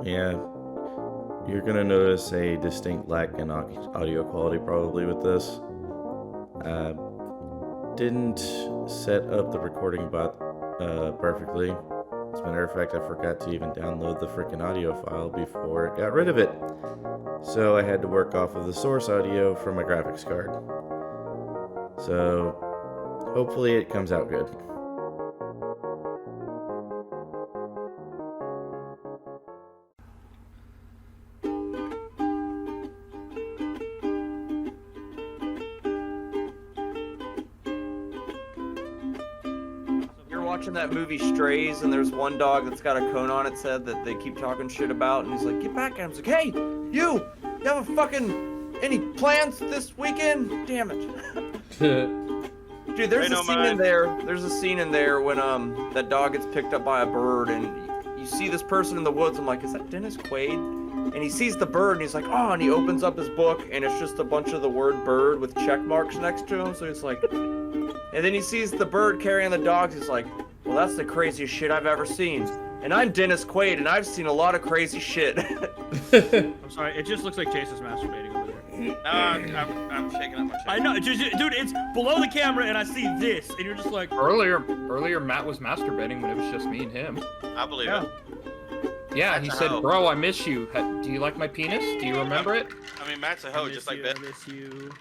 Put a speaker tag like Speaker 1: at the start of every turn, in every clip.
Speaker 1: Yeah, you're gonna notice a distinct lack in audio quality probably with this. Didn't set up the recording bot perfectly. As a matter of fact, I forgot to even download the freaking audio file before it got rid of it. So I had to work off of the source audio from my graphics card. So hopefully it comes out good.
Speaker 2: Watching that movie Strays, and there's one dog that's got a cone on its head that they keep talking shit about, and he's like, get back at him. He's like, hey, you have a fucking, any plans this weekend? Damn it. Dude, there's a scene in there when that dog gets picked up by a bird, and you see this person in the woods. I'm like, is that Dennis Quaid? And he sees the bird, and he's like, oh, and he opens up his book, and it's just a bunch of the word bird with check marks next to him. So he's like, and then he sees the bird carrying the dogs. He's like, well, that's the craziest shit I've ever seen. And I'm Dennis Quaid, and I've seen a lot of crazy shit.
Speaker 3: I'm sorry, it just looks like Chase is masturbating over there.
Speaker 4: I'm shaking up my chest.
Speaker 3: I know, dude, it's below the camera, and I see this, and you're just like...
Speaker 5: Earlier, Matt was masturbating when it was just me and him.
Speaker 4: I believe it.
Speaker 5: Yeah, he said, bro, I miss you. Do you like my penis? Do you remember it?
Speaker 4: I mean, Matt's a hoe, just like that.
Speaker 3: I miss you.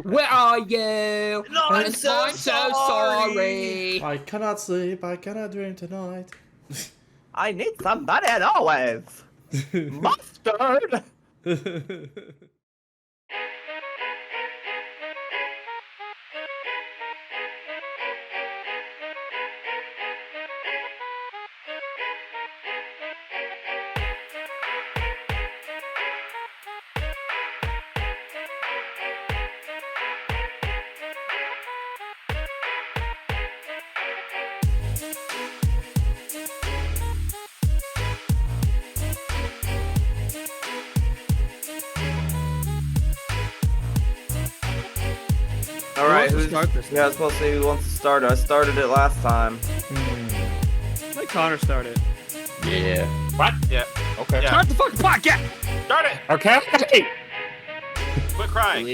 Speaker 5: Where are you?
Speaker 2: No, I'm so sorry.
Speaker 1: I cannot sleep, I cannot dream tonight.
Speaker 2: I need somebody always. Mustard. All right,
Speaker 3: who start this?
Speaker 2: Yeah, I was supposed to say who wants to start it. I started it last time.
Speaker 3: Let Connor start it.
Speaker 1: Yeah.
Speaker 5: What?
Speaker 4: Yeah.
Speaker 5: Okay.
Speaker 4: Yeah.
Speaker 3: Start the fucking podcast!
Speaker 4: Start it!
Speaker 5: Okay.
Speaker 4: Quit crying.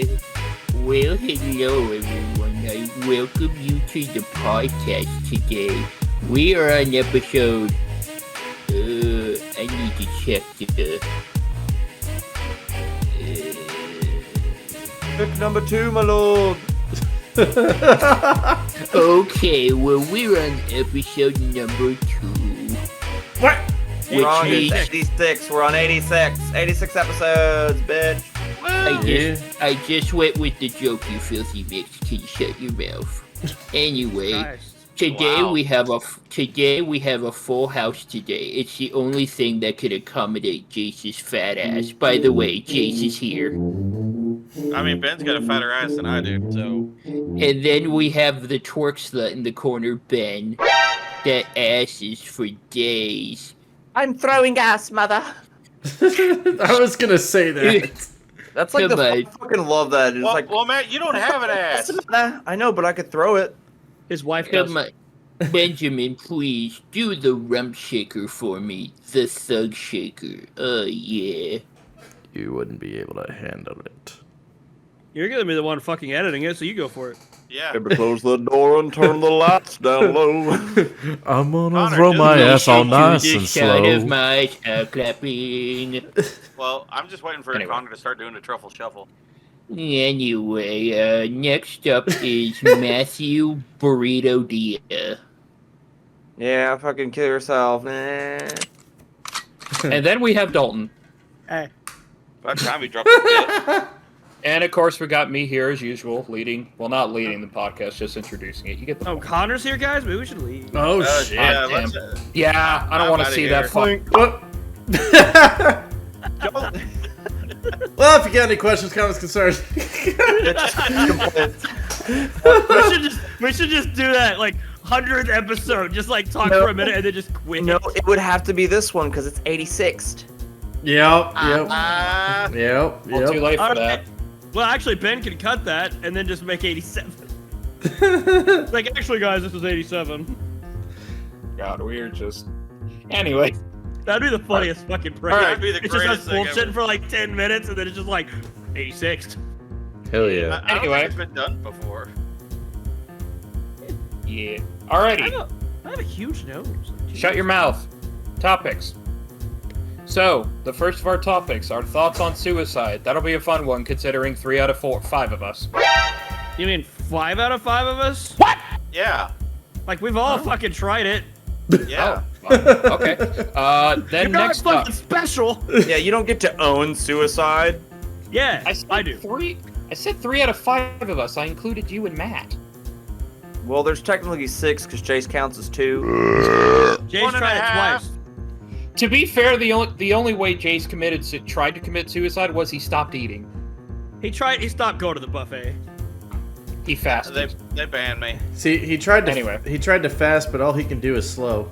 Speaker 6: Well, hello everyone. I welcome you to the podcast today. We are on episode... I need to check the...
Speaker 2: Pick number 2, my lord.
Speaker 6: Okay, well, we're on episode number 2.
Speaker 1: What?
Speaker 2: We're on
Speaker 6: Which means
Speaker 2: 86. We're on 86. 86 episodes, bitch.
Speaker 6: I just went with the joke, you filthy bitch. Can you shut your mouth? Anyway,
Speaker 3: Nice.
Speaker 6: today
Speaker 4: Wow.
Speaker 6: we have a full house today. It's the only thing that could accommodate Jace's fat ass. By the way, Jace is here.
Speaker 4: I mean, Ben's got a fatter ass than I do, so...
Speaker 6: And then we have the twerk slut in the corner, Ben. That ass is for days.
Speaker 2: I'm throwing ass, mother.
Speaker 1: I was gonna say that.
Speaker 2: That's like
Speaker 6: Come
Speaker 2: I
Speaker 6: on.
Speaker 2: fucking love that. It's
Speaker 4: Well,
Speaker 2: like,
Speaker 4: well, Matt, you don't have an ass.
Speaker 2: I know, but I could throw it.
Speaker 3: His wife does.
Speaker 6: Come on. Benjamin, please, do the rump shaker for me. The thug shaker. Oh, yeah.
Speaker 1: You wouldn't be able to handle it.
Speaker 3: You're gonna be the one fucking editing it, so you go for it.
Speaker 4: Yeah.
Speaker 2: Maybe close the door and turn the lights down low.
Speaker 1: I'm gonna
Speaker 4: Connor,
Speaker 1: throw
Speaker 4: do
Speaker 1: my
Speaker 4: the
Speaker 1: ass all
Speaker 6: To
Speaker 1: nice
Speaker 6: the
Speaker 1: and
Speaker 6: sound of
Speaker 1: slow.
Speaker 6: my clapping.
Speaker 4: Well, I'm just waiting for
Speaker 5: Anyway.
Speaker 4: Connor to start doing the truffle shuffle.
Speaker 6: Anyway, next up is Matthew Burrito Dia.
Speaker 2: Yeah, fucking kill yourself. Nah.
Speaker 5: And then we have Dalton.
Speaker 3: Hey.
Speaker 4: About time we dropped the bit.
Speaker 5: And of course, we got me here as usual, leading. Well, not leading the podcast, just introducing it. You get the
Speaker 3: Oh,
Speaker 5: point.
Speaker 3: Connor's here, guys? Maybe we should leave.
Speaker 1: Oh,
Speaker 4: Yeah,
Speaker 1: shit.
Speaker 5: God
Speaker 4: let's...
Speaker 5: damn. Yeah, I don't
Speaker 4: I'm
Speaker 5: want to
Speaker 4: outta
Speaker 5: see
Speaker 4: here.
Speaker 5: that fuck.
Speaker 1: What? Well, if you got any questions, comments, concerns.
Speaker 3: we should just do that, like, 100th episode. Just, like, talk
Speaker 2: No.
Speaker 3: for a minute and then just quit.
Speaker 2: No, it would have to be this one because it's 86th.
Speaker 1: Yep.
Speaker 5: Well, too late for
Speaker 3: All
Speaker 5: that.
Speaker 3: right. Well, actually, Ben can cut that and then just make 87. Like, actually, guys, this was 87.
Speaker 5: God, we're just... Anyway.
Speaker 3: That'd be the funniest fucking prank.
Speaker 4: That'd be the
Speaker 3: It's just us
Speaker 4: greatest thing
Speaker 3: bullshitting
Speaker 4: ever.
Speaker 3: for like 10 minutes, and then it's just like 86th.
Speaker 1: Hell yeah.
Speaker 4: I don't
Speaker 5: Anyway.
Speaker 4: think it's been done before.
Speaker 5: Yeah.
Speaker 3: I
Speaker 5: Alrighty.
Speaker 3: have a huge nose.
Speaker 5: Shut your mouth. Topics. So, the first of our topics, our thoughts on suicide. That'll be a fun one, considering 3 out of 5 of us.
Speaker 3: You mean 5 out of 5 of us?
Speaker 4: Yeah.
Speaker 3: Like we've all fucking tried it.
Speaker 4: Yeah.
Speaker 5: Oh, okay. Then
Speaker 3: You're
Speaker 5: next
Speaker 3: not
Speaker 5: up,
Speaker 3: fucking special.
Speaker 2: Yeah, you don't get to own suicide.
Speaker 3: Yeah, I do.
Speaker 5: 3. I said 3 out of 5 of us. I included you and Matt.
Speaker 2: Well, there's technically 6 because Chase counts as 2.
Speaker 3: Jay's
Speaker 4: 1.5.
Speaker 3: tried it twice.
Speaker 5: To be fair, the only way Jace tried to commit suicide was he stopped eating.
Speaker 3: He stopped going to the buffet.
Speaker 5: He fasted.
Speaker 4: They banned me.
Speaker 1: See, he tried to
Speaker 5: Anyway.
Speaker 1: fast, but all he can do is slow.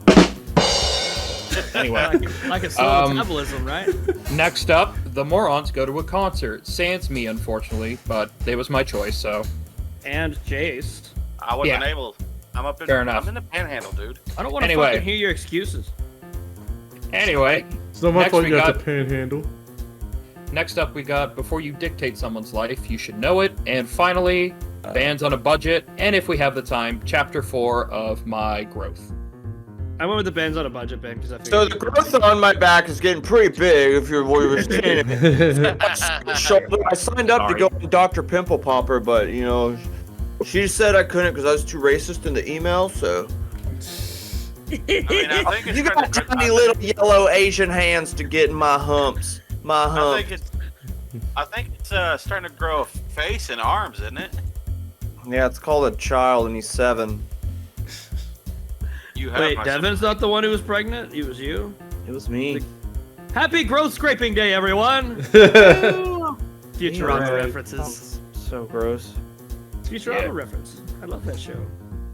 Speaker 5: Anyway,
Speaker 3: Like a slow metabolism, right?
Speaker 5: next up, the morons go to a concert. Sans me, unfortunately, but it was my choice, so
Speaker 3: And Jace.
Speaker 4: I wasn't
Speaker 5: Yeah.
Speaker 4: able. I'm up in.
Speaker 5: Fair enough.
Speaker 4: I'm in the panhandle, dude.
Speaker 3: I don't want to
Speaker 5: Anyway.
Speaker 3: fucking hear your excuses.
Speaker 5: Anyway,
Speaker 1: It's not my
Speaker 5: Next
Speaker 1: fault
Speaker 5: we
Speaker 1: you got
Speaker 5: got-
Speaker 1: the panhandle.
Speaker 5: next up we got before you dictate someone's life, you should know it. And finally, bands on a budget, and if we have the time, chapter 4 of my growth.
Speaker 3: I went with the Benz on a budget, Ben, because I figured.
Speaker 2: So the growth on my back is getting pretty big. If you're what you were saying. I signed up to go on Dr. Pimple Popper, but you know, she said I couldn't because I was too racist in the email. So
Speaker 4: I mean, I think it's
Speaker 2: you got
Speaker 4: starting to-
Speaker 2: tiny little yellow Asian hands to get in my humps. My
Speaker 4: I
Speaker 2: hump.
Speaker 4: think it's starting to grow a face and arms, isn't it?
Speaker 2: Yeah, it's called a child, and he's 7.
Speaker 4: You have
Speaker 3: Wait,
Speaker 4: my
Speaker 3: Devin's not the one who was pregnant? It was you?
Speaker 2: It was me.
Speaker 3: Happy growth scraping day, everyone! Futurama
Speaker 2: Yeah.
Speaker 3: references.
Speaker 2: So gross.
Speaker 3: Futurama
Speaker 5: Yeah.
Speaker 3: references. I love that show.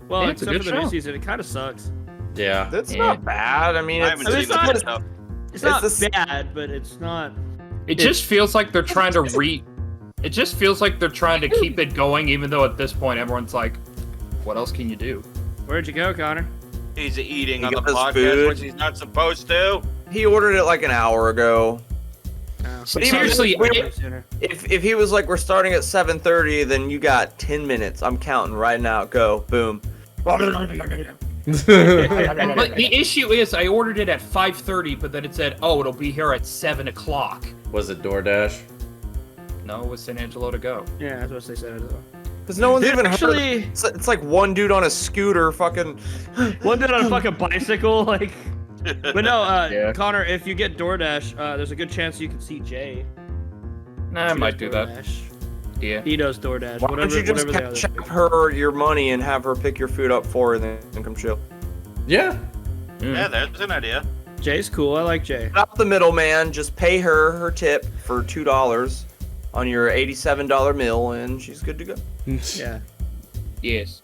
Speaker 3: Well,
Speaker 5: Yeah, it's a
Speaker 3: except for
Speaker 5: good
Speaker 3: the new
Speaker 5: show.
Speaker 3: season, it kind of sucks.
Speaker 1: Yeah.
Speaker 2: That's
Speaker 5: Yeah.
Speaker 2: not bad. I mean,
Speaker 4: I
Speaker 2: it's,
Speaker 4: haven't
Speaker 3: it's
Speaker 4: seen
Speaker 3: not-
Speaker 4: that stuff.
Speaker 3: It's not
Speaker 2: It's the
Speaker 3: bad, but it's not.
Speaker 5: It just feels like they're trying to It just feels like they're trying to keep it going, even though at this point everyone's like, "What else can you do?"
Speaker 3: Where'd you go, Connor?
Speaker 4: He's eating
Speaker 2: He
Speaker 4: on the
Speaker 2: got his
Speaker 4: podcast,
Speaker 2: food.
Speaker 4: which he's not supposed to.
Speaker 2: he ordered it like an hour ago.
Speaker 3: Oh.
Speaker 2: But even
Speaker 5: Seriously,
Speaker 2: if he was like, we're starting at 7:30, then you got 10 minutes. I'm counting right now. Go. Boom.
Speaker 5: But the issue is, I ordered it at 5:30, but then it said, "Oh, it'll be here at 7 o'clock."
Speaker 1: Was it DoorDash?
Speaker 5: No, it was San Angelo to go.
Speaker 3: Yeah, that's what they said.
Speaker 2: Because no one's
Speaker 3: Dude,
Speaker 2: even heard.
Speaker 3: actually-
Speaker 2: It's like one dude on a scooter, fucking.
Speaker 3: One dude on a fucking bicycle, like. But no,
Speaker 5: Yeah.
Speaker 3: Connor, if you get DoorDash, there's a good chance you can see Jay.
Speaker 5: Nah, I
Speaker 3: He
Speaker 5: might
Speaker 3: does
Speaker 5: do that.
Speaker 3: DoorDash.
Speaker 5: Yeah.
Speaker 3: He does DoorDash.
Speaker 2: Why
Speaker 3: whatever,
Speaker 2: don't you just
Speaker 3: whatever the
Speaker 2: cash
Speaker 3: other
Speaker 2: out her your money and have her pick your food up for you, then come chill.
Speaker 1: Yeah.
Speaker 4: Yeah, there's an idea.
Speaker 3: Jay's cool. I like Jay.
Speaker 2: Not the middleman. Just pay her tip for $2 on your $87 meal, and she's good to go.
Speaker 3: Yeah.
Speaker 5: Yes.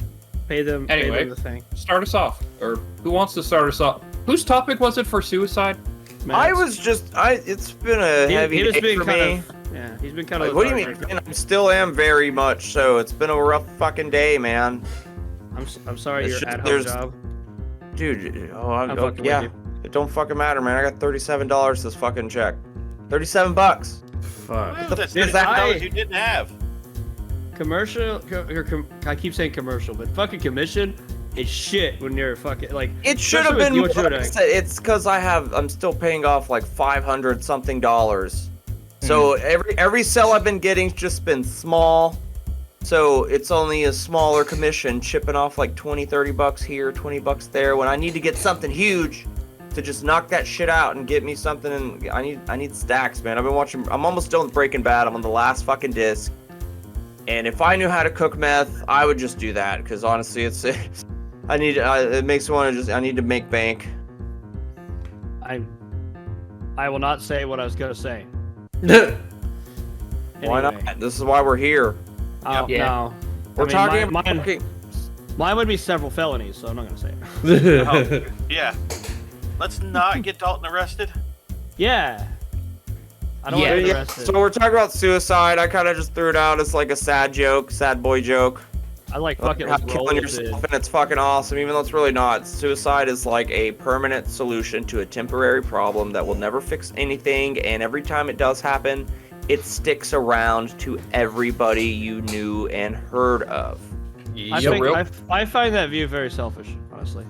Speaker 3: Pay them. Pay
Speaker 5: Anyway.
Speaker 3: them the thing.
Speaker 5: Start us off, or who wants to start us off? Whose topic was it for suicide?
Speaker 2: I
Speaker 3: Max.
Speaker 2: was just. It's been a heavy
Speaker 3: he was
Speaker 2: day
Speaker 3: being
Speaker 2: for
Speaker 3: kind
Speaker 2: me.
Speaker 3: of. Yeah, he's been kind
Speaker 2: Like,
Speaker 3: of.
Speaker 2: what do you mean? Man, I still am very much so. It's been a rough fucking day, man.
Speaker 3: I'm sorry
Speaker 2: It's
Speaker 3: your
Speaker 2: just-
Speaker 3: at-home
Speaker 2: there's-
Speaker 3: job.
Speaker 2: Dude,
Speaker 3: I'm fucking
Speaker 2: yeah.
Speaker 3: with
Speaker 2: It don't fucking matter, man. I got $37 this fucking check. $37.
Speaker 1: Fuck.
Speaker 4: Well,
Speaker 2: the
Speaker 4: that's
Speaker 2: fuck is that?
Speaker 4: $10 you didn't have.
Speaker 3: Commercial. I keep saying commercial, but fucking commission is shit when you're fucking like.
Speaker 2: It should have
Speaker 3: especially
Speaker 2: been
Speaker 3: with
Speaker 2: more.
Speaker 3: you and
Speaker 2: Like I said, it's because I'm still paying off like $500 something. So every sell I've been getting's just been small. So it's only a smaller commission, chipping off like 20, 30 bucks here, 20 bucks there. When I need to get something huge to just knock that shit out and get me something, and I need stacks, man. I've been watching. I'm almost done with Breaking Bad. I'm on the last fucking disc. And if I knew how to cook meth, I would just do that. Because honestly, it's it makes me want to I need to make bank.
Speaker 3: I will not say what I was gonna say.
Speaker 2: Why
Speaker 3: Anyway.
Speaker 2: not? This is why we're here.
Speaker 3: Oh,
Speaker 5: Yeah.
Speaker 3: no.
Speaker 2: We're
Speaker 3: I mean,
Speaker 2: talking about
Speaker 3: mine,
Speaker 2: cooking.
Speaker 3: mine would be several felonies, so I'm not gonna say it.
Speaker 4: Oh, yeah. Let's not get Dalton arrested.
Speaker 3: Yeah. I don't
Speaker 5: Yeah.
Speaker 3: want to get
Speaker 2: Yeah,
Speaker 3: arrested.
Speaker 2: so we're talking about suicide. I kind of just threw it out as like a sad joke, sad boy joke.
Speaker 3: I like fucking
Speaker 2: You're
Speaker 3: like,
Speaker 2: killing
Speaker 3: roll
Speaker 2: yourself, and it's fucking awesome, even though it's really not. Suicide is like a permanent solution to a temporary problem that will never fix anything, and every time it does happen, it sticks around to everybody you knew and heard of.
Speaker 3: I find that view very selfish, honestly.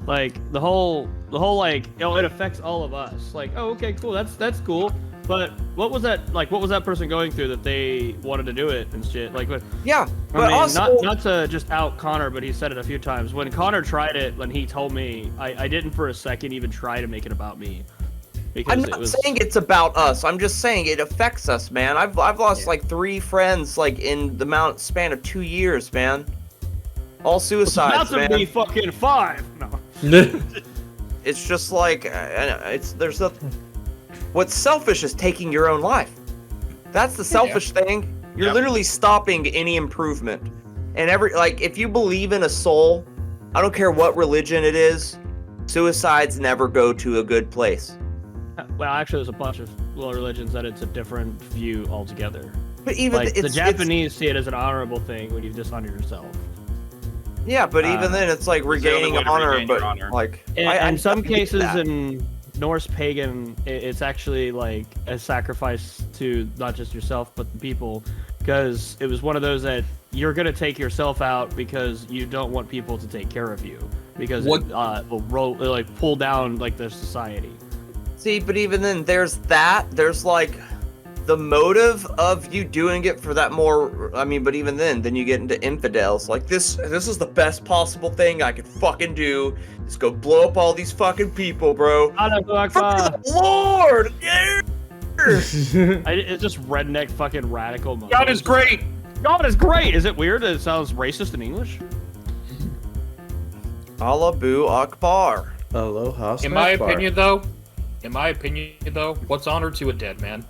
Speaker 3: Like the whole like, you know, it affects all of us. Like, oh, okay, cool, that's cool. But what was that person going through that they wanted to do it and shit? Like,
Speaker 2: Yeah, but
Speaker 3: I mean,
Speaker 2: also
Speaker 3: not to just out Connor, but he said it a few times. When Connor tried it, when he told me, I didn't for a second even try to make it about me. Because
Speaker 2: I'm not saying it's about us. I'm just saying it affects us, man. I've lost like 3 friends like in the span of 2 years, man. All suicides,
Speaker 3: It's about
Speaker 2: man.
Speaker 3: to be fucking 5. No.
Speaker 2: It's just like there's nothing. What's selfish is taking your own life. That's the selfish thing. You're literally stopping any improvement. And if you believe in a soul, I don't care what religion it is, suicides never go to a good place.
Speaker 3: Well, actually, there's a bunch of little religions that it's a different view altogether.
Speaker 2: But even
Speaker 3: Like the Japanese see it as an honorable thing when you dishonor yourself.
Speaker 2: Yeah, but even then, it's like regaining honor.
Speaker 4: regain
Speaker 2: But
Speaker 4: your honor.
Speaker 2: like,
Speaker 3: In some
Speaker 2: get
Speaker 3: cases,
Speaker 2: that.
Speaker 3: in Norse pagan, it's actually like a sacrifice to not just yourself but the people, because it was one of those that you're gonna take yourself out because you don't want people to take care of you, because
Speaker 5: What-
Speaker 3: it will like pull down like the society.
Speaker 2: See, but even then, there's that. There's like the motive of you doing it for that more. I mean, but even then you get into infidels. Like this is the best possible thing I could fucking do. Just go blow up all these fucking people, bro. For the Lord, yeah.
Speaker 3: It's just redneck fucking radical.
Speaker 5: God is great.
Speaker 3: God is great. Is it weird that it sounds racist in English?
Speaker 2: Allahu Akbar.
Speaker 1: Aloha.
Speaker 5: In my
Speaker 1: Snack Bar.
Speaker 5: opinion though, what's honor to a dead man?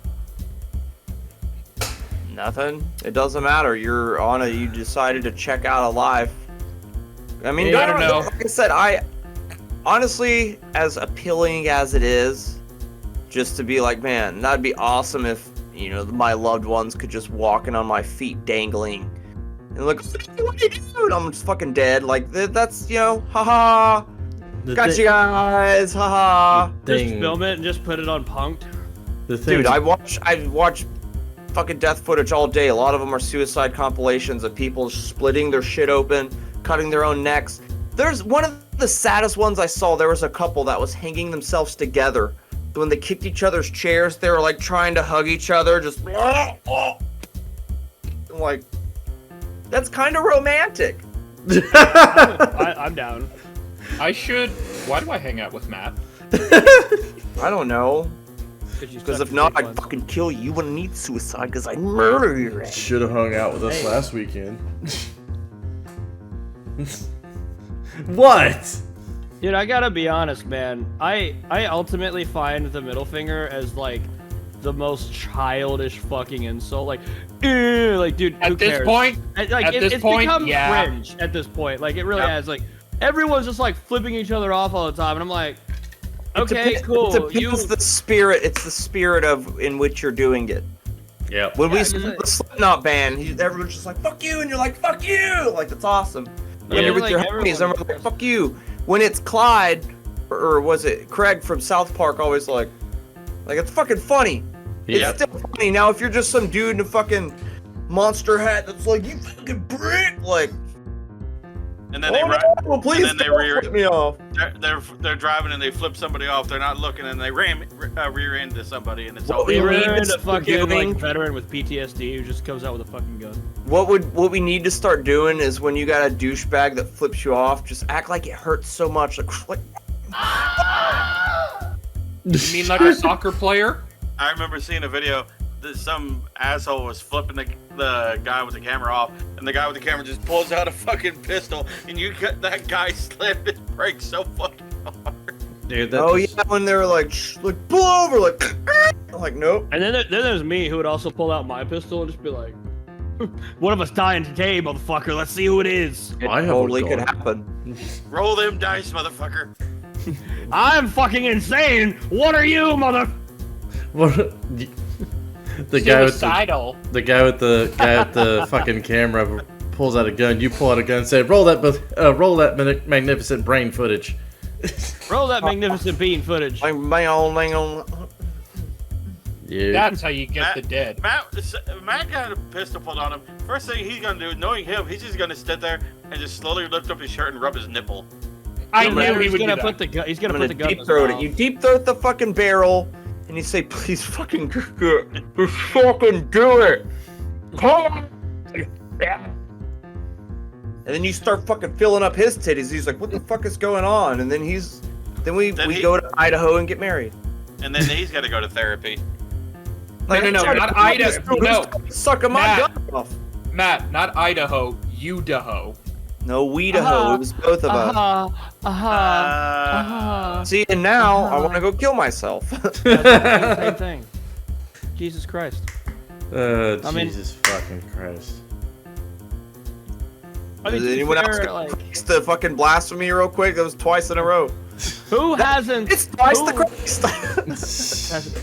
Speaker 2: Nothing. It doesn't matter. You decided to check out of life. I mean,
Speaker 5: Yeah, I don't know.
Speaker 2: Like I said, honestly, as appealing as it is, just to be like, man, that'd be awesome if, my loved ones could just walking on my feet dangling. And like, what are you doing? I'm just fucking dead. Like, that's, haha. Got you guys, haha.
Speaker 3: Just film it and just put it on Punked.
Speaker 2: Dude, I watch fucking death footage all day. A lot of them are suicide compilations of people splitting their shit open, cutting their own necks. There's one of the saddest ones I saw. There was a couple that was hanging themselves together. When they kicked each other's chairs, they were like trying to hug each other, just like, that's kind of romantic.
Speaker 3: I'm down.
Speaker 5: Why do I hang out with Matt?
Speaker 2: I don't know.
Speaker 3: Because
Speaker 2: Because if not, I'd fucking kill you. You wouldn't need suicide because I'd murder your ass.
Speaker 1: Should have hung out with us last weekend. What?
Speaker 3: Dude, I gotta be honest, man. I ultimately find the middle finger as like the most childish fucking insult. Like, ew, like, dude, who
Speaker 5: At this
Speaker 3: cares?
Speaker 5: point,
Speaker 3: Like,
Speaker 5: at this
Speaker 3: it's
Speaker 5: point,
Speaker 3: become
Speaker 5: yeah.
Speaker 3: cringe at this point. Like, it really
Speaker 5: Yep.
Speaker 3: has. Like, everyone's just like flipping each other off all the time, and I'm like, okay, cool.
Speaker 2: It's the spirit. It's the spirit of in which you're doing it.
Speaker 1: Yeah.
Speaker 2: When we
Speaker 3: Yeah,
Speaker 2: saw
Speaker 3: it's
Speaker 2: the Slipknot band, everyone's just like, "Fuck you," and you're like, "Fuck you!" Like that's awesome. When
Speaker 3: Yeah,
Speaker 2: you're with
Speaker 3: like,
Speaker 2: your homies,
Speaker 3: everyone-
Speaker 2: everyone's like, "Fuck you." When it's Clyde, or was it Craig from South Park? Always like it's fucking funny.
Speaker 1: Yeah.
Speaker 2: It's still funny. Now if you're just some dude in a fucking monster hat that's like, "You fucking prick," like,
Speaker 4: And then they
Speaker 2: "Oh no, please
Speaker 4: and then they
Speaker 2: don't flip me off."
Speaker 4: they're driving and they flip somebody off. They're not looking and they rear into somebody and it's
Speaker 2: What
Speaker 4: all
Speaker 3: We
Speaker 2: we
Speaker 3: ran
Speaker 2: need
Speaker 3: into
Speaker 2: is
Speaker 3: fucking
Speaker 2: forgiving.
Speaker 3: like veteran with PTSD who just comes out with a fucking gun.
Speaker 2: What we need to start doing is when you got a douchebag that flips you off, just act like it hurts so much. Like
Speaker 5: You mean like a soccer player?
Speaker 4: I remember seeing a video that some asshole was flipping the guy with the camera off, and the guy with the camera just pulls out a fucking pistol, and you got that guy slammed his brakes so fucking hard.
Speaker 1: Dude, that
Speaker 2: oh
Speaker 1: just-
Speaker 2: yeah, when they were like, like pull over, like, I'm like, nope.
Speaker 3: And then there's me who would also pull out my pistol and just be like, one of us dying today, motherfucker. Let's see who it is.
Speaker 2: It
Speaker 1: I have
Speaker 2: totally
Speaker 1: one
Speaker 2: could
Speaker 1: going.
Speaker 2: happen.
Speaker 4: Roll them dice, motherfucker.
Speaker 3: I'm fucking insane. What are you, mother?
Speaker 1: What? The guy with
Speaker 5: Suicidal.
Speaker 1: the guy with the fucking camera pulls out a gun. You pull out a gun and say, roll that magnificent brain footage.
Speaker 3: Roll that magnificent bean footage.
Speaker 1: Yeah.
Speaker 5: That's how you get the dead.
Speaker 4: Matt got a pistol pulled on him. First thing he's gonna do, knowing him, he's just gonna sit there and just slowly lift up his shirt and rub his nipple.
Speaker 5: I knew he would do
Speaker 3: gonna
Speaker 5: that.
Speaker 3: put the gun. He's gonna put the gun.
Speaker 2: deep throat it. You deep throat the fucking barrel, and you say, "Please fucking do it. Just fucking do it. Come on." And then you start fucking filling up his titties. He's like, "What the fuck is going on?" And then we go to Idaho and get married.
Speaker 4: And then he's gotta go to therapy.
Speaker 5: No, not Idaho. No,
Speaker 2: Sucking my
Speaker 5: Matt.
Speaker 2: gun off.
Speaker 5: Matt, not Idaho, Idaho.
Speaker 2: No, Weedaho. It was both of us. See, and now I want to go kill myself.
Speaker 3: Same thing. Jesus Christ.
Speaker 1: Jesus fucking Christ.
Speaker 3: I mean,
Speaker 2: Does
Speaker 3: to be
Speaker 2: anyone else
Speaker 3: fair,
Speaker 2: get
Speaker 3: like,
Speaker 2: the fucking blasphemy real quick? That was twice in a row.
Speaker 3: who hasn't?
Speaker 2: It's twice
Speaker 3: who,
Speaker 2: the Christ.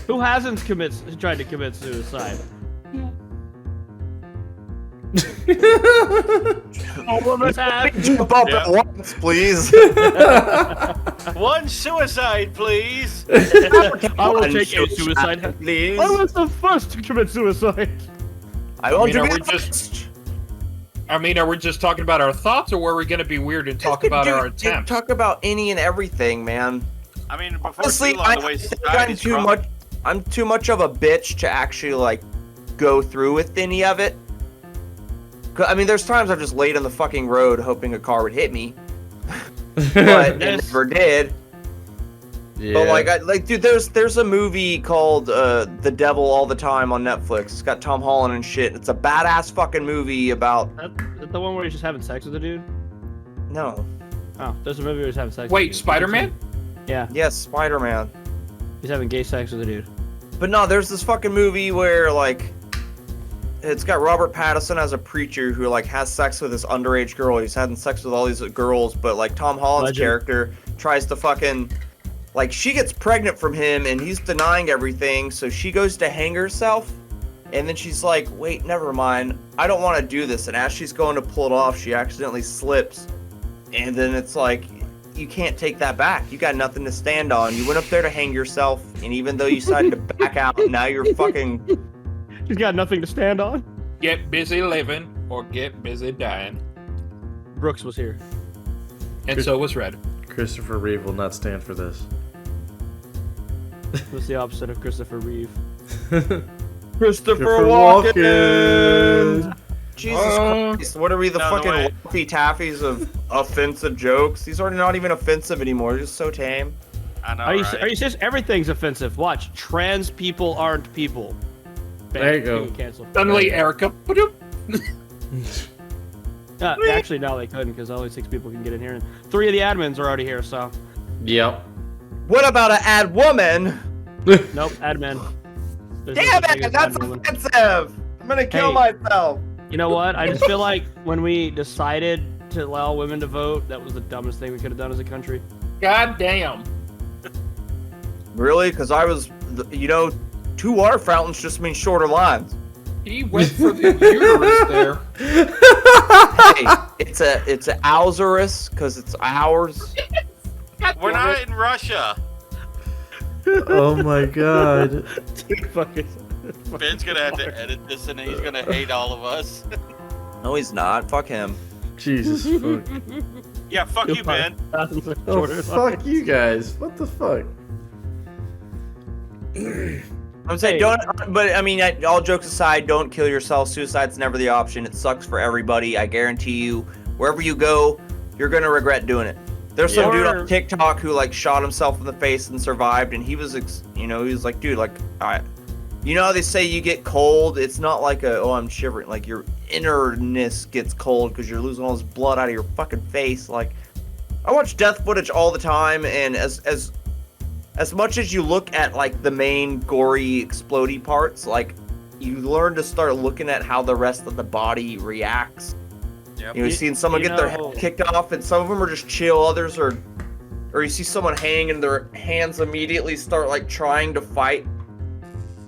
Speaker 3: Who hasn't tried to commit suicide? All of us have.
Speaker 2: Jump up at once, please.
Speaker 4: One suicide, please.
Speaker 3: I will take a suicide.
Speaker 2: please.
Speaker 3: I was the first to commit suicide.
Speaker 2: I want
Speaker 5: I mean,
Speaker 2: to
Speaker 5: are
Speaker 2: be
Speaker 5: we just- are we just talking about our thoughts, or were we going to be weird and talk about our attempts?
Speaker 2: Talk about any and everything, man.
Speaker 4: I mean, before
Speaker 2: Honestly,
Speaker 4: too long, the
Speaker 2: I
Speaker 4: way
Speaker 2: think
Speaker 4: society's crumbling-
Speaker 2: I'm too much of a bitch to actually like go through with any of it. I mean, there's times I've just laid on the fucking road hoping a car would hit me, but it never did.
Speaker 1: Yeah.
Speaker 2: But dude, there's a movie called The Devil All the Time on Netflix. It's got Tom Holland and shit. It's a badass fucking movie about
Speaker 3: That's the one where he's just having sex with a dude.
Speaker 2: no,
Speaker 3: Oh, there's a movie where he's having sex. with a
Speaker 5: Wait,
Speaker 3: dude.
Speaker 5: Spider-Man?
Speaker 3: Yeah,
Speaker 2: yes, Spider-Man.
Speaker 3: he's having gay sex with a dude.
Speaker 2: But no, there's this fucking movie where like it's got Robert Pattinson as a preacher who like has sex with this underage girl. He's having sex with all these girls, but like Tom Holland's
Speaker 3: Legend.
Speaker 2: character tries to fucking like she gets pregnant from him and he's denying everything, so she goes to hang herself. And then she's like, wait, never mind. I don't want to do this. And as she's going to pull it off, she accidentally slips. And then it's like, you can't take that back. You got nothing to stand on. You went up there to hang yourself. And even though you decided to back out, now you're fucking...
Speaker 3: He's got nothing to stand on.
Speaker 5: Get busy living or get busy dying.
Speaker 3: Brooks was here.
Speaker 5: And so was Red.
Speaker 1: Christopher Reeve will not stand for this.
Speaker 3: What's the opposite of Christopher Reeve?
Speaker 2: Christopher
Speaker 1: Walken.
Speaker 2: Jesus Christ. What are we, the
Speaker 4: No, no
Speaker 2: fucking
Speaker 4: way.
Speaker 2: Laffy Taffies of offensive jokes? These are not even offensive anymore. They're just so tame.
Speaker 4: I know,
Speaker 3: Are you
Speaker 4: right?
Speaker 3: serious? Everything's offensive. Watch. Trans people aren't people.
Speaker 1: There you go.
Speaker 3: Cancel.
Speaker 5: Suddenly, Erica. Ba-doop.
Speaker 3: Actually, no, they couldn't because only 6 people can get in here, and 3 of the admins are already here. So,
Speaker 1: Yep.
Speaker 2: What about an ad woman?
Speaker 3: nope, admin. There's no
Speaker 2: Damn
Speaker 3: such thing
Speaker 2: it,
Speaker 3: as
Speaker 2: that's
Speaker 3: admin woman.
Speaker 2: offensive. I'm gonna kill
Speaker 3: Hey.
Speaker 2: myself.
Speaker 3: You know what? I just feel like when we decided to allow women to vote, that was the dumbest thing we could have done as a country.
Speaker 5: God damn.
Speaker 2: Really? Because I was, you know, 2 water fountains just mean shorter lines.
Speaker 5: He went for the uterus there.
Speaker 2: Hey, it's a Owserus because it's ours.
Speaker 4: We're not in Russia.
Speaker 1: Oh my god.
Speaker 3: Dude, fucking.
Speaker 4: Ben's gonna have to edit this and he's gonna hate all of us.
Speaker 2: No, he's not. Fuck him.
Speaker 1: Jesus fuck.
Speaker 4: Yeah, fuck you, Ben.
Speaker 1: Oh, fuck you guys. What the fuck?
Speaker 2: I'm saying
Speaker 3: Hey.
Speaker 2: don't. But I mean, all jokes aside, don't kill yourself. Suicide's never the option. It sucks for everybody. I guarantee you. Wherever you go, you're gonna regret doing it. There's some dude on TikTok who like shot himself in the face and survived, and he was, he was like, dude, like, you know how they say you get cold? It's not like I'm shivering. Like your innerness gets cold because you're losing all this blood out of your fucking face. Like, I watch death footage all the time, and as much as you look at like the main gory explodey parts, like you learn to start looking at how the rest of the body reacts.
Speaker 4: Yep.
Speaker 2: You're seeing someone
Speaker 3: You
Speaker 2: get their
Speaker 3: know-
Speaker 2: head kicked off, and some of them are just chill. Others are, or you see someone hang and their hands immediately start like trying to fight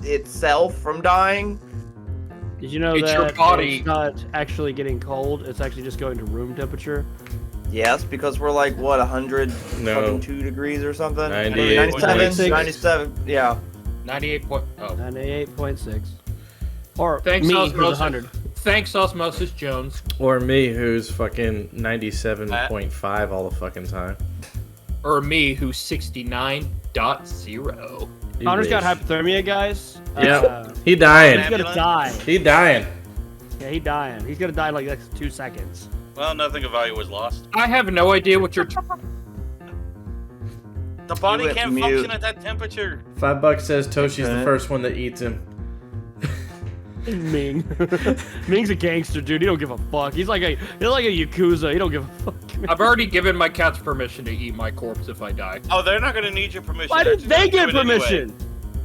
Speaker 2: itself from dying.
Speaker 3: Did you know
Speaker 5: It's
Speaker 3: that
Speaker 5: your body.
Speaker 3: it's not actually getting cold? It's actually just going to room temperature.
Speaker 2: Yes, because we're like what 102
Speaker 1: No.
Speaker 2: degrees or something.
Speaker 1: 98.
Speaker 2: 97, 97. Yeah.
Speaker 5: 98 point. Oh.
Speaker 3: 98.6. Or
Speaker 5: Thanks,
Speaker 3: me, who's
Speaker 5: Osmosis.
Speaker 3: 100.
Speaker 5: Thanks, Osmosis Jones.
Speaker 1: Or me, who's fucking 97.5 all the fucking time.
Speaker 5: Or me, who's 69.0.
Speaker 1: You
Speaker 3: Connor's got
Speaker 1: bitch.
Speaker 3: hypothermia, guys.
Speaker 1: Yep. He dying.
Speaker 3: He's gonna die.
Speaker 1: He dying.
Speaker 3: Yeah, he dying. He's gonna die in like the next 2 seconds.
Speaker 4: Well, nothing of value was lost.
Speaker 5: I have no idea what you're.
Speaker 4: The body
Speaker 2: You went
Speaker 4: can't
Speaker 2: mute.
Speaker 4: function at that temperature.
Speaker 1: $5 says Toshi's the
Speaker 2: Okay.
Speaker 1: first one that eats him.
Speaker 3: Ming. Ming's a gangster, dude. He don't give a fuck. He's like a yakuza. He don't give a fuck.
Speaker 5: I've already given my cats permission to eat my corpse if I die.
Speaker 4: Oh, they're not gonna need your permission.
Speaker 3: Why
Speaker 4: They're
Speaker 3: did
Speaker 4: just
Speaker 3: they
Speaker 4: gonna
Speaker 3: get
Speaker 4: do it anyway.
Speaker 3: permission?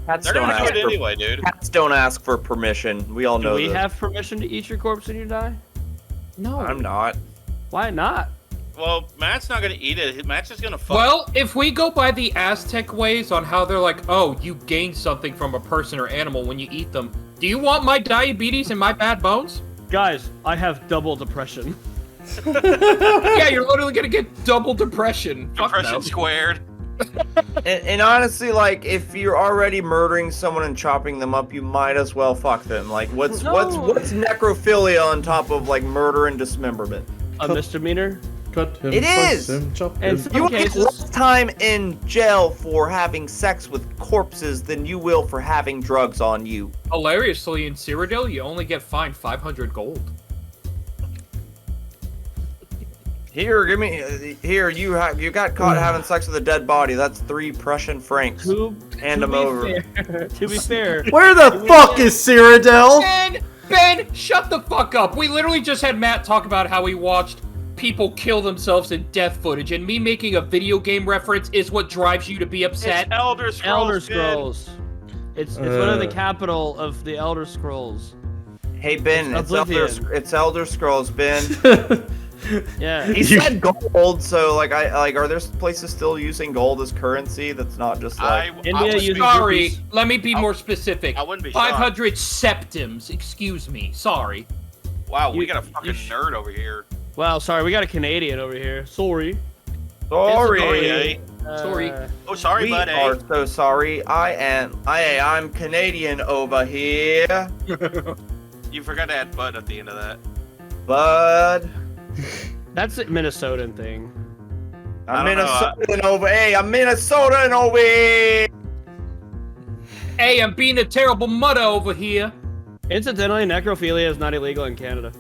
Speaker 2: Cats
Speaker 4: They're
Speaker 2: don't
Speaker 4: gonna do
Speaker 2: ask
Speaker 4: it
Speaker 2: for
Speaker 4: anyway, dude.
Speaker 2: cats don't ask for permission. We all
Speaker 3: Do
Speaker 2: know
Speaker 3: we
Speaker 2: this.
Speaker 3: have permission to eat your corpse when you die?
Speaker 5: No.
Speaker 2: I'm not.
Speaker 3: Why not?
Speaker 4: Well, Matt's not gonna eat it. Matt's just gonna fuck.
Speaker 5: Well, if we go by the Aztec ways on how they're like, oh, you gain something from a person or animal when you eat them, do you want my diabetes and my bad bones?
Speaker 3: Guys, I have double depression.
Speaker 5: Yeah, you're literally gonna get double depression. Fuck
Speaker 4: Depression
Speaker 5: no.
Speaker 4: squared.
Speaker 2: And honestly, like, if you're already murdering someone and chopping them up, you might as well fuck them. Like, what's
Speaker 3: No.
Speaker 2: what's necrophilia on top of like murder and dismemberment?
Speaker 3: A misdemeanor.
Speaker 1: Cut him,
Speaker 2: It
Speaker 1: slice
Speaker 2: is!
Speaker 1: him, chop
Speaker 3: And
Speaker 1: him.
Speaker 3: some
Speaker 2: You will get
Speaker 3: cases,
Speaker 2: less time in jail for having sex with corpses than you will for having drugs on you.
Speaker 5: Hilariously, in Cyrodiil, you only get fined 500 gold.
Speaker 2: Here, give me. Here, you got caught having sex with a dead body. That's 3 Prussian francs. Hand
Speaker 3: to
Speaker 2: them
Speaker 3: be
Speaker 2: over.
Speaker 3: fair- to be fair,
Speaker 1: Where the fuck is Cyrodiil?
Speaker 5: Ben, shut the fuck up. We literally just had Matt talk about how he watched people kill themselves in death footage, and me making a video game reference is what drives you to be upset.
Speaker 4: It's Elder Scrolls.
Speaker 3: Elder
Speaker 4: Ben.
Speaker 3: Scrolls. It's one of the capital of the Elder Scrolls.
Speaker 2: Hey Ben,
Speaker 3: It's
Speaker 2: it's Elder Scrolls, Ben.
Speaker 3: Yeah.
Speaker 2: He said gold, so like are there places still using gold as currency that's not just like
Speaker 3: India
Speaker 4: I
Speaker 3: uses
Speaker 5: Sorry,
Speaker 3: rupees.
Speaker 5: let me be more specific.
Speaker 4: I wouldn't be shocked.
Speaker 5: 500 septims, excuse me. Sorry.
Speaker 4: Wow, we
Speaker 3: You-
Speaker 4: got a fucking nerd over here.
Speaker 3: Wow, sorry, we got a Canadian over here. Sorry.
Speaker 2: sorry.
Speaker 4: eh?
Speaker 5: Sorry.
Speaker 4: Oh, sorry,
Speaker 2: We
Speaker 4: buddy.
Speaker 2: are so sorry. I'm Canadian over here,
Speaker 4: You forgot to add bud at the end of that.
Speaker 2: bud.
Speaker 3: That's a Minnesotan thing.
Speaker 2: I'm
Speaker 4: I don't know,
Speaker 2: Minnesotan over. Hey, I'm Minnesotan over here.
Speaker 5: Hey, I'm being a terrible mudder over here.
Speaker 3: Incidentally, necrophilia is not illegal in Canada.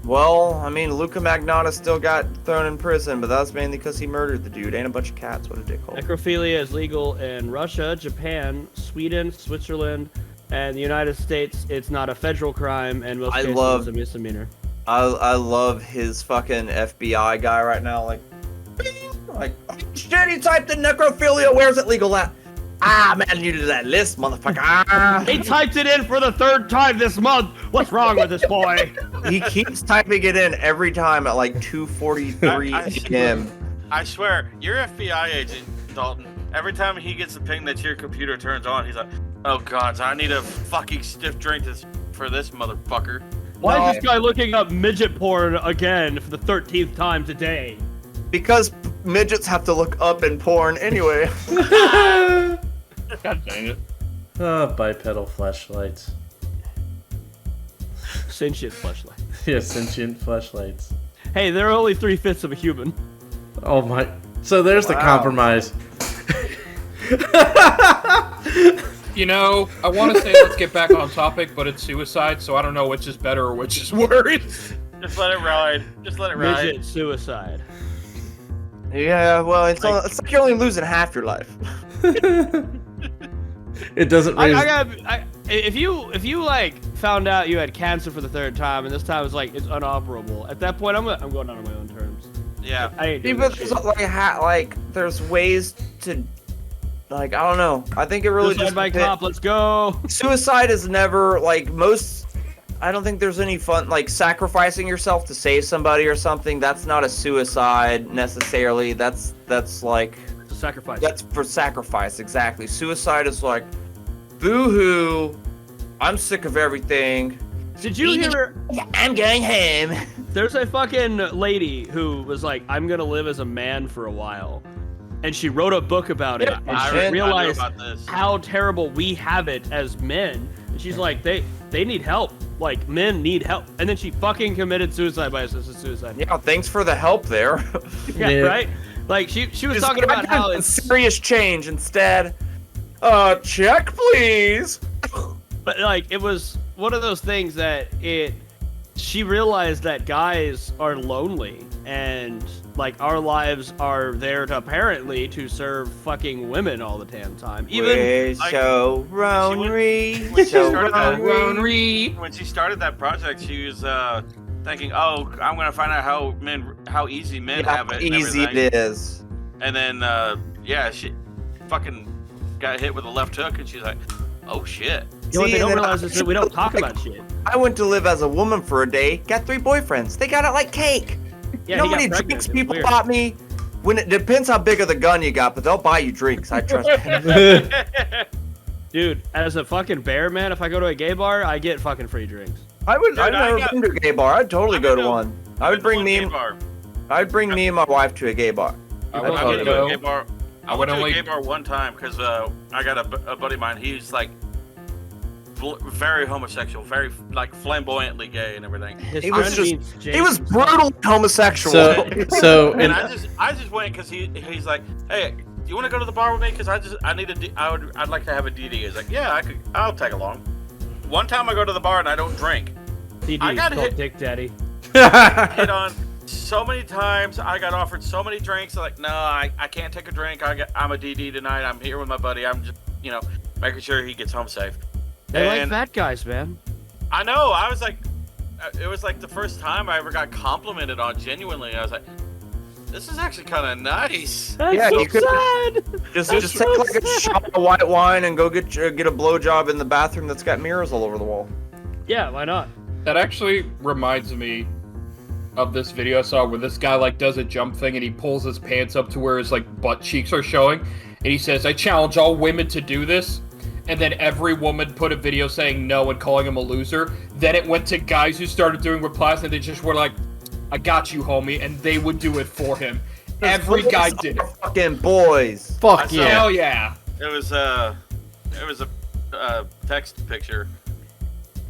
Speaker 2: Well, I mean, Luca Magnotta still got thrown in prison, but that's mainly because he murdered the dude. Ain't a bunch of cats. What a dickhole.
Speaker 3: Necrophilia is legal in Russia, Japan, Sweden, Switzerland, and the United States. It's not a federal crime, and most
Speaker 2: I
Speaker 3: cases
Speaker 2: love-
Speaker 3: it's a misdemeanor.
Speaker 2: I love his fucking FBI guy right now. Like, oh, shit, he typed in necrophilia. Where's it legal at? Ah, man, you did that list, motherfucker. Ah.
Speaker 3: He typed it in for the 3rd time this month. What's wrong with this boy?
Speaker 2: He keeps typing it in every time at like 2:43 a.m.
Speaker 4: I swear, your FBI agent, Dalton, every time he gets a ping that your computer turns on, he's like, oh god, I need a fucking stiff drink for this motherfucker.
Speaker 3: Why is this guy looking up midget porn again for the 13th time today?
Speaker 2: Because midgets have to look up in porn anyway.
Speaker 5: God dang it.
Speaker 1: Bipedal flashlights.
Speaker 3: Sentient fleshlight.
Speaker 1: Yeah, sentient flashlights.
Speaker 3: Hey, they're only 3/5 of a human.
Speaker 1: Oh my. So there's the
Speaker 2: Wow.
Speaker 1: compromise.
Speaker 5: You know, I want to say let's get back on topic, but it's suicide, so I don't know which is better or which is worse.
Speaker 4: Just let it ride. Just let it ride.
Speaker 3: Midget suicide.
Speaker 2: Yeah, well, it's like you're only losing half your life.
Speaker 1: It doesn't raise.
Speaker 3: If you like found out you had cancer for the 3rd time and this time it's like it's inoperable, at that point I'm going out on my own terms.
Speaker 4: Yeah.
Speaker 3: I ain't doing
Speaker 2: But
Speaker 3: that
Speaker 2: there's
Speaker 3: shit.
Speaker 2: like there's ways to, like, I don't know. I think it really
Speaker 3: Suicide
Speaker 2: just
Speaker 3: by
Speaker 2: depends.
Speaker 3: cop, let's go.
Speaker 2: Suicide is never like most. I don't think there's any fun like sacrificing yourself to save somebody or something. That's not a suicide necessarily. That's like
Speaker 3: It's a sacrifice.
Speaker 2: that's for sacrifice exactly. Suicide is like, boo-hoo, I'm sick of everything.
Speaker 3: Did you hear?
Speaker 2: I'm going home.
Speaker 3: There's a fucking lady who was like, I'm gonna live as a man for a while. And she wrote a book about it. And
Speaker 4: I
Speaker 3: she
Speaker 4: knew
Speaker 3: realized
Speaker 4: about this.
Speaker 3: how terrible we have it as men. And she's like, they need help. Like, men need help. And then she fucking committed suicide by assisted suicide.
Speaker 2: Yeah, thanks for the help there.
Speaker 3: Yeah, right? Like, she was talking about how it's...
Speaker 2: serious change instead. Check, please.
Speaker 3: But, like, it was one of those things that she realized that guys are lonely. And, like, our lives are there to, apparently, to serve fucking women all the damn time. Even...
Speaker 2: We're so lonely.
Speaker 4: When she started that project, she was thinking, "Oh, I'm gonna find out how easy men have it, and
Speaker 2: easy
Speaker 4: everything."
Speaker 2: it is.
Speaker 4: And then, she fucking got hit with a left hook, and she's like, "Oh shit."
Speaker 3: You know what they don't
Speaker 2: and then
Speaker 3: realize is that we don't talk about shit.
Speaker 2: I went to live as a woman for a day. Got 3 boyfriends. They got it like cake.
Speaker 3: Yeah,
Speaker 2: You know
Speaker 3: he
Speaker 2: how many
Speaker 3: got pregnant.
Speaker 2: drinks
Speaker 3: It's
Speaker 2: people
Speaker 3: weird.
Speaker 2: bought me? When it depends how big of the gun you got, but they'll buy you drinks. I trust them.
Speaker 3: Dude, as a fucking bear, man, if I go to a gay bar, I get fucking free drinks.
Speaker 2: I've
Speaker 4: I
Speaker 2: never
Speaker 4: got-
Speaker 2: been to a gay bar. I'd totally
Speaker 4: I've
Speaker 2: go
Speaker 4: been
Speaker 2: to
Speaker 4: to-
Speaker 2: one. I would bring me and my wife to a gay bar.
Speaker 5: I
Speaker 4: I
Speaker 5: would
Speaker 4: went
Speaker 5: only
Speaker 4: to a
Speaker 5: go.
Speaker 4: gay bar. I
Speaker 5: would
Speaker 4: went to a
Speaker 5: only-
Speaker 4: gay bar one time because I got a buddy of mine. He's like very homosexual, very like flamboyantly gay and everything.
Speaker 3: His
Speaker 2: He was
Speaker 3: friend
Speaker 2: just-
Speaker 3: means
Speaker 2: He was
Speaker 3: Jason.
Speaker 2: brutally homosexual.
Speaker 1: So
Speaker 4: And I just went because he's like, "Hey, do you want to go to the bar with me? Because I'd like to have a DD." He's like, "Yeah, I'll tag along." One time I go to the bar and I don't drink.
Speaker 3: DD,
Speaker 4: I got
Speaker 3: called
Speaker 4: hit-
Speaker 3: Dick Daddy.
Speaker 4: Hit on so many times. I got offered so many drinks. Like, no, I can't take a drink. I'm a DD tonight. I'm here with my buddy. I'm just making sure he gets home safe.
Speaker 3: They like
Speaker 4: And-
Speaker 3: fat guys, man.
Speaker 4: I know. I was like, it was like the first time I ever got complimented on genuinely. I was like, this is actually kind of nice.
Speaker 3: That's
Speaker 2: Yeah,
Speaker 3: so
Speaker 2: you could-
Speaker 3: sad.
Speaker 2: just
Speaker 3: That's
Speaker 2: take
Speaker 3: so
Speaker 2: like a shot of white wine and go get a blowjob in the bathroom that's got mirrors all over the wall.
Speaker 3: Yeah, why not?
Speaker 5: That actually reminds me of this video I saw where this guy like does a jump thing and he pulls his pants up to where his like butt cheeks are showing, and he says, "I challenge all women to do this." And then every woman put a video saying no and calling him a loser. Then it went to guys who started doing replies and they just were like, "I got you, homie," and they would do it for him. Every guy did it.
Speaker 2: Fucking boys.
Speaker 1: fuck
Speaker 4: saw-
Speaker 1: yeah.
Speaker 5: Hell yeah.
Speaker 4: It was a text picture.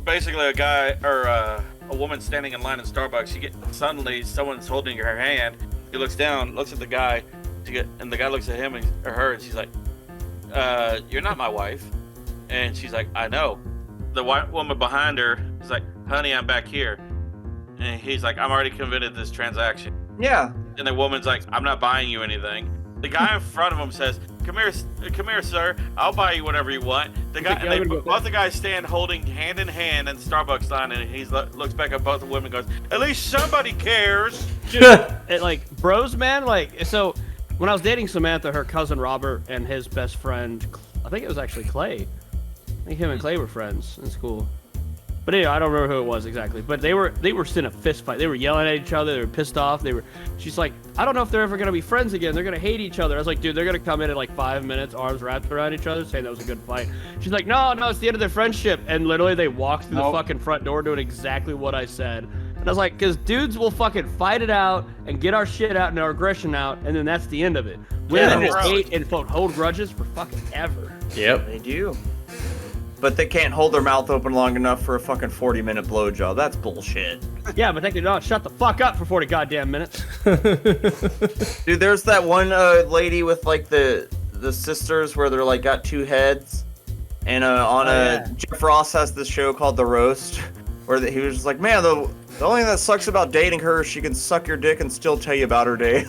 Speaker 4: Basically, a guy or a woman standing in line in Starbucks. Suddenly someone's holding her hand. He looks down, looks at the guy, and the guy looks at him or her, and she's like, "You're not my wife." And she's like, "I know." The white woman behind her is like, "Honey, I'm back here." And he's like, "I'm already committed this transaction."
Speaker 2: Yeah.
Speaker 4: And the woman's like, "I'm not buying you anything." The guy in front of him says, come here, sir. I'll buy you whatever you want." The guy, and both the guys stand holding hand in hand in the Starbucks line, and he looks back at both the women and goes, "At least somebody cares."
Speaker 3: It, like, bros, man, like, so when I was dating Samantha, her cousin Robert and his best friend, I think it was actually Clay. I think him and Clay were friends in school. But anyway, I don't remember who it was exactly. But they were in a fist fight. They were yelling at each other. They were pissed off. She's like, "I don't know if they're ever gonna be friends again. They're gonna hate each other." I was like, "Dude, they're gonna come in like 5 minutes, arms wrapped around each other, saying that was a good fight." She's like, No, it's the end of their friendship." And literally, they walked through the fucking front door doing exactly what I said. And I was like, "Cause dudes will fucking fight it out and get our shit out and our aggression out, and then that's the end of it. Women just
Speaker 4: bro.
Speaker 3: hate and hold grudges for fucking ever."
Speaker 1: Yep.
Speaker 2: They do. But they can't hold their mouth open long enough for a fucking 40-minute blowjob. That's bullshit.
Speaker 3: Yeah, but they can not shut the fuck up for 40 goddamn minutes.
Speaker 2: Dude, there's that one lady with like the sisters where they're like got 2 heads. And Jeff Ross has this show called The Roast where he was just like, "Man, the only thing that sucks about dating her is she can suck your dick and still tell you about her day."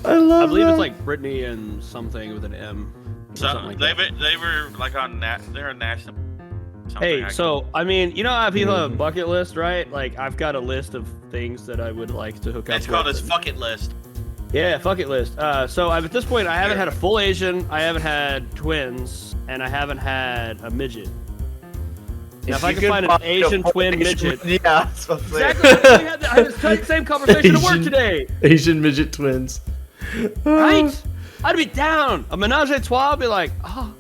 Speaker 3: I believe it's like Brittany and something with an M. or
Speaker 4: So
Speaker 3: something like that.
Speaker 4: they were like they're a national.
Speaker 3: Hey, so I mean, you know how people have a bucket list, right? Like I've got a list of things that I would like to hook up.
Speaker 4: It's called
Speaker 3: with.
Speaker 4: his fuck it list.
Speaker 3: Yeah, fuck it list. So at this point, I haven't had a full Asian, I haven't had twins, and I haven't had a midget. Now, if I can find an Asian twin midget.
Speaker 2: Yeah, that's what I'm saying.
Speaker 3: Exactly. We had the same conversation at work today.
Speaker 1: Asian midget twins.
Speaker 3: Right? I'd be down. A menage a trois, I'd be like, oh.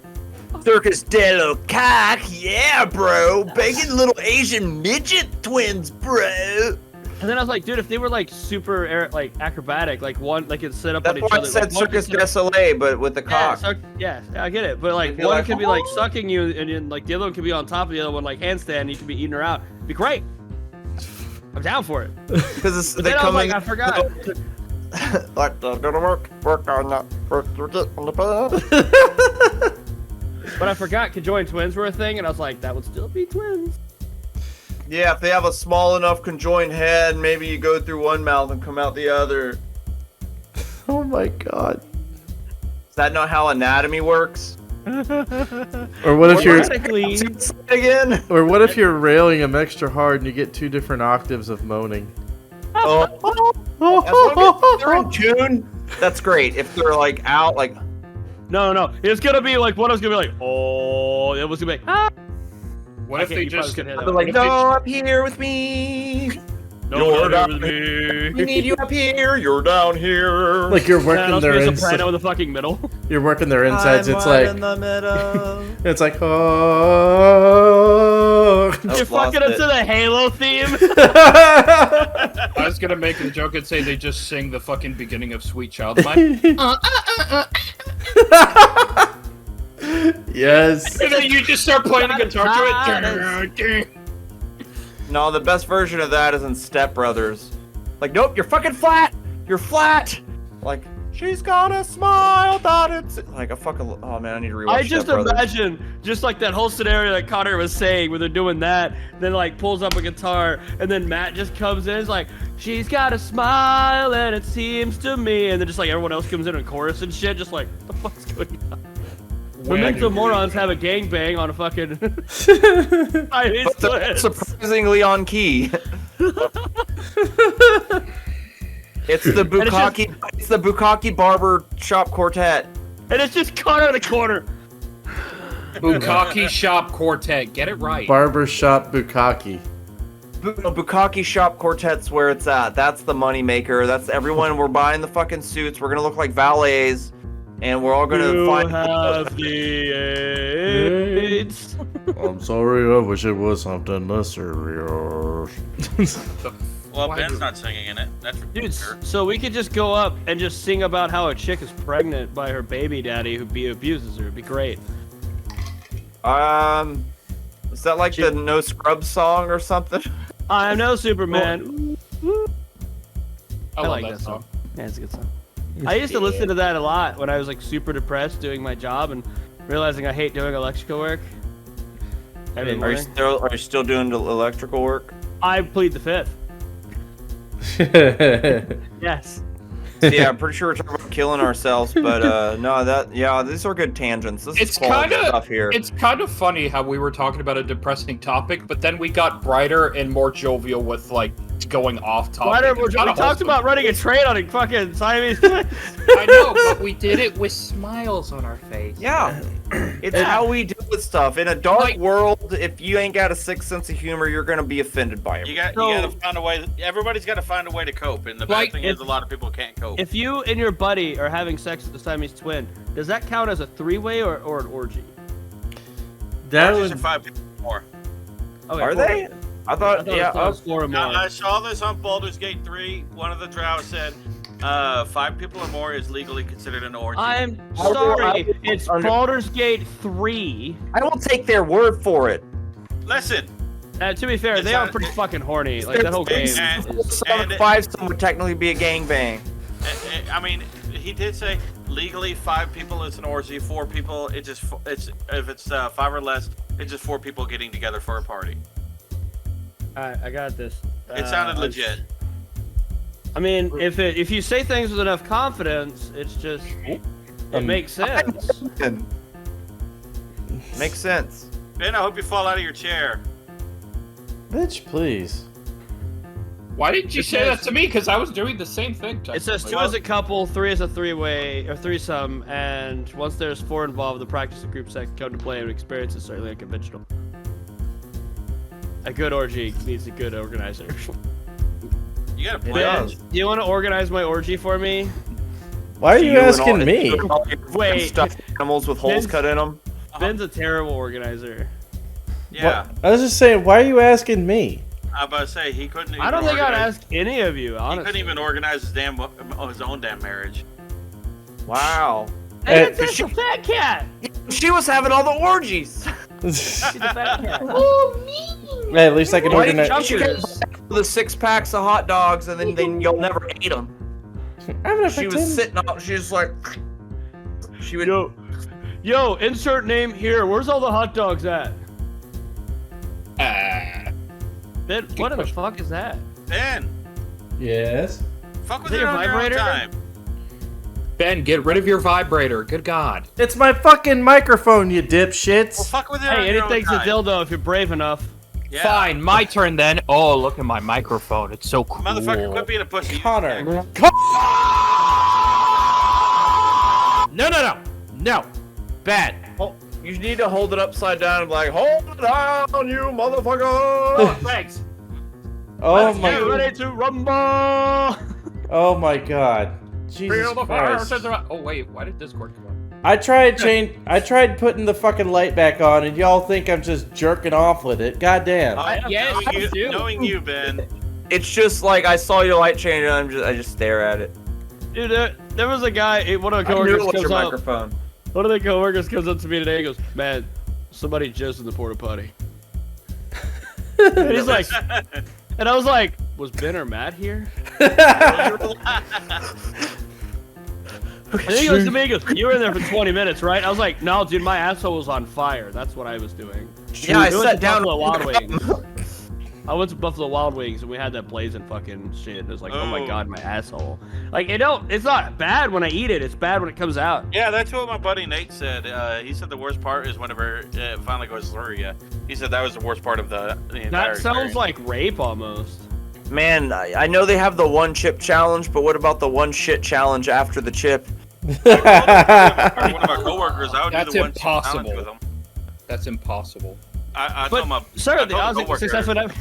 Speaker 2: Circus de lo Cock, yeah, bro. Banging little Asian midget twins, bro.
Speaker 3: And then I was like, dude, if they were like super like acrobatic, like one, like it sit up
Speaker 2: That's
Speaker 3: on each
Speaker 2: why I
Speaker 3: other.
Speaker 2: said
Speaker 3: like, one
Speaker 2: Circus
Speaker 3: could-
Speaker 2: du Soleil, but with the
Speaker 3: Yeah,
Speaker 2: cock.
Speaker 3: yeah, I get it. But like
Speaker 2: You'd be
Speaker 3: one
Speaker 2: like,
Speaker 3: could be like
Speaker 2: "Oh."
Speaker 3: sucking you, and then like the other one could be on top of the other one, like handstand. And you could be eating her out. It'd be great. I'm down for it.
Speaker 2: Because
Speaker 3: But
Speaker 2: they
Speaker 3: then I was
Speaker 2: come
Speaker 3: like,
Speaker 2: in.
Speaker 3: I forgot.
Speaker 2: Like, they're gonna work on that. Work on the bed.
Speaker 3: But I forgot conjoined twins were a thing, and I was like, that would still be twins.
Speaker 2: Yeah, if they have a small enough conjoined head, maybe you go through one mouth and come out the other.
Speaker 1: Oh my god.
Speaker 2: Is that not how anatomy works?
Speaker 1: Or what if you're
Speaker 3: Technically,
Speaker 2: Again?
Speaker 1: or what if you're railing them extra hard and you get 2 different octaves of moaning?
Speaker 2: Oh. As long as they're in tune, that's great. If they're like out, like
Speaker 3: no. It's gonna be like one of us gonna be like, oh, it was gonna be like, ah.
Speaker 5: What
Speaker 3: I
Speaker 5: if
Speaker 3: can't-
Speaker 5: they
Speaker 3: you probably
Speaker 5: just
Speaker 3: couldn't hear
Speaker 2: they're
Speaker 3: that.
Speaker 2: like,
Speaker 5: if they
Speaker 2: no, up here with me.
Speaker 3: No,
Speaker 2: You're
Speaker 3: not
Speaker 2: down
Speaker 3: with me.
Speaker 2: We need you up here. You're down here.
Speaker 1: Like you're
Speaker 3: Yeah,
Speaker 1: working
Speaker 3: I'll
Speaker 1: their
Speaker 3: be a
Speaker 1: insides.
Speaker 3: soprano in the fucking middle.
Speaker 1: You're working their insides.
Speaker 2: I'm
Speaker 1: It's
Speaker 2: right
Speaker 1: like
Speaker 2: in the middle.
Speaker 1: it's like oh.
Speaker 2: Oh,
Speaker 3: You're
Speaker 2: lost
Speaker 3: fucking up
Speaker 2: it.
Speaker 3: to the Halo theme.
Speaker 5: I was gonna make the joke and say they just sing the fucking beginning of Sweet Child of Mine.
Speaker 1: Yes.
Speaker 5: And then you just start playing the guitar to it.
Speaker 2: No, the best version of that is in Step Brothers. Like, nope, you're fucking flat. You're flat. Like, she's got a smile that it's like a fucking. Oh man, I need to rewatch.
Speaker 3: I just
Speaker 2: Step Brothers.
Speaker 3: imagine just like that whole scenario that Connor was saying, where they're doing that, then like pulls up a guitar, and then Matt just comes in, is like, she's got a smile, and it seems to me, and then just like everyone else comes in and chorus and shit, just like, what the fuck's going on? Memento morons have a gangbang on a fucking. Chinese
Speaker 2: But they're
Speaker 3: twins.
Speaker 2: surprisingly on key. It's the Bukkake. It's the Bukkake Barber Shop Quartet.
Speaker 3: And it's just Connor in the corner.
Speaker 5: Bukkake Shop Quartet. Get it right.
Speaker 1: Barbershop Bukkake.
Speaker 2: Bukkake Shop Quartet's where it's at. That's the money maker. That's everyone. We're buying the fucking suits. We're gonna look like valets, and we're all gonna
Speaker 3: You
Speaker 2: find.
Speaker 3: have the AIDS.
Speaker 1: I'm sorry. I wish it was something less serious.
Speaker 4: Well,
Speaker 5: Why
Speaker 4: Ben's
Speaker 5: do-
Speaker 4: not singing in it. That's for
Speaker 3: Dude,
Speaker 4: sure.
Speaker 3: so we could just go up and just sing about how a chick is pregnant by her baby daddy who abuses her. It'd be great.
Speaker 2: Is that like the No Scrubs song or something?
Speaker 3: I'm no Superman.
Speaker 5: I
Speaker 3: I
Speaker 5: love
Speaker 3: like
Speaker 5: that
Speaker 3: that
Speaker 5: song.
Speaker 3: Yeah, it's a good song. I used to listen to that a lot when I was like super depressed doing my job and realizing I hate doing electrical work. Every
Speaker 2: Are you
Speaker 3: morning.
Speaker 2: still doing the electrical work?
Speaker 3: I plead the fifth. Yes.
Speaker 2: Yeah, I'm pretty sure we're talking about killing ourselves, but no, these are good tangents. This
Speaker 5: It's
Speaker 2: is quality
Speaker 5: kind
Speaker 2: stuff
Speaker 5: of
Speaker 2: here.
Speaker 5: it's kind of funny how we were talking about a depressing topic, but then we got brighter and more jovial with like going off topic.
Speaker 3: Ryder, we
Speaker 5: It's kinda
Speaker 3: talked
Speaker 5: wholesome.
Speaker 3: about running a train on a fucking Siamese twins.
Speaker 5: I know, but we did it with smiles on our face.
Speaker 2: Yeah, it's how we deal with stuff. In a dark
Speaker 5: Like-
Speaker 2: world, if you ain't got a sick sense of humor, you're gonna be offended by it.
Speaker 4: You got to find a way. Everybody's got to find a way to cope, and the bad
Speaker 5: Like,
Speaker 4: thing is a lot of people can't cope.
Speaker 3: If you and your buddy are having sex with a Siamese twin, does that count as a three-way or an orgy?
Speaker 1: That
Speaker 4: Orgies
Speaker 1: would
Speaker 4: are 5 people or more.
Speaker 3: Okay,
Speaker 2: Are
Speaker 3: four.
Speaker 2: they? I thought,
Speaker 3: I thought it was 4 or more.
Speaker 4: I saw this on Baldur's Gate 3. One of the drows said 5 people or more is legally considered an orgy.
Speaker 3: I'm
Speaker 2: I
Speaker 3: sorry,
Speaker 2: will
Speaker 3: it's
Speaker 2: under-
Speaker 3: Baldur's Gate 3.
Speaker 2: I will take their word for it.
Speaker 4: Listen,
Speaker 3: To be fair, they are pretty fucking horny. Like that whole game.
Speaker 4: And-
Speaker 3: is-
Speaker 2: Sonic 5 would technically be a gangbang.
Speaker 4: I mean, he did say legally 5 people is an orgy. 4 people, it's if it's 5 or less, it's just 4 people getting together for a party.
Speaker 3: Alright, I got this.
Speaker 4: It sounded legit.
Speaker 3: I mean, if you say things with enough confidence, it's just it makes sense.
Speaker 2: Makes sense.
Speaker 4: Ben, I hope you fall out of your chair.
Speaker 1: bitch, please.
Speaker 5: Why didn't you
Speaker 3: It
Speaker 5: say
Speaker 3: says-
Speaker 5: that to me? Because I was doing the same thing.
Speaker 3: It says 2
Speaker 5: technically.
Speaker 3: as a couple, 3 as a three-way or threesome, and once there's 4 involved, the practice of group sex come to play and experience is certainly unconventional. A good orgy needs a good organizer.
Speaker 4: You got a
Speaker 2: It
Speaker 4: plan.
Speaker 2: does.
Speaker 3: Do you want to organize my orgy for me?
Speaker 1: Why are you asking me?
Speaker 3: Wait.
Speaker 2: Stuffed animals with holes
Speaker 3: Ben's-
Speaker 2: cut in them.
Speaker 3: Ben's a terrible organizer.
Speaker 4: Yeah.
Speaker 1: What? I was just saying, why are you asking me?
Speaker 4: I'm about to say he couldn't. Even
Speaker 3: I don't think I'd
Speaker 4: organize-
Speaker 3: ask any of you,
Speaker 4: He
Speaker 3: honestly.
Speaker 4: couldn't even organize his own damn marriage.
Speaker 2: Wow.
Speaker 3: Hey,
Speaker 1: Eh,
Speaker 3: that's a fat cat.
Speaker 2: She was having all the orgies.
Speaker 3: She's a fat cat.
Speaker 1: Hey, at least I can
Speaker 2: Why
Speaker 1: organize.
Speaker 2: didn't you get the 6 packs of hot dogs and then you'll never eat them? She was sitting up. She was like, she would.
Speaker 3: Yo, insert name here. Where's all the hot dogs at? Ben, what the fuck is that?
Speaker 4: Ben,
Speaker 1: Yes.
Speaker 4: fuck with
Speaker 3: Is
Speaker 4: it
Speaker 3: that
Speaker 4: on
Speaker 3: your
Speaker 4: your own
Speaker 3: vibrator?
Speaker 4: time.
Speaker 5: Ben, get rid of your vibrator. Good God.
Speaker 1: It's my fucking microphone, you
Speaker 4: Well,
Speaker 1: dipshits.
Speaker 4: fuck with it on
Speaker 3: Hey,
Speaker 4: your own
Speaker 3: anything's a
Speaker 4: time.
Speaker 3: dildo if you're brave enough.
Speaker 4: Yeah.
Speaker 5: Fine, my turn then. Oh, look at my microphone. It's so cool.
Speaker 4: Motherfucker, quit being a pussy.
Speaker 1: Connor.
Speaker 5: No. Ben.
Speaker 2: Oh, you need to hold it upside down and be like, hold it down, you motherfucker.
Speaker 3: Thanks.
Speaker 1: Oh
Speaker 3: Get
Speaker 1: my.
Speaker 3: ready to rumble.
Speaker 1: Oh my God. Jesus Christ.
Speaker 5: Oh, wait. Why did Discord come on?
Speaker 1: I tried putting the fucking light back on, and y'all think I'm just jerking off with it. Goddamn.
Speaker 3: Yes, I do.
Speaker 4: Knowing you, Ben.
Speaker 2: It's just like I saw your light change and I just stare at it.
Speaker 3: Dude, there was a guy. One of the
Speaker 2: I knew it
Speaker 3: coworkers
Speaker 2: was
Speaker 3: comes
Speaker 2: your
Speaker 3: up.
Speaker 2: microphone.
Speaker 3: One of the coworkers comes up to me today and goes, "Man, somebody jizzed in the porta potty." And he's like, and I was like, "Was Ben or Matt here?" And then he goes to me and goes, "You were in there for 20 minutes, right?" I was like, "No, dude, my asshole was on fire. That's what I was doing."
Speaker 2: Yeah, I
Speaker 3: We went
Speaker 2: sat
Speaker 3: to
Speaker 2: down.
Speaker 3: Buffalo Wild Wings. I went to Buffalo Wild Wings and we had that blazing fucking shit. It was like, oh my
Speaker 4: Oh.
Speaker 3: god, my asshole. Like, it's not bad when I eat it. It's bad when it comes out.
Speaker 4: Yeah, that's what my buddy Nate said. He said the worst part is whenever it finally goes through you. He said that was the worst part of the entire
Speaker 3: That sounds
Speaker 4: experience.
Speaker 3: like rape almost.
Speaker 2: Man, I know they have the 1 chip challenge, but what about the 1 shit challenge after the chip?
Speaker 4: One of our coworkers, I would
Speaker 5: That's
Speaker 4: do the one
Speaker 5: impossible.
Speaker 4: challenge with him.
Speaker 5: That's impossible.
Speaker 4: I
Speaker 3: But,
Speaker 4: told my
Speaker 3: sir,
Speaker 4: I
Speaker 3: the
Speaker 4: told
Speaker 3: odds
Speaker 4: the
Speaker 3: of
Speaker 4: coworker-
Speaker 3: success would have.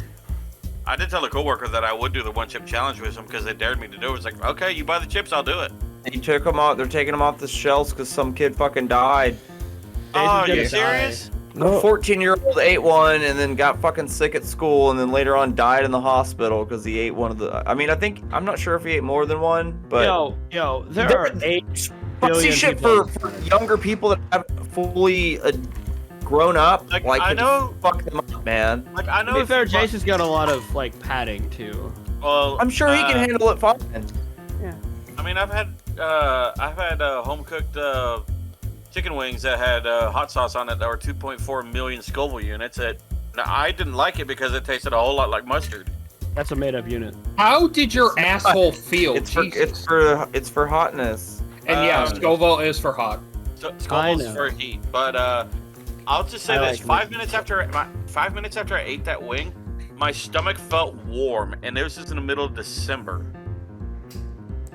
Speaker 4: I did tell a coworker that I would do the 1 chip challenge with him because they dared me to do it. It's like, okay, you buy the chips, I'll do it.
Speaker 2: He took them out. They're taking them off the shelves because some kid fucking died.
Speaker 4: Oh, are you
Speaker 3: gonna
Speaker 4: serious?
Speaker 1: No.
Speaker 2: A 14-year-old ate one and then got fucking sick at school and then later on died in the hospital because he ate one of the. I mean, I'm not sure if he ate more than one, but
Speaker 3: Yo, there
Speaker 2: There-
Speaker 3: are 8
Speaker 2: fussy
Speaker 3: billion
Speaker 2: shit
Speaker 3: people.
Speaker 2: for younger people that haven't fully grown up.
Speaker 4: Like,
Speaker 2: Like,
Speaker 4: I
Speaker 2: could
Speaker 4: know-
Speaker 2: fuck them up, man.
Speaker 4: Like, I know
Speaker 3: To be
Speaker 4: if
Speaker 3: fair,
Speaker 4: you bu-
Speaker 3: Jason's got a lot of like padding too.
Speaker 4: Well,
Speaker 2: I'm sure he can handle it fine.
Speaker 4: I mean, I've had home cooked chicken wings that had hot sauce on it that were 2.4 million Scoville units. Now, I didn't like it because it tasted a whole lot like mustard.
Speaker 3: That's a made-up unit.
Speaker 5: How did your asshole feel?
Speaker 2: It's for
Speaker 5: Jesus.
Speaker 2: it's for hotness.
Speaker 5: And yeah,
Speaker 4: Um,
Speaker 5: Scoville is for hot.
Speaker 4: So,
Speaker 3: I
Speaker 4: Scoville's
Speaker 3: know.
Speaker 4: for heat, but I'll just say
Speaker 3: I
Speaker 4: this:
Speaker 3: like
Speaker 4: 5 minutes after I ate that wing, my stomach felt warm, and this is in the middle of December.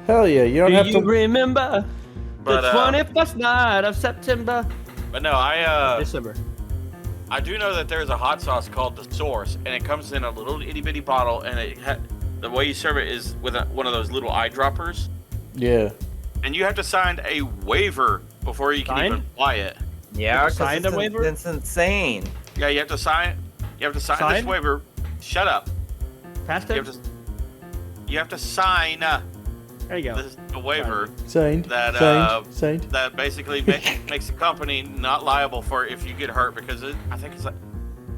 Speaker 1: Hell yeah, you don't
Speaker 3: Do
Speaker 1: have
Speaker 3: you
Speaker 1: to.
Speaker 3: remember
Speaker 4: But
Speaker 3: the 21st night of September?
Speaker 4: but no, I
Speaker 3: December.
Speaker 4: I do know that there's a hot sauce called the Source, and it comes in a little itty bitty bottle, and the way you serve it is with one of those little eyedroppers,
Speaker 1: Yeah.
Speaker 4: and you have to sign a waiver before you can
Speaker 3: Signed?
Speaker 4: even buy it.
Speaker 2: Yeah, 'cause
Speaker 3: Signed a
Speaker 2: it's
Speaker 3: waiver?
Speaker 2: It's insane.
Speaker 4: Yeah, you have to sign. You have to sign this
Speaker 3: Signed?
Speaker 4: waiver. Shut up.
Speaker 3: Past
Speaker 4: You
Speaker 3: it?
Speaker 4: have to. You have to sign
Speaker 3: There you go.
Speaker 4: this a waiver
Speaker 1: Signed.
Speaker 4: that
Speaker 1: Signed.
Speaker 4: that basically makes the company not liable for if you get hurt because I think it's like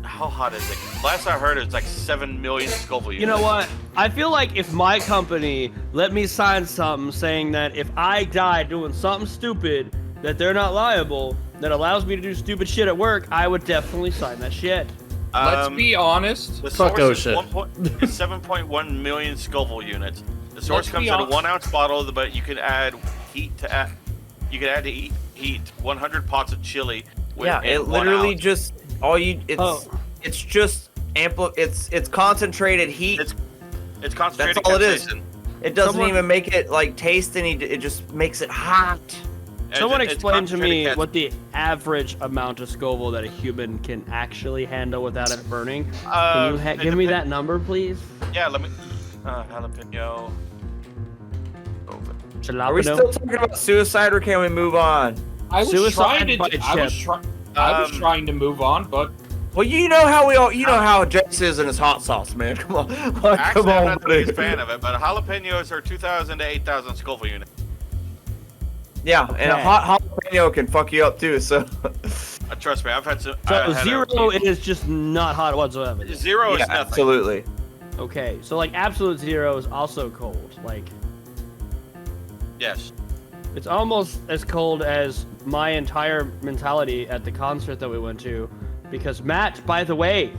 Speaker 4: how hot is it? Last I heard, it's like 7 million Scoville units.
Speaker 3: You know what? I feel like if my company let me sign something saying that if I die doing something stupid, that they're not liable, that allows me to do stupid shit at work, I would definitely sign that shit.
Speaker 5: Let's be honest.
Speaker 4: The
Speaker 1: Fuck
Speaker 4: source is
Speaker 1: OSHA.
Speaker 4: 7.1 million Scoville units. The source
Speaker 5: Let's
Speaker 4: comes
Speaker 5: be
Speaker 4: in a
Speaker 5: honest.
Speaker 4: 1 ounce bottle, but you can add heat to add. You can add to heat 100 pots of chili.
Speaker 2: Yeah,
Speaker 4: in
Speaker 2: it
Speaker 4: 1
Speaker 2: literally
Speaker 4: ounce.
Speaker 2: just it's just it's concentrated heat.
Speaker 4: It's concentrated
Speaker 2: all it is.
Speaker 4: capsaicin.
Speaker 2: It doesn't
Speaker 3: Someone-
Speaker 2: even make it like taste any. It just makes it hot.
Speaker 4: And
Speaker 3: Someone
Speaker 4: it's
Speaker 3: explain to me
Speaker 4: concentrated
Speaker 3: what the average amount of Scoville that a human can actually handle without it burning. Can you
Speaker 4: it
Speaker 3: give me
Speaker 4: depends-
Speaker 3: that number, please?
Speaker 4: Yeah, let me. Jalapeno.
Speaker 2: Are we still talking about suicide, or can we move on?
Speaker 5: I was
Speaker 3: Suicide
Speaker 5: trying
Speaker 3: by
Speaker 5: to. I was trying to move on, but
Speaker 2: Well, you know how how Jace is in his hot sauce, man. Come on, like,
Speaker 4: Actually,
Speaker 2: come
Speaker 4: I'm
Speaker 2: on,
Speaker 4: not the
Speaker 2: buddy.
Speaker 4: biggest fan of it, but jalapenos are 2,000 to 8,000 Scoville units.
Speaker 2: Yeah, and a
Speaker 3: Okay.
Speaker 2: hot jalapeno can fuck you up too. So
Speaker 4: Trust me, I've had some.
Speaker 3: So 0 is just not hot whatsoever.
Speaker 4: Zero is
Speaker 2: yeah,
Speaker 4: nothing.
Speaker 2: absolutely.
Speaker 3: Okay, so like absolute 0 is also cold. Like
Speaker 4: Yes.
Speaker 3: it's almost as cold as my entire mentality at the concert that we went to, because Matt, by the way,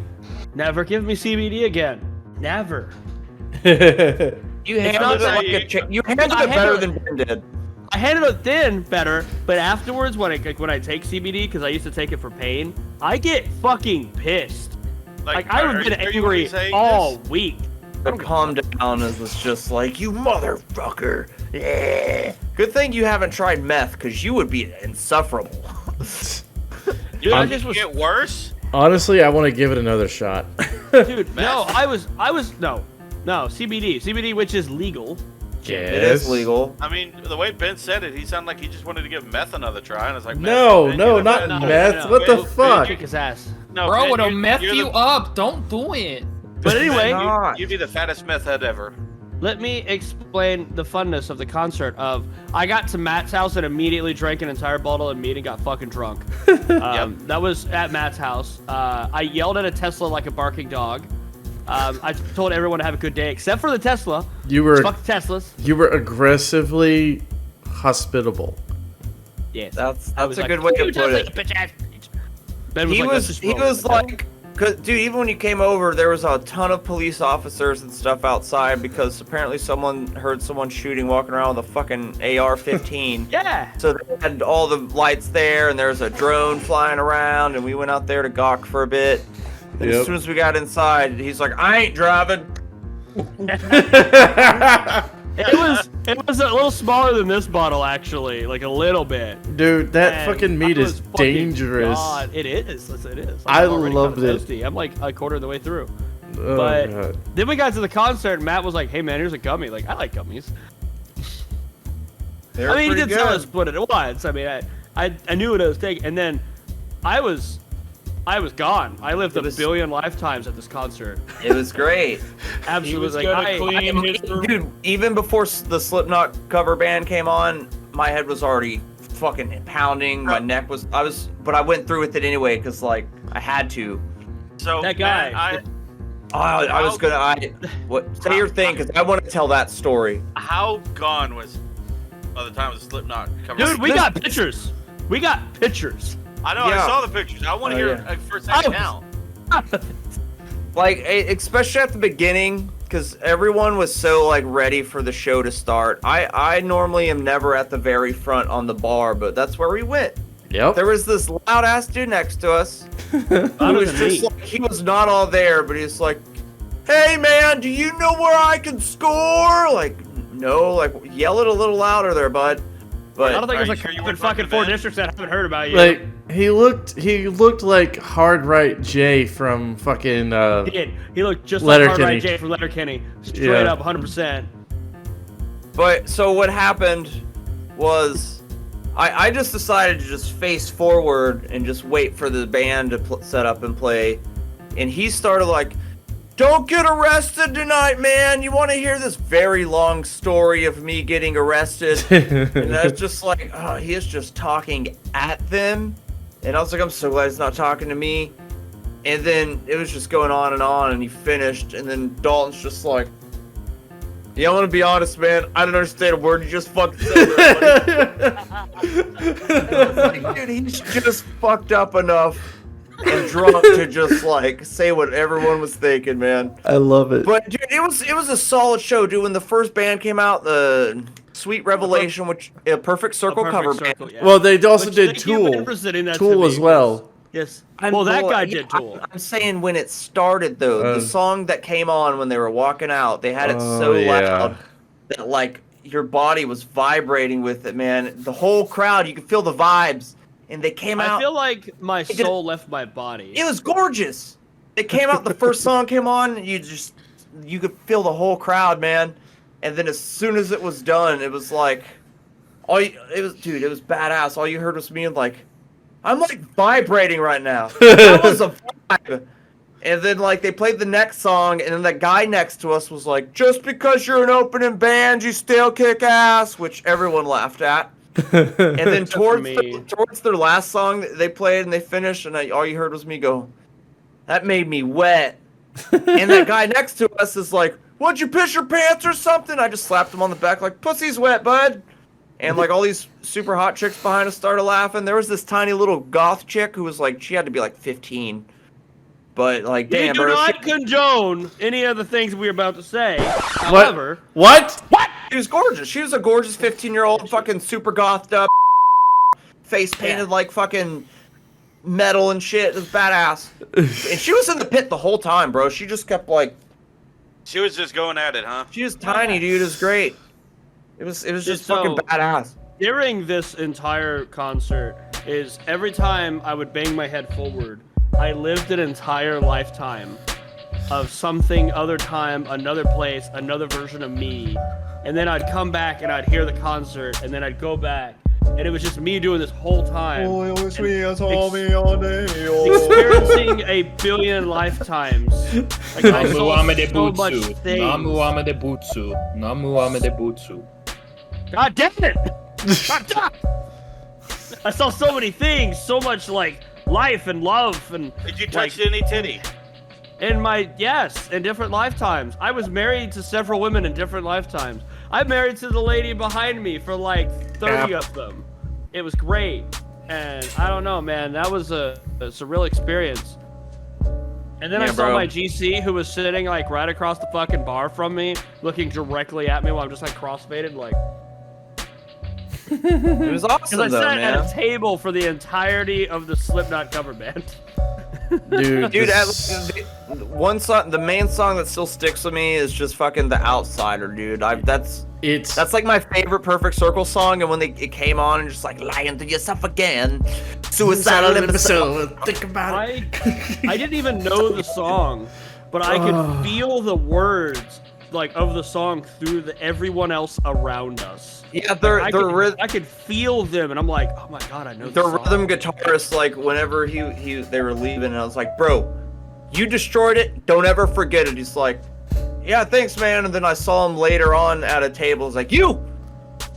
Speaker 3: never give me CBD again. Never.
Speaker 2: You handled it
Speaker 3: not
Speaker 2: like
Speaker 4: that
Speaker 2: you handled
Speaker 3: I
Speaker 2: it better
Speaker 3: handled
Speaker 2: than Ben did.
Speaker 3: I handled it then better, but afterwards when I take CBD, because I used to take it for pain, I get fucking pissed. Like I've been angry all week.
Speaker 2: But calm down, as was just like, you motherfucker. Yeah. Good thing you haven't tried meth, because you would be insufferable.
Speaker 3: Dude, I
Speaker 4: Did
Speaker 3: just
Speaker 4: it
Speaker 3: was,
Speaker 4: get worse?
Speaker 1: Honestly, I want to give it another shot.
Speaker 3: dude. No, I was no CBD, which is legal.
Speaker 2: It is legal.
Speaker 4: I mean, the way Ben said it, he sounded like he just wanted to give meth another try, and I was like,
Speaker 1: No,
Speaker 4: Ben,
Speaker 1: no,
Speaker 4: you're the
Speaker 1: not
Speaker 4: best.
Speaker 1: meth. What the
Speaker 4: Ben,
Speaker 1: fuck?
Speaker 3: Kick his ass.
Speaker 4: No,
Speaker 5: bro,
Speaker 4: Ben,
Speaker 5: it'll
Speaker 4: you're-
Speaker 5: meth
Speaker 4: you're
Speaker 5: you
Speaker 4: the-
Speaker 5: up. Don't do it.
Speaker 3: But anyway,
Speaker 2: not.
Speaker 4: You'd be the fattest meth head ever.
Speaker 3: let me explain the funness of the concert. I got to Matt's house and immediately drank an entire bottle of mead and got fucking drunk. That was at Matt's house. I yelled at a Tesla like a barking dog. I told everyone to have a good day except for the Tesla.
Speaker 1: You were
Speaker 3: Fuck the Teslas.
Speaker 1: you were aggressively hospitable.
Speaker 3: Yes.
Speaker 2: That's
Speaker 3: I was
Speaker 2: a
Speaker 3: like,
Speaker 2: good way to
Speaker 3: "You
Speaker 2: put
Speaker 3: Tesla,
Speaker 2: it.
Speaker 3: you bitch ass bitch." Ben was
Speaker 2: He
Speaker 3: like, "Let's
Speaker 2: was
Speaker 3: just
Speaker 2: he
Speaker 3: roll
Speaker 2: was
Speaker 3: with it."
Speaker 2: like, cause dude, even when you came over, there was a ton of police officers and stuff outside because apparently someone heard someone shooting walking around with a fucking AR-15.
Speaker 3: Yeah.
Speaker 2: So they had all the lights there, and there's a drone flying around, and we went out there to gawk for a bit. And
Speaker 1: Yep.
Speaker 2: as soon as we got inside, he's like, "I ain't driving."
Speaker 3: It was a little smaller than this bottle actually, like a little bit.
Speaker 1: Dude, that
Speaker 3: And
Speaker 1: fucking meat
Speaker 3: I
Speaker 1: is
Speaker 3: was fucking
Speaker 1: dangerous.
Speaker 3: God, it is. It is.
Speaker 1: I
Speaker 3: I'm already
Speaker 1: loved
Speaker 3: kinda
Speaker 1: it.
Speaker 3: toasty. I'm like a quarter of the way through.
Speaker 1: Oh,
Speaker 3: But
Speaker 1: God.
Speaker 3: then we got to the concert, and Matt was like, "Hey man, here's a gummy." Like I like gummies.
Speaker 2: They're
Speaker 3: I mean, he
Speaker 2: pretty
Speaker 3: did tell
Speaker 2: good.
Speaker 3: us what it was. I mean, I knew what I was taking, and then I was gone. I lived
Speaker 2: It
Speaker 3: a
Speaker 2: was-
Speaker 3: billion lifetimes at this concert.
Speaker 2: It was great.
Speaker 3: Absolutely,
Speaker 5: was
Speaker 3: like,
Speaker 5: gonna
Speaker 3: I
Speaker 5: clean his room.
Speaker 2: Dude, even before the Slipknot cover band came on, my head was already fucking pounding. My neck was, but I went through with it anyway because like I had to.
Speaker 4: So
Speaker 3: That guy.
Speaker 4: man,
Speaker 2: I was gonna. Say your thing because I want to tell that story.
Speaker 4: how gone was by the time the Slipknot cover?
Speaker 3: dude, we got pictures. We got pictures.
Speaker 4: I know,
Speaker 2: Yeah.
Speaker 4: I saw the pictures. I want to
Speaker 2: Oh,
Speaker 4: hear
Speaker 2: yeah.
Speaker 4: a first-hand
Speaker 3: Oh.
Speaker 4: account.
Speaker 2: Like especially at the beginning, because everyone was so like ready for the show to start. I normally am never at the very front on the bar, but that's where we went.
Speaker 1: Yep.
Speaker 2: There was this loud ass dude next to us. He was just like, he was not all there, but he's like, "Hey man, do you know where I can score?" Like, no, like yell it a little louder there, bud.
Speaker 3: I don't
Speaker 2: But
Speaker 3: think
Speaker 4: Are
Speaker 3: there's
Speaker 4: you
Speaker 3: a
Speaker 4: sure you
Speaker 3: couple
Speaker 4: weren't
Speaker 3: fucking
Speaker 4: fucking
Speaker 3: four
Speaker 4: Ben?
Speaker 3: districts that haven't heard about you.
Speaker 1: Like he looked like Hard Right J from fucking
Speaker 3: he did. He looked just
Speaker 1: Letterkenny.
Speaker 3: like Hard Right J from Letterkenny. Straight
Speaker 1: Yeah.
Speaker 3: up, 100%.
Speaker 2: But so what happened was I just decided to just face forward and just wait for the band to set up and play. And he started like, "Don't get arrested tonight, man. You want to hear this very long story of me getting arrested?" And that's just like, oh, he is just talking at them. And I was like, I'm so glad he's not talking to me. And then it was just going on, and he finished. And then Dalton's just like, "Yeah, I'm gonna be honest, man. I don't understand a word you just fucking said there, buddy." Like, dude, he's just fucked up enough and drunk to just like say what everyone was thinking, man.
Speaker 1: I love it.
Speaker 2: But dude, it was a solid show, dude. When the first band came out, the Sweet Revelation, which a Perfect Circle
Speaker 3: A
Speaker 2: cover
Speaker 3: perfect
Speaker 2: band.
Speaker 3: circle, yeah.
Speaker 1: Well, they also
Speaker 3: Which,
Speaker 1: did
Speaker 3: thank you, man,
Speaker 1: Tool.
Speaker 3: for sending that to
Speaker 1: Tool
Speaker 3: me,
Speaker 1: as well.
Speaker 3: Yes.
Speaker 2: I'm
Speaker 3: Well, that
Speaker 2: full-
Speaker 3: guy
Speaker 2: yeah,
Speaker 3: did Tool.
Speaker 2: I'm saying when it started though, the song that came on when they were walking out, they had it so
Speaker 1: yeah.
Speaker 2: loud that like your body was vibrating with it, man. The whole crowd, you could feel the vibes, and they came
Speaker 3: I
Speaker 2: out.
Speaker 3: feel like my
Speaker 2: did-
Speaker 3: soul left my body.
Speaker 2: It was gorgeous. It came out. The first song came on. You could feel the whole crowd, man. and then as soon as it was done, it was like, it was badass. All you heard was me and like, I'm like vibrating right now. That was a vibe. And then like they played the next song, and then the guy next to us was like, "Just because you're an opening band, you still kick ass," which everyone laughed at. And then towards their last song, they played and they finished, and all you heard was me go, "That made me wet." And that guy next to us is like, "What'd you piss your pants or something?" I just slapped him on the back like, "Pussy's wet, bud." And like all these super hot chicks behind us started laughing. There was this tiny little goth chick who was like, she had to be like 15. But like, damn,
Speaker 3: we do
Speaker 2: bro,
Speaker 3: not condone any of the things we're about to say. However,
Speaker 1: What?
Speaker 2: she was gorgeous. She was a gorgeous 15-year-old, fucking super gothed up, face painted like fucking metal and shit. It was badass. And she was in the pit the whole time, bro. She just kept like.
Speaker 4: She was just going at it, huh?
Speaker 2: She was tiny, dude. It was great. It was just fucking badass.
Speaker 3: During this entire concert, is every time I would bang my head forward, I lived an entire lifetime of something, other time, another place, another version of me. And then I'd come back and I'd hear the concert, and then I'd go back, and it was just me doing this whole time. Experiencing a billion lifetimes. Like, I saw so much things. God damn it! I saw so many things, so much like life and love and.
Speaker 4: Did you touch any titty?
Speaker 3: In different lifetimes. I was married to several women in different lifetimes. I'm married to the lady behind me for like 30 of them. It was great, and I don't know, man. That was a surreal experience. And then I saw my GC, who was sitting like right across the fucking bar from me, looking directly at me while I'm just like crossfaded, like.
Speaker 2: It was awesome,
Speaker 3: Because I sat
Speaker 2: man.
Speaker 3: at a table for the entirety of the Slipknot cover band.
Speaker 1: Dude,
Speaker 2: one song, the main song that still sticks with me is just fucking "The Outsider," dude. That's like my favorite Perfect Circle song, and when it came on and just like lying to yourself again, suicidal episode.
Speaker 1: Think about it.
Speaker 3: I didn't even know the song, but I could feel the words like of the song through everyone else around us.
Speaker 2: Yeah,
Speaker 3: I could feel them, and I'm like, oh my god, I know
Speaker 2: the
Speaker 3: song.
Speaker 2: rhythm guitarist. Like whenever they were leaving, and I was like, bro, you destroyed it. Don't ever forget it. He's like, yeah, thanks, man. And then I saw him later on at a table. He's like, you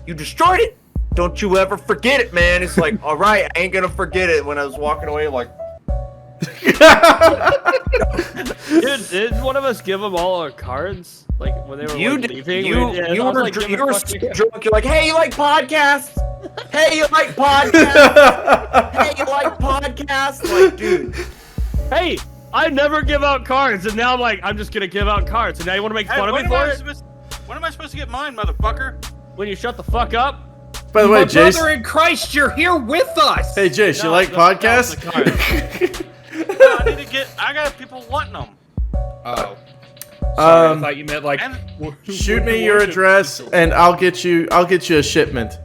Speaker 2: destroyed it. Don't you ever forget it, man. He's like, all right, I ain't gonna forget it. When I was walking away, like.
Speaker 3: Dude, did one of us give them all our cards? Like when they were leaving?
Speaker 2: You were so drunk. You're like, hey, you like podcasts? Hey, you like podcasts? Hey, you like podcasts? Like, dude.
Speaker 3: Hey, I never give out cards, and now I'm like, I'm just gonna give out cards, and now you want to make fun of me for it?
Speaker 4: When am I supposed to get mine, motherfucker?
Speaker 3: When you shut the fuck up?
Speaker 1: By the way,
Speaker 5: My
Speaker 1: Jace.
Speaker 5: brother in Christ, you're here with us.
Speaker 1: Hey, Jace, you like podcasts?
Speaker 4: I got people wanting them.
Speaker 5: Oh. Sorry, I thought you meant like.
Speaker 1: Shoot me your address, and I'll get you a shipment.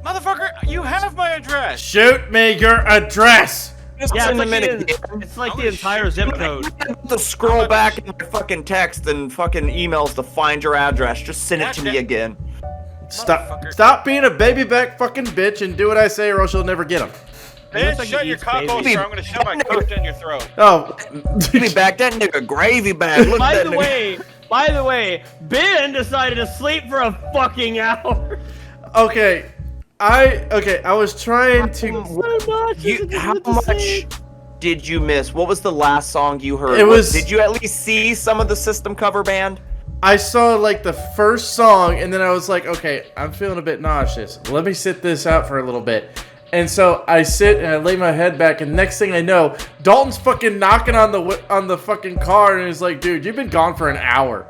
Speaker 4: Motherfucker, you have my address.
Speaker 1: Shoot me your address.
Speaker 3: Yeah, it's like the entire zip code.
Speaker 2: I have to scroll back in my fucking text and fucking emails to find your address. Just send it to me again.
Speaker 1: Stop being a baby back fucking bitch and do what I say, or else you'll never get them.
Speaker 4: Bitch, shut your cock hole, or I'm gonna shove my cock down your throat.
Speaker 1: Oh,
Speaker 2: Give me back that nigga gravy bag. Look
Speaker 3: By
Speaker 2: at
Speaker 3: the
Speaker 2: that nigga.
Speaker 3: way, Ben decided to sleep for a fucking hour.
Speaker 1: okay. I was trying to.
Speaker 2: How much did you miss? What was the last song you heard? Did you at least see some of the System cover band?
Speaker 1: I saw like the first song, and then I was like, okay, I'm feeling a bit nauseous. Let me sit this out for a little bit. And so I sit and I lay my head back, and next thing I know, Dalton's fucking knocking on the fucking car, and he's like, dude, you've been gone for an hour.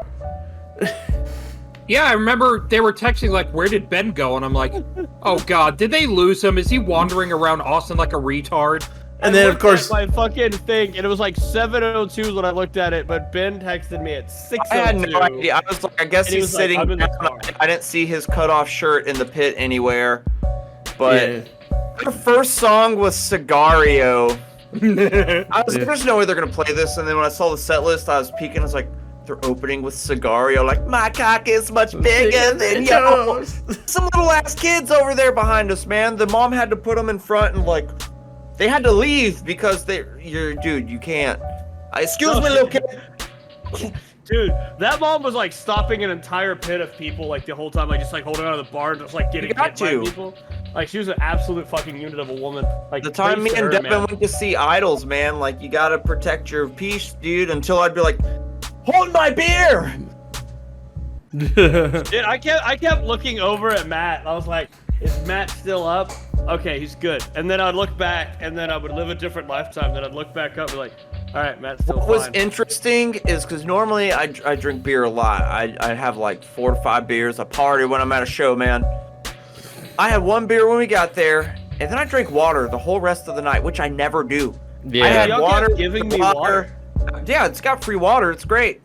Speaker 5: Yeah, I remember they were texting like, where did Ben go? And I'm like, oh god, did they lose him? Is he wandering around Austin like a retard?
Speaker 1: And then of course
Speaker 3: my fucking thing, and it was like 7:02 when I looked at it, but Ben texted me at 6:02.
Speaker 2: I had no idea. I was like, I guess he's sitting.
Speaker 3: I'm in the car.
Speaker 2: I didn't see his cutoff shirt in the pit anywhere. But the first song was Cigario. I was like, there's no way they're gonna play this. And then when I saw the set list, I was peeking. I was like, They're opening with Cigario, like, my cock is much bigger than yours. Some little ass kids over there behind us, man. The mom had to put them in front and, like, they had to leave because dude, you can't. Excuse me, little kid.
Speaker 3: Dude, that mom was like stopping an entire pit of people like the whole time, like just like holding on to the bar, just like getting hit by people. Like she was an absolute fucking unit of a woman. Like
Speaker 2: the time me and Devin went to see Idols, man, like you gotta protect your peace, dude. Until I'd be like, hold my beer.
Speaker 3: Dude, I kept looking over at Matt. I was like, is Matt still up? Okay, he's good. And then I'd look back, and then I would live a different lifetime. Then I'd look back up and be like, all right, Matt's still fine.
Speaker 2: What was interesting is because normally I drink beer a lot. I have like 4 to 5 beers. I party when I'm at a show, man. I had 1 beer when we got there, and then I drank water the whole rest of the night, which I never do.
Speaker 1: Yeah.
Speaker 2: I had water.
Speaker 3: Giving me water.
Speaker 2: Yeah, it's got free water. It's great.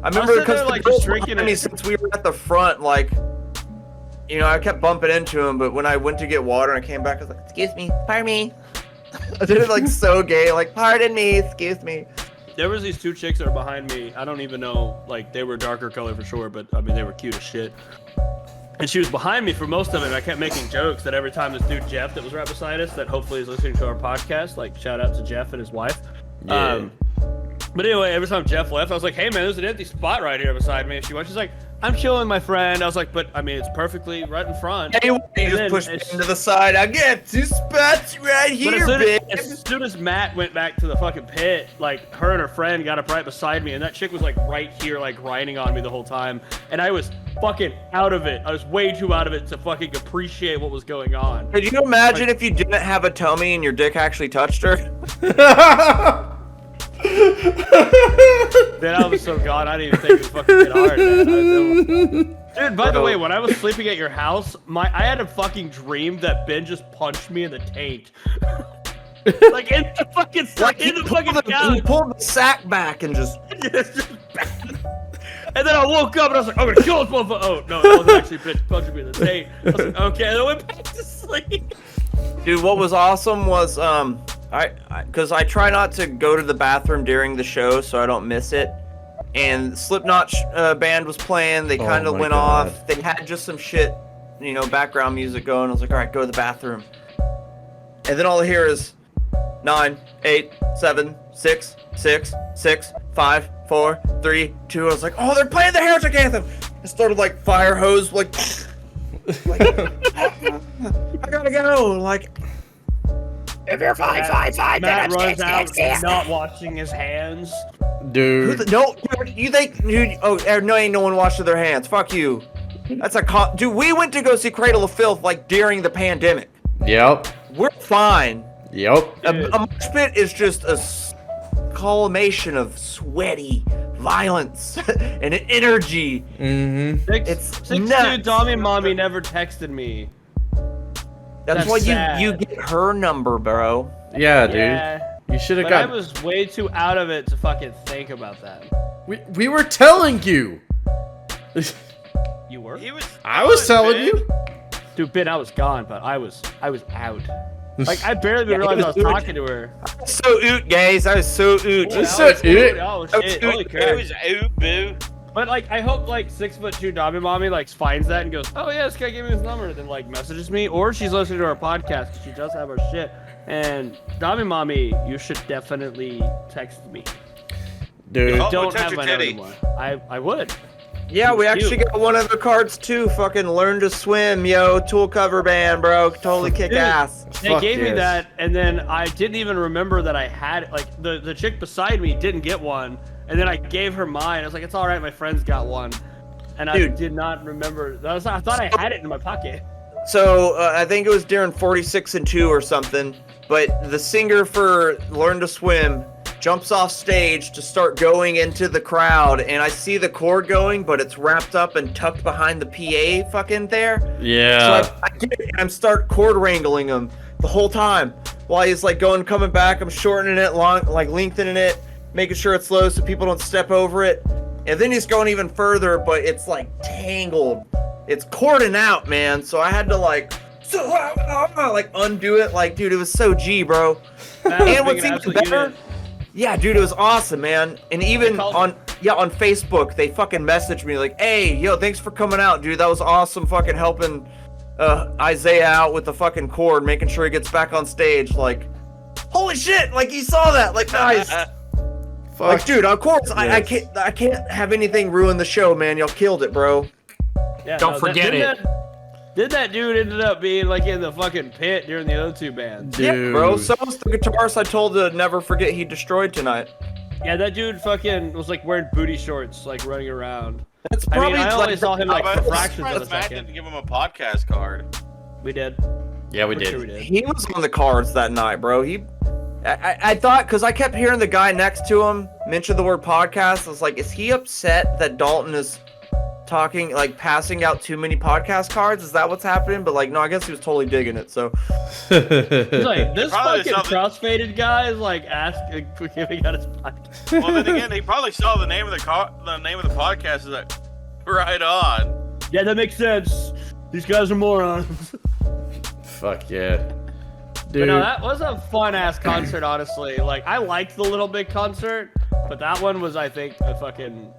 Speaker 2: I remember because
Speaker 3: like just drinking it
Speaker 2: since we were at the front, like, you know, I kept bumping into him. But when I went to get water and I came back, I was like, "Excuse me, pardon me." I did it like so gay, like, "Pardon me, excuse me."
Speaker 3: There was these 2 chicks that were behind me. I don't even know, like, they were darker color for sure, but I mean, they were cute as shit. And she was behind me for most of it. And I kept making jokes that every time this dude Jeff that was right beside us, that hopefully is listening to our podcast, like, shout out to Jeff and his wife.
Speaker 1: Yeah.
Speaker 3: But anyway, every time Jeff left, I was like, "Hey man, there's an empty spot right here beside me." And she went, she's like, "I'm chilling, my friend." I was like, "But I mean, it's perfectly right in front."
Speaker 2: Hey, you just pushed me into the side. I get 2 spots right here, bitch.
Speaker 3: As soon as Matt went back to the fucking pit, like, her and her friend got up right beside me, and that chick was like right here, like grinding on me the whole time, and I was fucking out of it. I was way too out of it to fucking appreciate what was going on.
Speaker 2: Could you imagine if you didn't have a tummy and your dick actually touched her?
Speaker 3: Then I was so gone, I didn't even think it was fucking get hard, man. Dude, by the way, when I was sleeping at your house, I had a fucking dream that Ben just punched me in the taint. Like in the fucking
Speaker 2: Like
Speaker 3: in the fucking couch.
Speaker 2: he pulled the sack back and just.
Speaker 3: And then I woke up and I was like, "I'm gonna kill this motherfucker." Oh no, it wasn't actually bitch punching me in the taint. I was like, okay, and I went back to sleep.
Speaker 2: Dude, what was awesome was because I try not to go to the bathroom during the show so I don't miss it. And Slipknot band was playing. They kind of went off. They had just some shit, you know, background music going. I was like, all right, go to the bathroom. And then all I hear is 9, 8, 7, 6, 6, 6, 5, 4, 3, 2. I was like, oh, they're playing the Heretic Anthem. I started like fire hose, like I gotta go. Like, if you're fine,
Speaker 3: Matt runs out, not washing his hands.
Speaker 1: Dude.
Speaker 2: No, you think? No, ain't no one washing their hands. Fuck you. That's dude. We went to go see Cradle of Filth like during the pandemic.
Speaker 1: Yep.
Speaker 2: We're fine.
Speaker 1: Yep.
Speaker 2: A mosh pit is just a culmination of sweaty violence and energy.
Speaker 1: Mm-hmm.
Speaker 2: It's
Speaker 3: Six
Speaker 2: nuts.
Speaker 3: dude, Tommy Mommy never texted me.
Speaker 2: That's why
Speaker 3: sad.
Speaker 2: you get her number, bro.
Speaker 1: Yeah, dude.
Speaker 3: Yeah.
Speaker 1: You should have
Speaker 3: But I
Speaker 1: got.
Speaker 3: was way too out of it to fucking think about that.
Speaker 1: We were telling you.
Speaker 3: You were?
Speaker 1: I was telling you.
Speaker 3: Dude, Ben, I was gone, but I was out. Like, I barely even realized I was talking to her.
Speaker 2: So oot, guys. I was so oot.
Speaker 3: Oh,
Speaker 1: so oot.
Speaker 3: Oh, shit. Holy crap.
Speaker 4: It was oot boo.
Speaker 3: But, like, I hope, like, 6'2" Dobby Mommy, like, finds that and goes, oh, yeah, this guy gave me his number, and then, like, messages me. Or she's listening to our podcast, because she does have our shit. And, Dobby Mommy, you should definitely text me.
Speaker 1: Dude.
Speaker 4: Oh,
Speaker 3: Don't
Speaker 4: touch
Speaker 3: have
Speaker 4: your
Speaker 3: my number
Speaker 4: titty.
Speaker 3: anymore. I would.
Speaker 2: Yeah, we
Speaker 3: Cute.
Speaker 2: actually got one of the cards too. Fucking Learn to Swim, yo. Tool cover band, bro. Totally kick
Speaker 3: Dude.
Speaker 2: ass.
Speaker 3: They
Speaker 1: Fuck
Speaker 3: gave me
Speaker 1: yes.
Speaker 3: that, and then I didn't even remember that I had it. Like, the chick beside me didn't get one, and then I gave her mine. I was like, it's all right, my friend's got one. And I
Speaker 2: Dude.
Speaker 3: did not remember. I thought I had it in my pocket.
Speaker 2: So I think it was during 46 and 2 or something. But the singer for Learn to Swim jumps off stage to start going into the crowd, and I see the cord going, but it's wrapped up and tucked behind the PA fucking there.
Speaker 1: Yeah.
Speaker 2: So I get it, and I'm start cord wrangling him the whole time while he's like coming back. I'm shortening it, lengthening it, making sure it's low so people don't step over it. And then he's going even further, but it's like tangled. It's cording out, man. So I had to like undo it. Like, dude, it was so G, bro.
Speaker 3: Matt was
Speaker 2: And what's
Speaker 3: being an
Speaker 2: even
Speaker 3: absolute
Speaker 2: better?
Speaker 3: unit.
Speaker 2: Yeah, dude, it was awesome, man. And even
Speaker 3: They called
Speaker 2: on on Facebook, they fucking messaged me like, hey, yo, thanks for coming out, dude. That was awesome fucking helping Isaiah out with the fucking cord, making sure he gets back on stage. Like, holy shit, like you saw that. Like, nice.
Speaker 1: Fuck.
Speaker 2: Like, dude, of course,
Speaker 1: Yes.
Speaker 2: I can't have anything ruin the show, man. Y'all killed it, bro.
Speaker 3: Yeah,
Speaker 5: Don't forget it.
Speaker 3: Did that dude ended up being like in the fucking pit during the O2 band?
Speaker 1: Dude.
Speaker 2: Yeah, bro. So was the guitarist I told to never forget he destroyed tonight.
Speaker 3: Yeah, that dude fucking was like wearing booty shorts, like running around.
Speaker 2: That's
Speaker 3: I mean,
Speaker 2: probably
Speaker 3: I only
Speaker 2: like,
Speaker 3: saw him like
Speaker 4: I'm
Speaker 3: for fractions of a
Speaker 4: surprised Matt
Speaker 3: second.
Speaker 4: didn't give him a podcast card.
Speaker 3: We did.
Speaker 1: Yeah, we
Speaker 3: Pretty sure
Speaker 1: did.
Speaker 3: we did.
Speaker 2: he was on the cards that night, bro. I thought, because I kept hearing the guy next to him mention the word podcast. I was like, is he upset that Dalton is talking, like passing out too many podcast cards? Is that what's happening? But like, no, I guess he was totally digging it. So
Speaker 3: He's like, this
Speaker 4: Probably
Speaker 3: fucking
Speaker 4: something-
Speaker 3: crossfaded guy is like asking for giving out his podcast.
Speaker 4: Well, then again, he probably saw the name of the podcast. Is like, right on.
Speaker 3: Yeah, that makes sense. These guys are morons.
Speaker 1: Fuck yeah.
Speaker 3: But
Speaker 1: Dude.
Speaker 3: no, that was a fun ass concert, honestly. Like, I liked the Little Big concert, but that one was, I think, a fucking.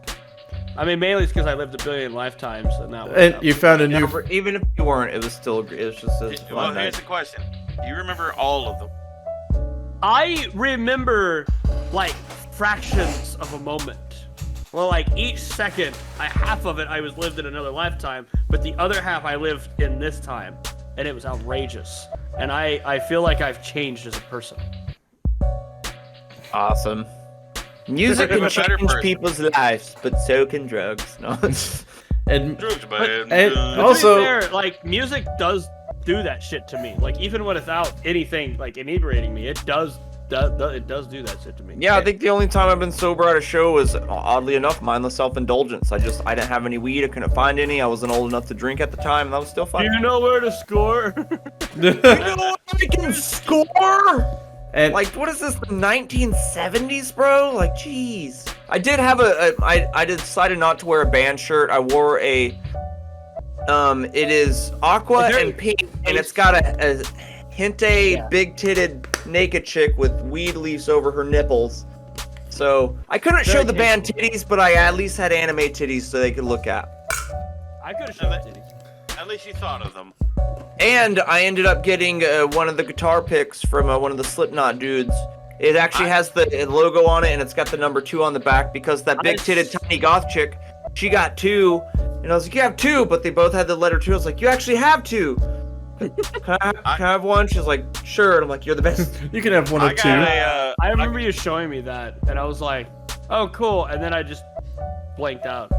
Speaker 3: I mean, mainly it's because I lived a billion lifetimes, and that was.
Speaker 1: And you found a new.
Speaker 2: even if you weren't, it was still, it was just a
Speaker 4: Well,
Speaker 2: fun
Speaker 4: here's
Speaker 2: night.
Speaker 4: the question: do you remember all of them?
Speaker 3: I remember, like, fractions of a moment. Well, like, each second, half of it I was lived in another lifetime, but the other half I lived in this time, and it was outrageous. And I feel like I've changed as a person.
Speaker 2: Awesome. Music
Speaker 4: You're
Speaker 2: can
Speaker 4: a better
Speaker 2: change
Speaker 4: person.
Speaker 2: people's lives, but so can drugs. No.
Speaker 1: And
Speaker 4: Drugs, man.
Speaker 1: and
Speaker 3: But
Speaker 1: also-
Speaker 3: to be fair, like, music does do that shit to me. Like, even without anything, like, inebriating me, it does do that shit to me.
Speaker 2: Yeah, I think the only time I've been sober at a show was, oddly enough, mindless self-indulgence. I didn't have any weed, I couldn't find any, I wasn't old enough to drink at the time, and that was still
Speaker 3: Do
Speaker 2: fun.
Speaker 3: you know where to score?
Speaker 2: You know what I can score?
Speaker 1: and
Speaker 2: Like, what is this, the 1970s, bro? Like, jeez. I did have I decided not to wear a band shirt. I wore a, it is aqua
Speaker 3: Is there
Speaker 2: and
Speaker 3: a
Speaker 2: pink, and it's got a hente,
Speaker 3: Yeah.
Speaker 2: big-titted, naked chick with weed leaves over her nipples. So, I couldn't show the band titties, but I at least had anime titties so they could look at.
Speaker 3: I could have shown it to you.
Speaker 4: At least you thought of them.
Speaker 2: And I ended up getting one of the guitar picks from one of the Slipknot dudes. It actually has the logo on it, and it's got the number 2 on the back, because that big-titted tiny goth chick, she got 2. And I was like, you have 2, but they both had the letter 2. I was like, you actually have 2. Can I have one? She's like, sure. And I'm like, you're the best.
Speaker 1: you can have one
Speaker 4: I
Speaker 1: of
Speaker 4: got
Speaker 1: two.
Speaker 3: I remember you showing me that, and I was like, oh, cool. And then I just blanked out.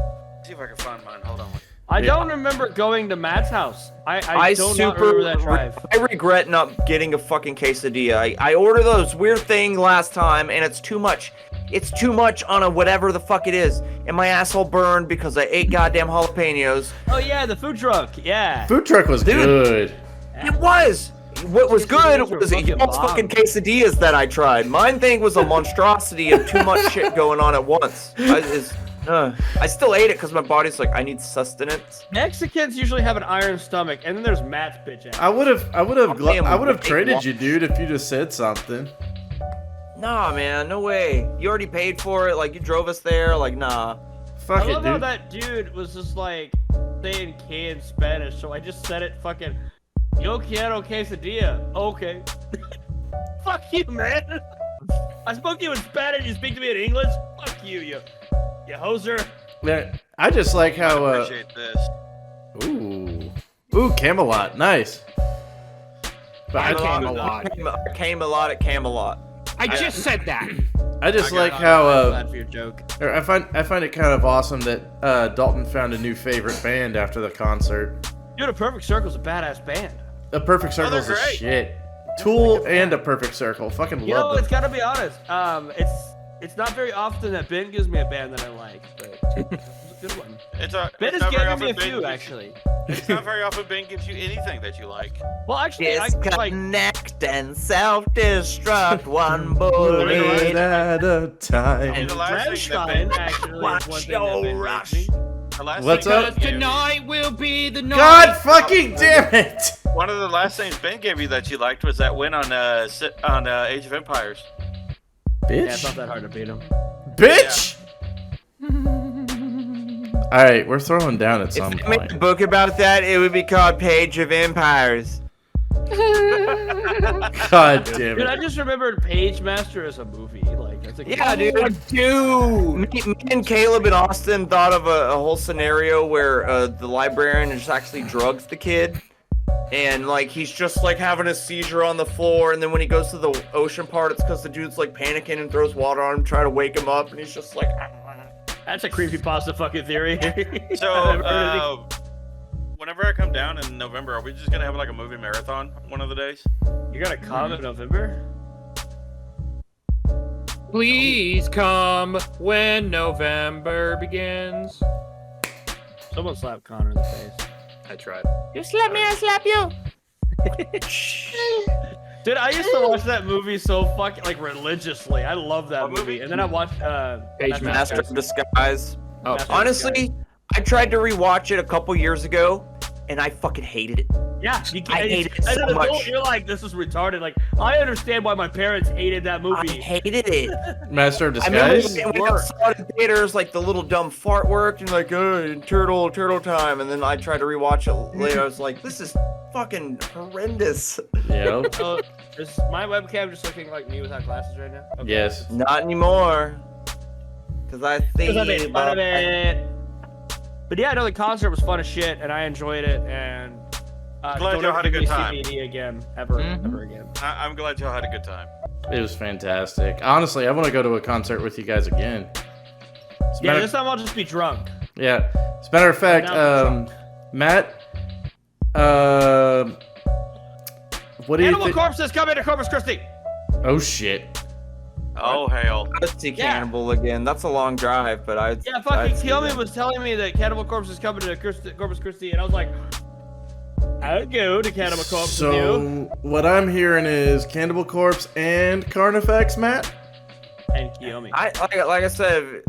Speaker 4: See if I can find mine. Hold on.
Speaker 3: I
Speaker 1: Yeah.
Speaker 3: don't remember going to Matt's house. I don't not remember that drive.
Speaker 2: I regret not getting a fucking quesadilla. I ordered those weird thing last time, and it's too much. It's too much on a whatever the fuck it is. And my asshole burned because I ate goddamn jalapenos.
Speaker 3: Oh, yeah, the food truck. Yeah.
Speaker 1: Food truck was
Speaker 2: Dude.
Speaker 1: good.
Speaker 2: It was. What was good
Speaker 3: Quesadillas were
Speaker 2: was
Speaker 3: fucking
Speaker 2: y'all's
Speaker 3: bomb.
Speaker 2: fucking quesadillas that I tried. Mine thing was a monstrosity of too much shit going on at once. I still ate it because my body's like, I need sustenance.
Speaker 3: Mexicans usually have an iron stomach, and then there's Matt's bitch ass.
Speaker 1: I would
Speaker 2: damn,
Speaker 1: have
Speaker 2: we
Speaker 1: traded
Speaker 2: ate
Speaker 1: you, dude, if you just said something.
Speaker 2: Nah, man, no way. You already paid for it. Like, you drove us there. Like, nah.
Speaker 1: Fuck
Speaker 3: I
Speaker 1: it,
Speaker 3: love how
Speaker 1: dude.
Speaker 3: that dude was just like saying "que" in Spanish, so I just said it fucking. Yo quiero quesadilla. Okay. Fuck you, man. I spoke to you in Spanish. You speak to me in English. Fuck you, you hoser.
Speaker 1: Yeah, I just like how
Speaker 4: Appreciate this.
Speaker 1: ooh Camelot, nice. But I
Speaker 2: Came a lot at Camelot.
Speaker 5: I just said that.
Speaker 1: I just
Speaker 4: I
Speaker 1: like
Speaker 4: got-
Speaker 1: how
Speaker 3: Glad for your joke.
Speaker 1: or I find it kind of awesome that Dalton found a new favorite band after the concert.
Speaker 3: Dude, A Perfect Circle's a badass band.
Speaker 1: A Perfect
Speaker 4: they're
Speaker 1: Circle's a
Speaker 4: great.
Speaker 1: shit. Tool and A Perfect Circle, fucking
Speaker 3: You know,
Speaker 1: love
Speaker 3: it's
Speaker 1: them.
Speaker 3: gotta be honest. It's not very often that Ben gives me a band that I like, but it's a good one. Ben
Speaker 4: It's
Speaker 3: has
Speaker 4: not very
Speaker 3: given
Speaker 4: often
Speaker 3: me a
Speaker 4: Ben
Speaker 3: few
Speaker 4: gives-
Speaker 3: actually.
Speaker 4: It's not very often Ben gives you anything that you like.
Speaker 3: Well, actually, I like.
Speaker 2: Disconnect and self-destruct one
Speaker 1: Bullet
Speaker 2: bullet.
Speaker 1: at a time.
Speaker 4: And the last thing that Ben,
Speaker 3: Rammstein actually
Speaker 2: Watch
Speaker 3: is one thing
Speaker 2: your
Speaker 3: that Ben
Speaker 2: rush.
Speaker 3: makes me.
Speaker 4: the last
Speaker 1: What's
Speaker 4: thing
Speaker 1: up?
Speaker 4: Ben gave you-
Speaker 5: Tonight will be the night.
Speaker 1: God fucking damn it!
Speaker 4: One of the last things Ben gave you that you liked was that win on Age of Empires.
Speaker 3: Yeah, it's not
Speaker 1: Bitch.
Speaker 3: that hard to beat him.
Speaker 1: Bitch! All right, we're throwing down at some
Speaker 2: If they made a
Speaker 1: point.
Speaker 2: book about that, it would be called Page of Empires.
Speaker 1: God damn
Speaker 3: Dude, I
Speaker 1: it.
Speaker 3: just remembered Page Master as a movie. Like, that's a
Speaker 2: Yeah, dude. Me and Caleb and Austin thought of a whole scenario where the librarian just actually drugs the kid. And, like, he's just, like, having a seizure on the floor. And then when he goes to the ocean part, it's because the dude's, like, panicking and throws water on him, trying to wake him up. And he's just like...
Speaker 3: That's a creepypasta fucking theory.
Speaker 4: So, whenever I come down in November, are we just gonna have like a movie marathon one of the days?
Speaker 3: You got a con in November?
Speaker 5: Please come when November begins.
Speaker 3: Someone slapped Connor in the face.
Speaker 5: I tried.
Speaker 6: You slap me, I slap you.
Speaker 3: Dude, I used to watch that movie so fucking like religiously. I love that
Speaker 4: What
Speaker 3: movie.
Speaker 4: movie?
Speaker 3: And then I watched
Speaker 5: Page
Speaker 2: Master of Disguise.
Speaker 5: Oh,
Speaker 3: Master-
Speaker 2: Honestly, I tried to rewatch it a couple years ago, and I fucking hated it.
Speaker 3: Yeah, you
Speaker 2: I hate it
Speaker 3: as
Speaker 2: so
Speaker 3: an adult,
Speaker 2: much.
Speaker 3: you're like, this is retarded. Like, I understand why my parents hated that
Speaker 2: I
Speaker 3: movie.
Speaker 2: hated it.
Speaker 1: Master of
Speaker 2: I remember
Speaker 1: Disguise?
Speaker 2: when I saw it in theaters, like the little dumb fart worked, and like, turtle time. And then I tried to rewatch it later. I was like, this is fucking horrendous.
Speaker 1: Yep.
Speaker 3: So, is my webcam just looking like me without glasses right now? Okay.
Speaker 1: Yes.
Speaker 2: Not anymore. Because I think.
Speaker 3: Because I made fun of it. But yeah, no, the concert was fun as shit, and I enjoyed it. And
Speaker 4: Glad
Speaker 3: don't
Speaker 4: y'all
Speaker 3: ever
Speaker 4: had a
Speaker 3: give
Speaker 4: good
Speaker 3: me
Speaker 4: time.
Speaker 3: CBD again, ever again.
Speaker 4: I'm glad y'all had a good time.
Speaker 1: It was fantastic. Honestly, I want to go to a concert with you guys again. As a
Speaker 3: Yeah,
Speaker 1: matter-
Speaker 3: this time I'll just be drunk.
Speaker 1: Yeah. As a matter of fact,
Speaker 3: Now I'm drunk.
Speaker 1: Matt, what do you
Speaker 3: Animal
Speaker 1: think?
Speaker 3: Corpses coming to Corpus Christi.
Speaker 1: Oh shit.
Speaker 4: Oh hell!
Speaker 2: Let's see
Speaker 3: Yeah.
Speaker 2: Cannibal again. That's a long drive, but I.
Speaker 3: Yeah, fucking Kiyomi was telling me that Cannibal Corpse is coming to Corpus Christi, and I was like, I'd go to Cannibal Corpse with you.
Speaker 1: So what I'm hearing is Cannibal Corpse and Carnifex, Matt.
Speaker 3: And Kiyomi.
Speaker 2: Like I said,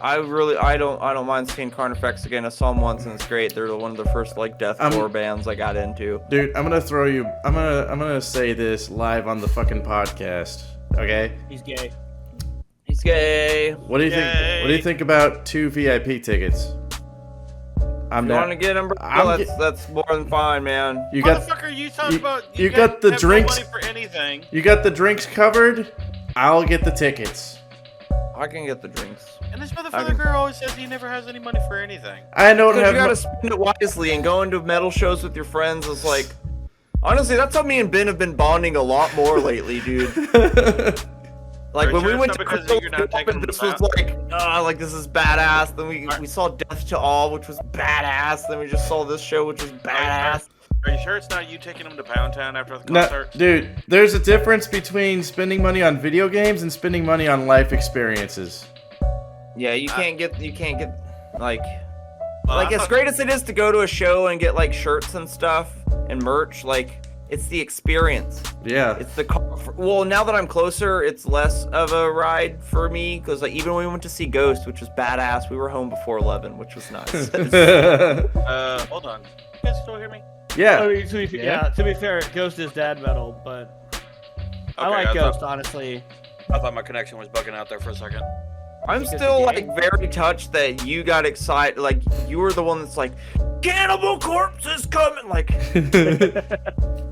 Speaker 2: I really don't mind seeing Carnifex again. I saw them once and it's great. They're one of the first like deathcore bands I got into.
Speaker 1: Dude, I'm gonna say this live on the fucking podcast. Okay?
Speaker 3: He's gay.
Speaker 2: He's gay.
Speaker 1: What do you think?
Speaker 4: Yay.
Speaker 1: What do you think about 2 VIP tickets? I'm
Speaker 2: You want to
Speaker 1: down.
Speaker 2: get him, bro? That's more than fine, man.
Speaker 1: You got
Speaker 4: Motherfucker, you talking
Speaker 1: you-
Speaker 4: about?
Speaker 1: you got the
Speaker 4: have
Speaker 1: drinks-
Speaker 4: No money for anything.
Speaker 1: you got the drinks covered. I'll get the tickets.
Speaker 2: I can get the drinks.
Speaker 4: And this
Speaker 2: I can-
Speaker 4: motherfucker always says he never has any money for anything.
Speaker 1: I don't
Speaker 2: Because
Speaker 1: have.
Speaker 2: you gotta
Speaker 1: mo-
Speaker 2: spend it wisely, and going to metal shows with your friends is like, honestly, that's how me and Ben have been bonding a lot more lately, dude. Like
Speaker 4: Are
Speaker 2: when
Speaker 4: you
Speaker 2: we
Speaker 4: sure
Speaker 2: went
Speaker 4: it's
Speaker 2: to
Speaker 4: not because
Speaker 2: Crystal
Speaker 4: you're not taking them
Speaker 2: this
Speaker 4: to
Speaker 2: was like this is badass. Then we saw Death to All, which was badass. Then we just saw this show, which was badass.
Speaker 4: Are you sure it's not you taking him to Pound Town after the
Speaker 1: No,
Speaker 4: concert?
Speaker 1: dude, there's a difference between spending money on video games and spending money on life experiences.
Speaker 2: Yeah, you can't get like
Speaker 4: Well,
Speaker 2: like
Speaker 4: I
Speaker 2: as
Speaker 4: thought-
Speaker 2: great as it is to go to a show and get like shirts and stuff and merch, like it's the experience.
Speaker 1: Yeah.
Speaker 2: It's the well, now that I'm closer, it's less of a ride for me because like even when we went to see Ghost, which was badass, we were home before 11, which was nice.
Speaker 4: Hold on. You guys still hear me?
Speaker 1: yeah.
Speaker 3: I mean, to be fair, Ghost is dad metal, but I
Speaker 4: Okay,
Speaker 3: like
Speaker 4: I
Speaker 3: Ghost,
Speaker 4: thought-
Speaker 3: honestly.
Speaker 4: I thought my connection was bugging out there for a second.
Speaker 2: I'm
Speaker 3: Because
Speaker 2: still
Speaker 3: the
Speaker 2: like
Speaker 3: game?
Speaker 2: very touched that you got excited. Like you were the one that's like, Cannibal Corpse is coming. Like,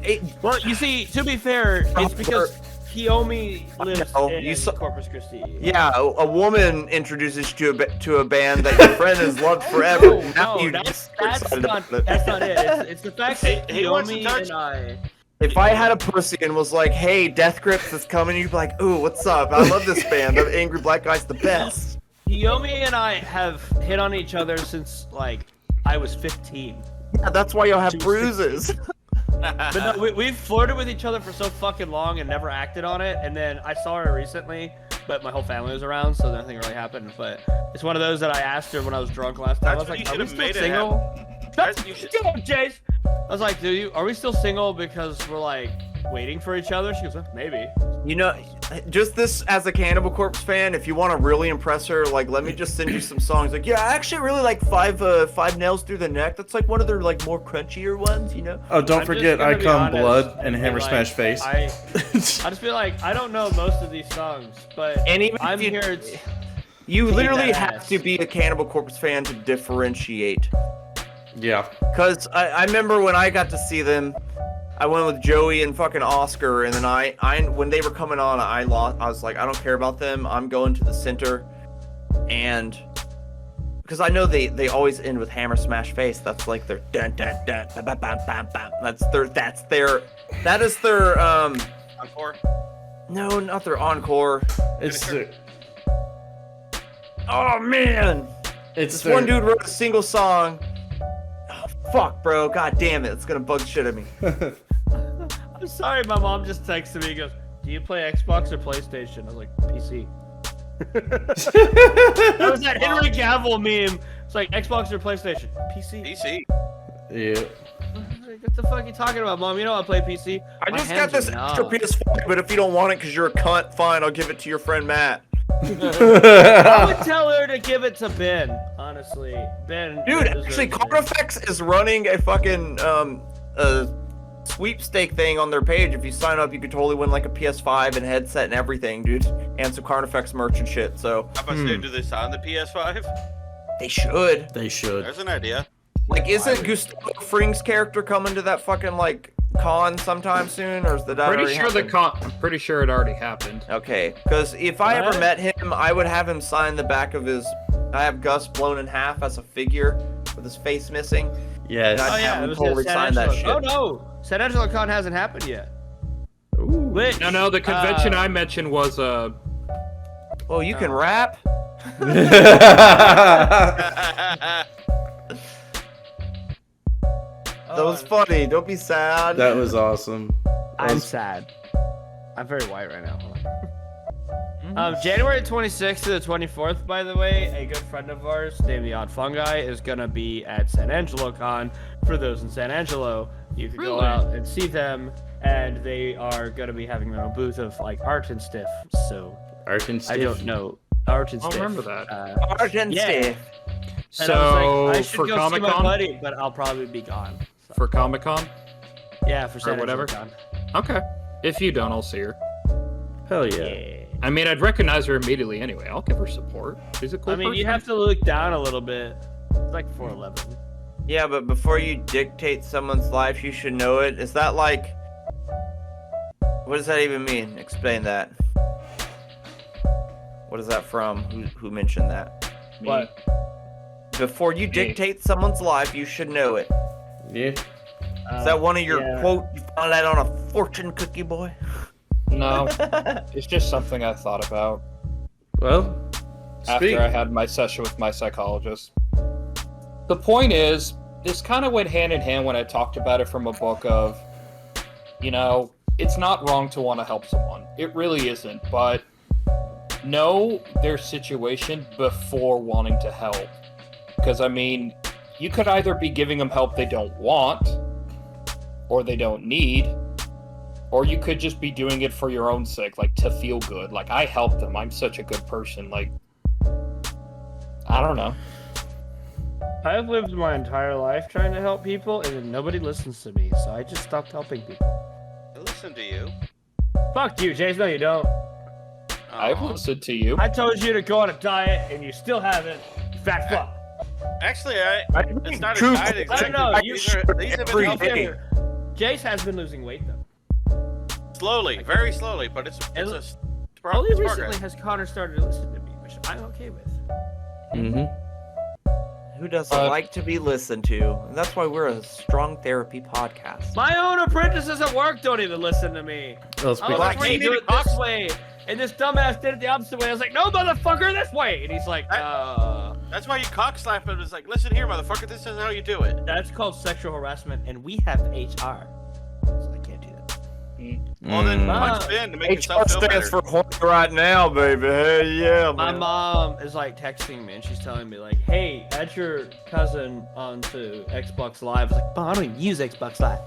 Speaker 2: it,
Speaker 3: Well, you see, to be fair, it's because Kiyomi lives
Speaker 2: know,
Speaker 3: in
Speaker 2: you saw-
Speaker 3: Corpus Christi.
Speaker 2: yeah, a woman introduces you to a band that your friend has loved forever. Now
Speaker 3: No,
Speaker 2: you
Speaker 3: that's
Speaker 2: just are
Speaker 3: not
Speaker 2: excited about it.
Speaker 3: that's not it. It's the fact that
Speaker 4: He wants to
Speaker 3: Kiyomi
Speaker 4: touch-
Speaker 3: and I.
Speaker 2: If I had a pussy and was like, "Hey, Death Grips is coming," you'd be like, "Ooh, what's up? I love this band. The Angry Black Guy's the best."
Speaker 3: Kiyomi and I have hit on each other since like I was 15.
Speaker 2: Yeah, that's why you'll have
Speaker 3: She was
Speaker 2: bruises.
Speaker 3: But no, we've flirted with each other for so fucking long and never acted on it. And then I saw her recently, but my whole family was around, so nothing really happened. But it's one of those that I asked her when I was drunk last time.
Speaker 4: That's
Speaker 3: I was
Speaker 4: when
Speaker 3: like,
Speaker 4: you
Speaker 3: "Are we
Speaker 4: should've
Speaker 3: still
Speaker 4: made it
Speaker 3: single?"
Speaker 4: Guys, you should-
Speaker 3: Shut up, Jace. I was like, are we still single because we're like waiting for each other? She goes, maybe.
Speaker 2: You know, just this as a Cannibal Corpse fan, if you want to really impress her, like, let me just send you some songs. Like, yeah, I actually really like Five Nails Through the Neck. That's like one of their like more crunchier ones, you know.
Speaker 1: Oh, don't
Speaker 3: I'm
Speaker 1: forget
Speaker 3: just gonna
Speaker 1: I
Speaker 3: be
Speaker 1: Come
Speaker 3: honest
Speaker 1: Blood and
Speaker 3: be
Speaker 1: Hammer
Speaker 3: like,
Speaker 1: Smash Face.
Speaker 3: I just feel like I don't know most of these songs, but
Speaker 2: And even
Speaker 3: I'm
Speaker 2: if you,
Speaker 3: here.
Speaker 2: You literally
Speaker 3: that
Speaker 2: have
Speaker 3: ass.
Speaker 2: to be a Cannibal Corpse fan to differentiate.
Speaker 1: Yeah.
Speaker 2: Cause I remember when I got to see them, I went with Joey and fucking Oscar, and then I when they were coming on, I was like, I don't care about them. I'm going to the center, and because I know they always end with hammer smash face. That's like their dun dun dun bam bam bam bam bam. That is their
Speaker 4: Encore.
Speaker 2: no, not their encore.
Speaker 1: It's
Speaker 2: Oh man, this one dude wrote a single song. Oh, fuck, bro. God damn it. It's gonna bug shit at me.
Speaker 3: I'm sorry, my mom just texted me. He goes, "Do you play Xbox or PlayStation?" I was like, "PC." That was that Henry Cavill meme. It's like Xbox or PlayStation. PC.
Speaker 4: PC.
Speaker 1: Yeah.
Speaker 3: What the fuck are you talking about, Mom? You know I play PC.
Speaker 2: I
Speaker 3: My
Speaker 2: just got
Speaker 3: hands
Speaker 2: this
Speaker 3: are
Speaker 2: extra
Speaker 3: numb.
Speaker 2: PS5, but if you don't want it because you're a cunt, fine. I'll give it to your friend Matt.
Speaker 3: I would tell her to give it to Ben. Honestly, Ben.
Speaker 2: Dude,
Speaker 3: deserves
Speaker 2: actually,
Speaker 3: it.
Speaker 2: Carnifex is running a fucking sweepstake thing on their page. If you sign up, you could totally win like a PS5 and headset and everything, dude, and some Carnifex merch and shit. So
Speaker 4: How about say do this on the PS5?
Speaker 2: they should.
Speaker 1: They should.
Speaker 4: There's an idea.
Speaker 2: Like, isn't Gustavo Fring's character coming to that fucking like con sometime soon, or is that already happened?
Speaker 5: I'm pretty sure it already happened.
Speaker 2: Okay, because if I ever met him, I would have him sign the back of his. I have Gus blown in half as a figure with his face missing.
Speaker 1: Yes.
Speaker 2: And
Speaker 3: Oh
Speaker 2: I'd
Speaker 3: yeah,
Speaker 2: have
Speaker 3: it
Speaker 2: him
Speaker 3: was
Speaker 2: totally
Speaker 3: San
Speaker 2: sign that
Speaker 3: Angelo.
Speaker 2: shit.
Speaker 3: Oh no, San Angelo Con hasn't happened yet. Which,
Speaker 5: No, the convention I mentioned was
Speaker 2: Oh, you can rap? That was funny. Don't be sad.
Speaker 1: That was awesome.
Speaker 3: I'm sad. I'm very white right now. January 26th to the 24th, by the way, a good friend of ours named the Odd Fungi is gonna be at San Angelo Con. For those in San Angelo, you can go
Speaker 5: Really?
Speaker 3: out and see them, and they are gonna be having their own booth of like art and stuff. So
Speaker 1: Art and
Speaker 3: I
Speaker 1: Stiff.
Speaker 3: don't know art and
Speaker 5: I'll
Speaker 3: stuff.
Speaker 5: remember that.
Speaker 2: Art and
Speaker 3: yeah.
Speaker 2: stiff.
Speaker 3: And I was
Speaker 5: So
Speaker 3: like, I should
Speaker 5: for
Speaker 3: go
Speaker 5: Comic
Speaker 3: see my
Speaker 5: Con,
Speaker 3: buddy, but I'll probably be gone. So,
Speaker 5: for Comic Con,
Speaker 3: yeah, for San
Speaker 5: whatever.
Speaker 3: Angelo
Speaker 5: okay. If you don't, I'll see her.
Speaker 1: Hell
Speaker 3: Con.
Speaker 1: yeah.
Speaker 3: Yeah.
Speaker 5: I mean, I'd recognize her immediately anyway. I'll give her support. She's a cool
Speaker 3: I mean, you
Speaker 5: person.
Speaker 3: have to look down a little bit. It's like 4'11".
Speaker 2: Yeah, but before you dictate someone's life, you should know it. Is that like... What does that even mean? Explain that. What is that from? Who mentioned that?
Speaker 5: Me.
Speaker 3: What?
Speaker 2: Before you dictate someone's life, you should know it.
Speaker 1: Yeah.
Speaker 2: Is that one of your
Speaker 3: yeah.
Speaker 2: quote you found that on a fortune cookie, boy?
Speaker 7: No, it's just something I thought about
Speaker 1: Well, speak.
Speaker 7: after I had my session with my psychologist. The point is, this kind of went hand in hand when I talked about it from a book of, you know, it's not wrong to want to help someone. It really isn't, but know their situation before wanting to help. Because, I mean, you could either be giving them help they don't want, or they don't need, or you could just be doing it for your own sake, like to feel good. Like, I helped them. I'm such a good person. Like, I don't know.
Speaker 3: I've lived my entire life trying to help people, and then nobody listens to me, so I just stopped helping people.
Speaker 4: I listen to you.
Speaker 3: Fuck you, Jace. No, you don't.
Speaker 7: I've listened to you.
Speaker 3: I told you to go on a diet, and you still haven't. You fat fuck.
Speaker 4: Actually, it's not a
Speaker 2: True.
Speaker 4: diet exactly.
Speaker 3: I don't know,
Speaker 4: These have been
Speaker 2: every
Speaker 4: helping
Speaker 2: day.
Speaker 3: Jace has been losing weight though.
Speaker 4: slowly, very slowly, but it's
Speaker 3: And
Speaker 4: a
Speaker 3: Only
Speaker 4: it's
Speaker 3: recently
Speaker 4: progress.
Speaker 3: has Connor started to listen to me, which I'm okay with.
Speaker 1: Mm-hmm.
Speaker 2: Who doesn't like to be listened to? And that's why we're a strong therapy podcast.
Speaker 3: My own apprentices at work don't even listen to me.
Speaker 1: Well,
Speaker 3: I was
Speaker 1: speak.
Speaker 3: like,
Speaker 4: why
Speaker 3: hey,
Speaker 4: you
Speaker 3: do
Speaker 4: need
Speaker 3: it
Speaker 4: a
Speaker 3: this
Speaker 4: box.
Speaker 3: way. And this dumbass did it the opposite way. I was like, no, motherfucker, this way. And he's like,
Speaker 4: That's why you cock slap him. It's like, listen here, motherfucker. This is how you do it.
Speaker 3: that's called sexual harassment, and we have HR. So I can't do that.
Speaker 4: Well, then
Speaker 1: Mm.
Speaker 4: punch Ben to make
Speaker 2: HR
Speaker 4: yourself feel
Speaker 2: stands
Speaker 4: better.
Speaker 2: for horny right now, baby. Hey, yeah,
Speaker 3: My
Speaker 2: man.
Speaker 3: mom is like texting me, and she's telling me like, hey, add your cousin onto Xbox Live. I was like, but I don't even use Xbox Live.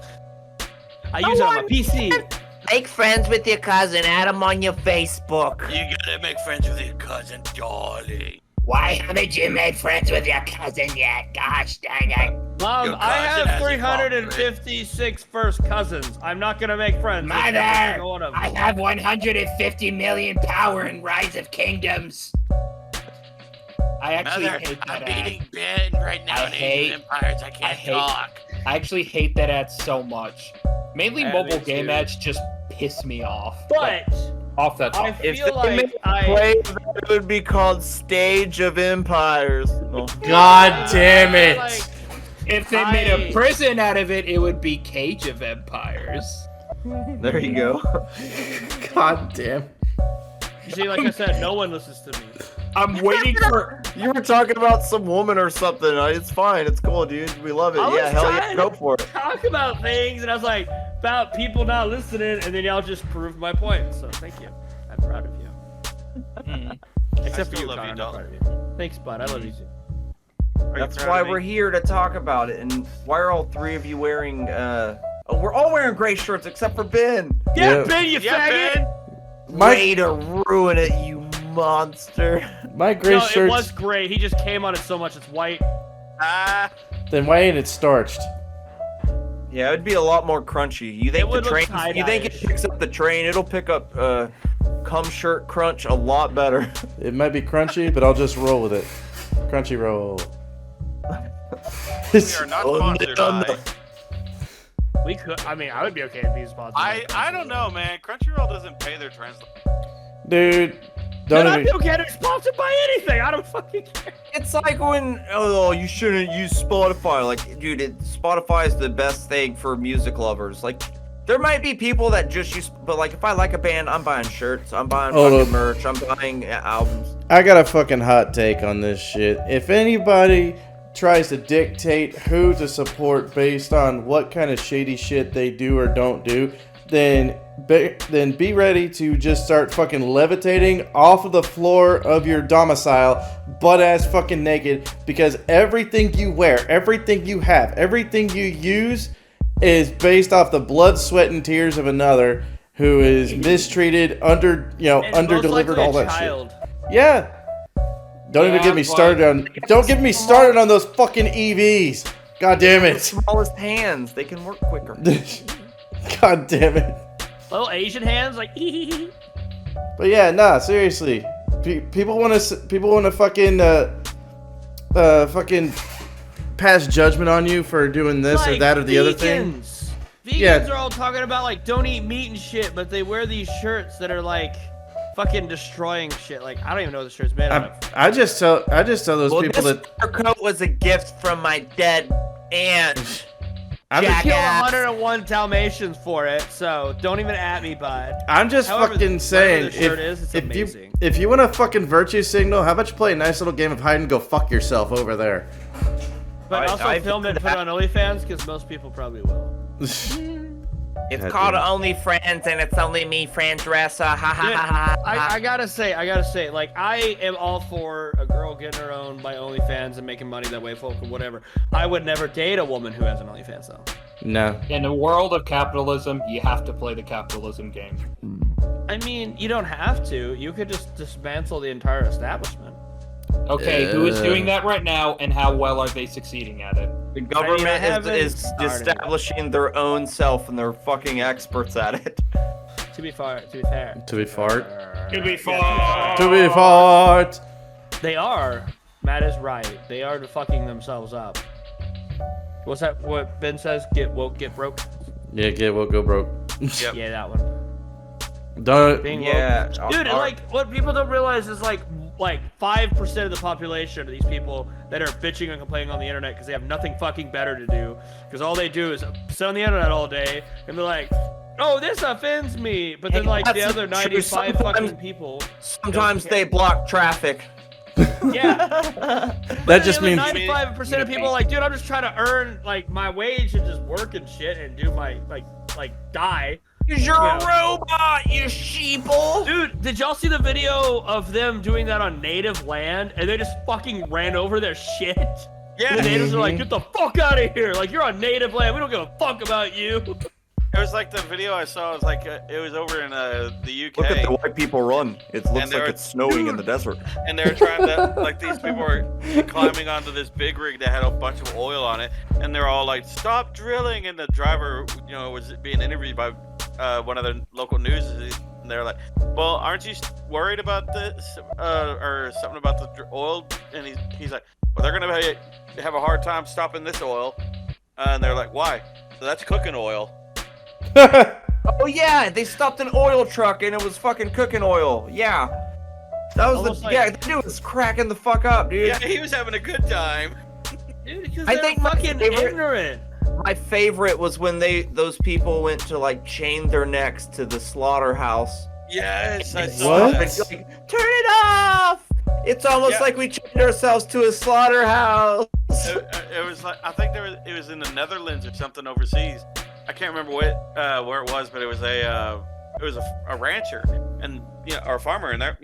Speaker 3: I use it on my PC.
Speaker 2: Make friends with your cousin. Add him on your Facebook.
Speaker 4: You gotta make friends with your cousin, darling.
Speaker 6: Why haven't you made friends with your cousin yet? Gosh dang it.
Speaker 3: Mom,
Speaker 4: Your
Speaker 3: I
Speaker 4: cousin
Speaker 3: have
Speaker 4: has a
Speaker 3: 356 first cousins. I'm not gonna make friends with every
Speaker 6: Mother,
Speaker 3: single one of them.
Speaker 6: I have 150 million power in Rise of Kingdoms.
Speaker 7: I actually
Speaker 4: Mother,
Speaker 7: hate that
Speaker 4: I'm
Speaker 7: ad.
Speaker 4: beating Ben right now
Speaker 7: I
Speaker 4: in Age
Speaker 7: hate-
Speaker 4: of Empires. I can't
Speaker 7: hate-
Speaker 4: talk.
Speaker 7: I actually hate that ad so much. Mainly
Speaker 3: Yeah,
Speaker 7: mobile
Speaker 3: me
Speaker 7: game
Speaker 3: too.
Speaker 7: ads just piss me off. Like,
Speaker 3: But
Speaker 7: off that
Speaker 3: I
Speaker 7: topic.
Speaker 2: If
Speaker 3: feel
Speaker 2: they made
Speaker 3: like
Speaker 2: a play, it would be called Stage of Empires. Oh.
Speaker 8: God damn it.
Speaker 3: Like,
Speaker 7: If they made a
Speaker 3: I-
Speaker 7: prison out of it, it would be Cage of Empires.
Speaker 2: There you go.
Speaker 8: God damn.
Speaker 3: you see, like I said, no one listens to me.
Speaker 7: I'm waiting for.
Speaker 2: You were talking about some woman or something. It's fine. It's cool, dude. We love it.
Speaker 3: I was
Speaker 2: Yeah, hell yeah,
Speaker 3: trying
Speaker 2: go
Speaker 3: to
Speaker 2: for it.
Speaker 3: Talk about things, and I was like, about people not listening, and then y'all just proved my point. So thank you. I'm proud of you. Except for
Speaker 4: still
Speaker 3: you,
Speaker 4: love
Speaker 3: Connor.
Speaker 4: you,
Speaker 3: I'm
Speaker 4: doll.
Speaker 3: proud of you. Thanks, bud. I love you too.
Speaker 4: Are you
Speaker 2: That's
Speaker 4: proud
Speaker 2: why
Speaker 4: of me?
Speaker 2: we're here to talk about it. And why are all three of you wearing? Oh, we're all wearing gray shirts except for Ben.
Speaker 3: Yeah,
Speaker 8: Yeah.
Speaker 3: Ben, you
Speaker 4: Yeah,
Speaker 3: faggot.
Speaker 4: Ben.
Speaker 2: Way to ruin it, you monster.
Speaker 8: My gray
Speaker 3: No, it
Speaker 8: shirt's.
Speaker 3: was gray. He just came on it so much it's white.
Speaker 4: Ah,
Speaker 8: Then why ain't it starched?
Speaker 2: Yeah, it'd be a lot more crunchy. You
Speaker 3: It
Speaker 2: think the
Speaker 3: would look
Speaker 2: train? You think it
Speaker 3: tie-dye-ish.
Speaker 2: picks up the train? It'll pick up cum shirt crunch a lot better.
Speaker 8: It might be crunchy, but I'll just roll with it. Crunchy roll.
Speaker 4: we are not
Speaker 2: Oh,
Speaker 4: sponsored
Speaker 2: no.
Speaker 4: by.
Speaker 3: We could. I mean, I would be okay if he's sponsored.
Speaker 4: I don't know, man. Crunchyroll doesn't pay their translation.
Speaker 8: Dude,
Speaker 3: Then
Speaker 8: don't
Speaker 3: I'd be
Speaker 8: even.
Speaker 3: okay to be sponsored by anything. I don't fucking care.
Speaker 2: It's like when you shouldn't use Spotify. Like, dude, Spotify is the best thing for music lovers. Like, there might be people that just use, but like, if I like a band, I'm buying shirts, I'm buying
Speaker 8: Hold
Speaker 2: fucking
Speaker 8: up.
Speaker 2: merch, I'm buying albums.
Speaker 8: I got a fucking hot take on this shit. If anybody tries to dictate who to support based on what kind of shady shit they do or don't do, then be ready to just start fucking levitating off of the floor of your domicile, butt ass fucking naked, because everything you wear, everything you have, everything you use is based off the blood, sweat, and tears of another who is mistreated,
Speaker 3: And
Speaker 8: under-delivered,
Speaker 3: most
Speaker 8: all
Speaker 3: likely a
Speaker 8: that
Speaker 3: child.
Speaker 8: shit. Yeah. Don't even get me started on. Don't get me started on those fucking EVs. God damn
Speaker 2: The
Speaker 8: it.
Speaker 2: smallest hands, they can work quicker.
Speaker 8: God damn it.
Speaker 3: Little Asian hands, like.
Speaker 8: But yeah, nah, seriously. People want to fucking pass judgment on you for doing this or
Speaker 3: Like
Speaker 8: that or the other thing.
Speaker 3: vegans.
Speaker 8: Yeah.
Speaker 3: Vegans are all talking about like don't eat meat and shit, but they wear these shirts that are like fucking destroying shit. Like I don't even know what the shirt's made out of.
Speaker 8: I just tell those
Speaker 2: Well,
Speaker 8: people
Speaker 2: this
Speaker 8: that
Speaker 2: fur coat was a gift from my dead aunt.
Speaker 8: I'm
Speaker 3: I
Speaker 8: just,
Speaker 3: kill
Speaker 2: Jackass.
Speaker 3: 101 Dalmatians for it, so don't even at me, bud.
Speaker 8: I'm just
Speaker 3: However,
Speaker 8: fucking saying,
Speaker 3: whatever the shirt is, it's amazing.
Speaker 8: if you want to fucking virtue signal, how about you play a nice little game of hide and go fuck yourself over there?
Speaker 3: But also
Speaker 2: I
Speaker 3: film it and put it on OnlyFans because most people probably will.
Speaker 2: It's
Speaker 8: God
Speaker 2: called
Speaker 8: damn.
Speaker 2: Only Friends, and it's only me, Fran Dresser. Ha ha
Speaker 3: Dude,
Speaker 2: ha ha.
Speaker 3: I gotta say, like, I am all for a girl getting her own by OnlyFans and making money that way, folk, or whatever. I would never date a woman who has an OnlyFans, though.
Speaker 8: No.
Speaker 7: In a world of capitalism, you have to play the capitalism game.
Speaker 3: I mean, you don't have to. You could just dismantle the entire establishment.
Speaker 7: Okay, who is doing that right now, and how well are they succeeding at it?
Speaker 2: The government
Speaker 3: haven't
Speaker 2: is
Speaker 3: started.
Speaker 2: establishing their own self, and they're fucking experts at it.
Speaker 3: To be fair.
Speaker 8: To be fart.
Speaker 7: To be far.
Speaker 8: To be fart.
Speaker 3: They are. Matt is right. They are fucking themselves up. What's that? What Ben says? Get woke, get broke.
Speaker 8: Yeah, get woke, go broke.
Speaker 4: Yep.
Speaker 3: Yeah, that one.
Speaker 8: Don't.
Speaker 3: Being
Speaker 2: Yeah,
Speaker 3: woke. Dude, like what people don't realize is like 5% of the population are these people that are bitching and complaining on the internet because they have nothing fucking better to do. Because all they do is sit on the internet all day and they're like, oh, this offends me. But then
Speaker 2: Hey,
Speaker 3: like the
Speaker 2: that's
Speaker 3: other
Speaker 2: true.
Speaker 3: 95
Speaker 2: Sometimes-
Speaker 3: fucking people.
Speaker 2: Sometimes they block traffic.
Speaker 3: Yeah.
Speaker 8: That just
Speaker 3: the
Speaker 8: means.
Speaker 3: other 95% of people are like, dude, I'm just trying to earn like my wage and just work and shit and do my like die.
Speaker 2: Cause you're
Speaker 3: Yeah.
Speaker 2: a robot, you sheeple.
Speaker 3: Dude, did y'all see the video of them doing that on native land and they just fucking ran over their shit?
Speaker 4: Yeah,
Speaker 3: The natives are like,
Speaker 8: Mhm.
Speaker 3: get the fuck out of here! Like you're on native land, we don't give a fuck about you.
Speaker 4: it was like the video I saw. It was like it was over in the UK,
Speaker 2: Look at the white people run. It looks
Speaker 4: they
Speaker 2: like
Speaker 4: were-
Speaker 2: it's snowing in the desert.
Speaker 4: and they were trying to like these people were climbing onto this big rig that had a bunch of oil on it, and they're all like, "Stop drilling!" And the driver, was being interviewed by one of the local news they're like, "Well, aren't you worried about this or something about the oil?" And he's like, "Well, they're gonna have a hard time stopping this oil." And they're like, "Why?" So that's cooking oil.
Speaker 2: Oh yeah, they stopped an oil truck and it was fucking cooking oil. Yeah. That was
Speaker 3: Almost like-
Speaker 2: yeah, that dude was cracking the fuck up, dude.
Speaker 4: Yeah, he was having a good time.
Speaker 3: Dude, because
Speaker 2: I
Speaker 3: they're
Speaker 2: think my
Speaker 3: fucking
Speaker 2: favorite-
Speaker 3: ignorant.
Speaker 2: My favorite was when those people went to like chain their necks to the slaughterhouse.
Speaker 4: Yes, I saw
Speaker 8: What?
Speaker 4: that.
Speaker 2: It's like, turn it off! It's almost
Speaker 4: Yeah.
Speaker 2: like we chained ourselves to a slaughterhouse.
Speaker 4: It was like I think it was in the Netherlands or something overseas. I can't remember where it was, but it was a rancher and or a farmer, and they're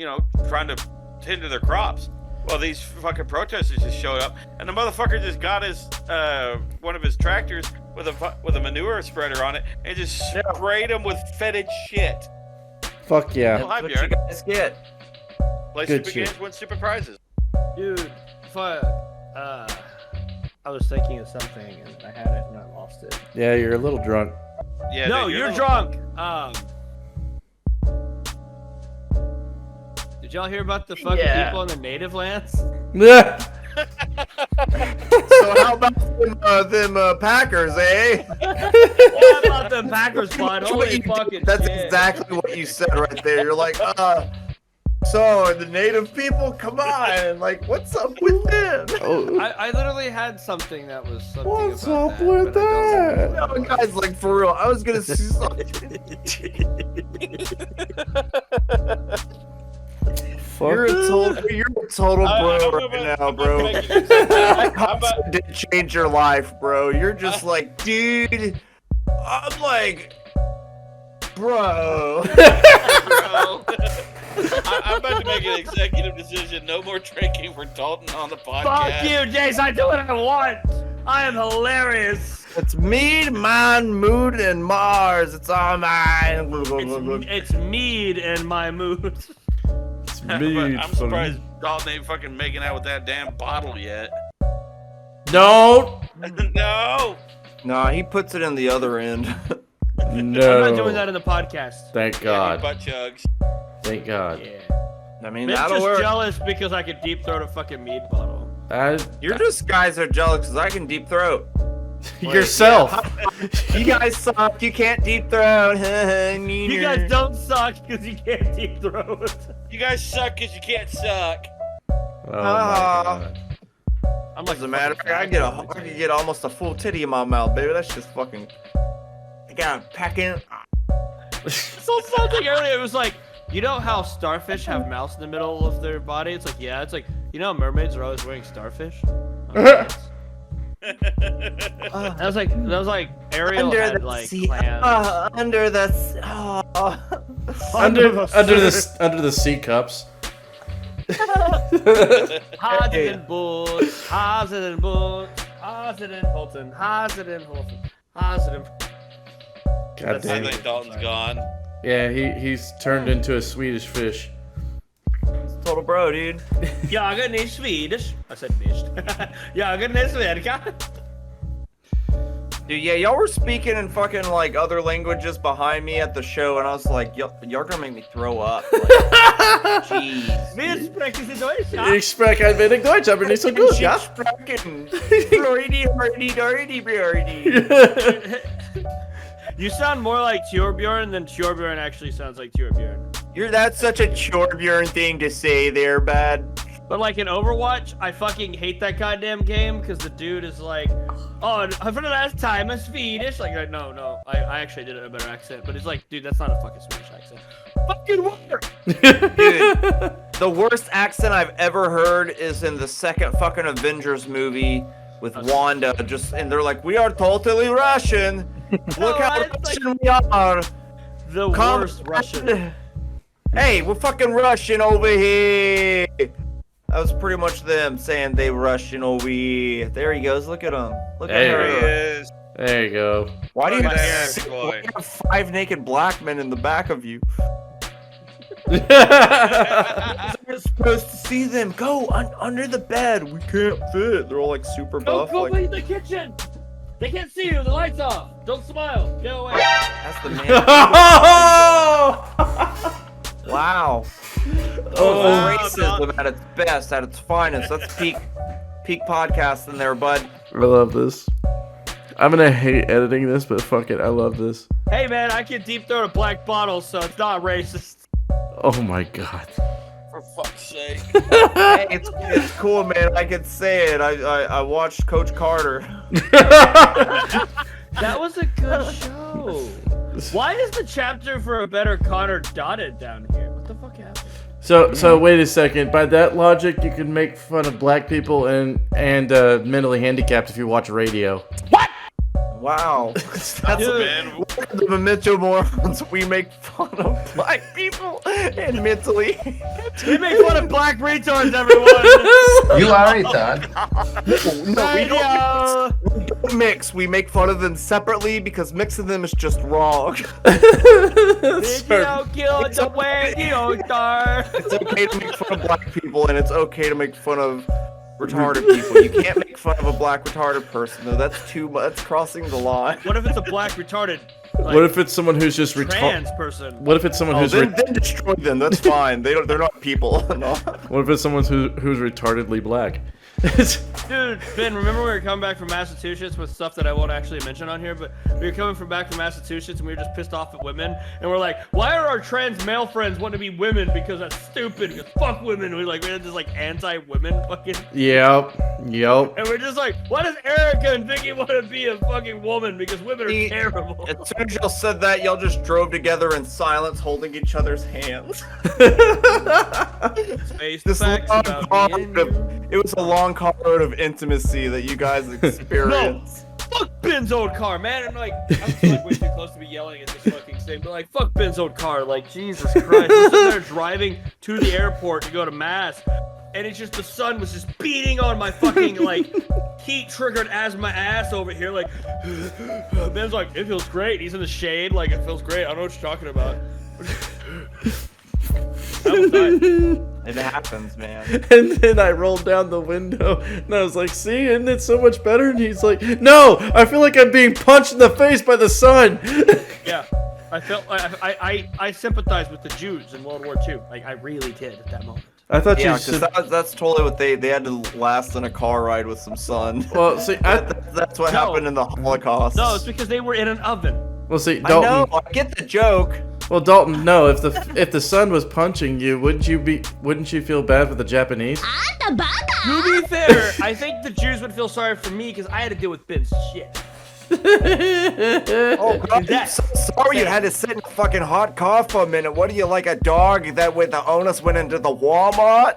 Speaker 4: trying to tend to their crops. Well, these fucking protesters just showed up, and the motherfucker just got his one of his tractors with a manure spreader on it, and just sprayed him with fetid shit.
Speaker 8: Fuck yeah.
Speaker 4: Well, hi,
Speaker 2: That's what
Speaker 4: Bjorn.
Speaker 2: you guys get.
Speaker 4: Play
Speaker 8: Good
Speaker 4: stupid
Speaker 8: shit.
Speaker 4: games, win stupid prizes.
Speaker 3: Dude, fuck. I was thinking of something and I had it and I lost it.
Speaker 8: Yeah, you're a little drunk.
Speaker 4: Yeah,
Speaker 3: No,
Speaker 4: dude,
Speaker 3: you're
Speaker 4: little-
Speaker 3: drunk. Did y'all hear about the fucking
Speaker 2: Yeah.
Speaker 3: people in the native lands?
Speaker 2: So how about them Packers, eh?
Speaker 3: What about the Packers bud? Holy fucking
Speaker 2: That's
Speaker 3: shit.
Speaker 2: exactly what you said right there. You're like, so the native people, come on, like, what's up with them?
Speaker 8: Oh,
Speaker 3: I literally had something that was something
Speaker 8: what's
Speaker 3: about
Speaker 8: up
Speaker 3: that,
Speaker 8: with
Speaker 3: but I don't
Speaker 8: that?
Speaker 3: remember.
Speaker 2: No, guys, like for real, I was gonna see something.
Speaker 8: fuck.
Speaker 2: You're a total bro right now, bro. I did change your life, bro. You're just like, dude. I'm like, bro.
Speaker 4: Bro. I'm about to make an executive decision. No more drinking for Dalton on the podcast.
Speaker 3: Fuck you, Jace. I do what I want. I am hilarious.
Speaker 2: It's me, mine, mood, and Mars. It's all mine.
Speaker 3: It's mead in my mood.
Speaker 8: It's
Speaker 4: But
Speaker 8: me.
Speaker 4: I'm surprised Dalton ain't fucking making out with that damn bottle yet.
Speaker 8: Don't.
Speaker 4: No.
Speaker 2: Nah, he puts it in the other end.
Speaker 8: No.
Speaker 3: I'm not doing that in the podcast.
Speaker 8: Thank
Speaker 4: Yeah, he
Speaker 8: God.
Speaker 4: butt chugs.
Speaker 8: Thank God.
Speaker 3: Yeah.
Speaker 2: I mean,
Speaker 3: Mitch
Speaker 2: that'll
Speaker 3: is
Speaker 2: work.
Speaker 3: jealous because I could deep throat a fucking mead bottle.
Speaker 2: You're just guys are jealous because I can deep throat.
Speaker 8: yourself.
Speaker 2: You guys suck. You can't deep throat.
Speaker 3: You guys don't suck because you can't deep throat.
Speaker 4: You guys suck because you can't suck.
Speaker 8: Oh my God.
Speaker 3: I'm like,
Speaker 2: Doesn't matter. I can get almost a full titty in my mouth, baby. That's just fucking. I gotta pack in.
Speaker 3: So something earlier, it was like, you know how starfish have mouths in the middle of their body? It's like, yeah, it's like, you know, mermaids are always wearing starfish. Okay, that was like Ariel had like clams.
Speaker 2: Under the sea.
Speaker 8: Under the sea cups.
Speaker 3: Hazen boots, Hazen boots, Hazen Holton, Hazen Holton, Hazen.
Speaker 8: God
Speaker 4: I
Speaker 8: damn
Speaker 4: think
Speaker 8: it.
Speaker 4: Dalton's gone.
Speaker 8: Yeah, he's turned into a Swedish fish.
Speaker 2: Total bro, dude.
Speaker 3: Jag är Swedish. I said nicht. Jag är svenska.
Speaker 2: Dude, yeah, y'all were speaking in fucking like other languages behind me at the show, and I was like, y'all gonna make me throw up. Like, jeez.
Speaker 3: Vi sprechen sie Deutsch, ja?
Speaker 8: Ich spreche ein wenig Deutsch, aber nicht so gut, ja?
Speaker 2: Fucking birdie.
Speaker 3: You sound more like Torbjorn than Torbjorn actually sounds like Torbjorn.
Speaker 2: That's such a Torbjorn thing to say there, bud.
Speaker 3: But like in Overwatch, I fucking hate that goddamn game because the dude is like, oh, for the last time, I'm Swedish. Like, no, I actually did it in a better accent. But it's like, dude, that's not a fucking Swedish accent. Fucking what?
Speaker 2: Dude, the worst accent I've ever heard is in the second fucking Avengers movie with Wanda. And they're like, we are totally Russian. Look how
Speaker 3: it's like-
Speaker 2: Russian we are.
Speaker 3: The
Speaker 2: Come-
Speaker 3: worst Russian.
Speaker 2: Hey, we're fucking Russian over here. That was pretty much them saying they Russian over here. There he goes. Look at him. Look at
Speaker 8: There
Speaker 4: There he
Speaker 2: her.
Speaker 4: is.
Speaker 8: There you go.
Speaker 2: Why do you
Speaker 4: Look at
Speaker 2: have,
Speaker 4: that
Speaker 2: why
Speaker 4: boy.
Speaker 2: do you have 5 naked black men in the back of you?
Speaker 8: Oh
Speaker 2: We're supposed to see them. Go under the bed. We can't fit. They're all like super buff.
Speaker 3: Go
Speaker 2: Like,
Speaker 3: clean the kitchen. They can't see you. The lights off. Don't smile. Get away.
Speaker 2: that's the man. at its best, at its finest. That's peak podcast in there, bud.
Speaker 8: I love this. I'm gonna hate editing this, but fuck it, I love this.
Speaker 3: Hey man, I can deep throat a black bottle, so it's not racist.
Speaker 8: Oh my god.
Speaker 4: For fuck's sake.
Speaker 2: Hey, it's cool, man. I can say it. I watched Coach Carter.
Speaker 3: That was a good show. Why is the chapter for a better Connor dotted down here? What the fuck happened?
Speaker 8: So wait a second. By that logic, you can make fun of black people and mentally handicapped if you watch radio.
Speaker 2: Wow. That's
Speaker 4: Man,
Speaker 2: the Memento morons. We make fun of black people and mentally.
Speaker 3: We make fun of black retards, everyone.
Speaker 9: You are a retard.
Speaker 2: No, we don't mix. We make fun of them separately because mixing them is just wrong.
Speaker 3: Video killed the radio star.
Speaker 2: It's okay to make fun of black people, and it's okay to make fun of retarded people. You can't make fun of a black retarded person, though. That's too much. That's crossing the line.
Speaker 3: What if it's a black retarded? Like,
Speaker 8: What if it's someone who's just
Speaker 3: trans person?
Speaker 8: What if it's someone who's
Speaker 2: then destroy them. That's fine. They're not people. No.
Speaker 8: What if it's someone who's retardedly black?
Speaker 3: Dude, Ben, remember we were coming back from Massachusetts with stuff that I won't actually mention on here, but we were coming back from Massachusetts and we were just pissed off at women, and we're like, why are our trans male friends want to be women? Because that's stupid. Because fuck women. We're just like anti-women fucking.
Speaker 8: Yep.
Speaker 3: And we're just like, why does Erica and Vicky want to be a fucking woman? Because women are terrible.
Speaker 2: As soon as y'all said that, y'all just drove together in silence, holding each other's hands.
Speaker 3: Space
Speaker 2: This
Speaker 3: facts
Speaker 2: long
Speaker 3: about
Speaker 2: car
Speaker 3: me and
Speaker 2: road
Speaker 3: you.
Speaker 2: of, it was a long car road of intimacy that you guys experienced.
Speaker 3: Fuck Ben's old car, man. I'm like way too close to be yelling at this fucking thing, but like, fuck Ben's old car. Like, Jesus Christ. We're sitting there driving to the airport to go to Mass, and it's just the sun was just beating on my fucking, like, heat-triggered asthma ass over here. Like, Ben's like, it feels great. He's in the shade. Like, it feels great. I don't know what you're talking about.
Speaker 2: It happens, man.
Speaker 8: And then I rolled down the window and I was like, see, isn't it so much better? And he's like, no, I feel like I'm being punched in the face by the sun.
Speaker 3: Yeah. I felt I sympathized with the Jews in World War II. Like, I really did at that moment.
Speaker 8: I thought
Speaker 2: Yeah,
Speaker 8: you
Speaker 2: because
Speaker 8: said.
Speaker 2: that's totally what they had to last in a car ride with some sun.
Speaker 8: Well, see,
Speaker 2: That's what happened in the Holocaust.
Speaker 3: No, it's because they were in an oven.
Speaker 8: well, see,
Speaker 2: I
Speaker 8: Dalton.
Speaker 2: know. I get the joke.
Speaker 8: Well, Dalton, no. If the sun was punching you, wouldn't you feel bad for the Japanese?
Speaker 3: To be fair, I think the Jews would feel sorry for me because I had to deal with Ben's shit.
Speaker 2: Oh, God, I'm so sorry you had to sit in a fucking hot car for a minute. What are you, like a dog that with the onus went into the Walmart?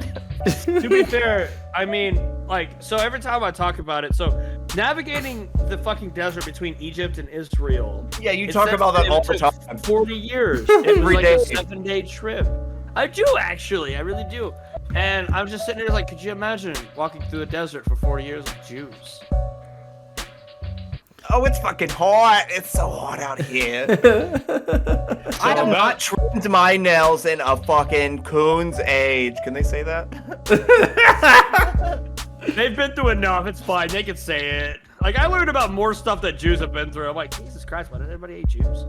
Speaker 3: To be fair, I mean, like, so every time I talk about it, so navigating the fucking desert between Egypt and Israel.
Speaker 2: Yeah, you
Speaker 3: it
Speaker 2: talk
Speaker 3: says
Speaker 2: about that
Speaker 3: it
Speaker 2: all the
Speaker 3: took
Speaker 2: time.
Speaker 3: 40 years. It was
Speaker 2: Every
Speaker 3: like
Speaker 2: day.
Speaker 3: a 7-day trip. I do, actually. I really do. And I'm just sitting there like, could you imagine walking through the desert for 40 years with Jews?
Speaker 2: Oh, it's fucking hot. It's so hot out here. I have not trimmed my nails in a fucking coon's age. Can they say that?
Speaker 3: They've been through enough. It's fine. They can say it. Like, I learned about more stuff that Jews have been through. I'm like, Jesus Christ, why does everybody hate Jews?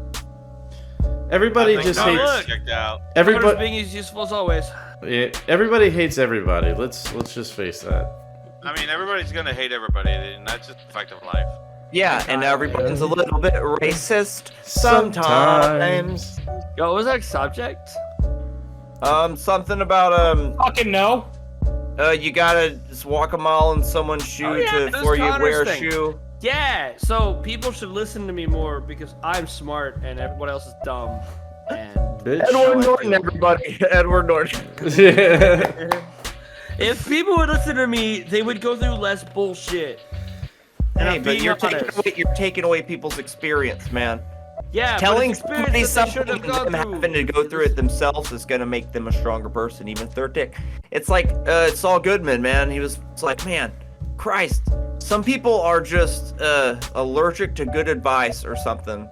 Speaker 8: Everybody
Speaker 4: I think
Speaker 8: just
Speaker 4: Connor's
Speaker 8: hates.
Speaker 4: checked out.
Speaker 3: Everybody's
Speaker 8: Everybody.
Speaker 3: being as useful as always.
Speaker 8: Yeah, everybody hates everybody. Let's just face that.
Speaker 4: I mean, everybody's gonna hate everybody, and that's just the fact of life.
Speaker 2: Yeah, and everybody's a little bit racist sometimes.
Speaker 3: Yo, what was that subject?
Speaker 2: Something about
Speaker 5: Fucking no.
Speaker 2: you gotta just walk a mile in someone's shoe
Speaker 3: yeah, it was
Speaker 2: before you
Speaker 3: Connor's
Speaker 2: wear a
Speaker 3: thing.
Speaker 2: shoe.
Speaker 3: Yeah, so people should listen to me more because I'm smart and everyone else is dumb. And
Speaker 8: Bitch.
Speaker 2: Edward Norton, everybody. Edward Norton.
Speaker 3: if people would listen to me, they would go through less bullshit. And
Speaker 2: Hey,
Speaker 3: I'm
Speaker 2: but
Speaker 3: being
Speaker 2: you're taking away people's experience, man.
Speaker 3: Yeah,
Speaker 2: Telling
Speaker 3: but it's experience
Speaker 2: somebody
Speaker 3: that they
Speaker 2: something
Speaker 3: should have
Speaker 2: and them
Speaker 3: gone
Speaker 2: having to go through it themselves is gonna make them a stronger person, even if they're a dick. It's like Saul Goodman, man. It's like, man, Christ. Some people are just allergic to good advice or something.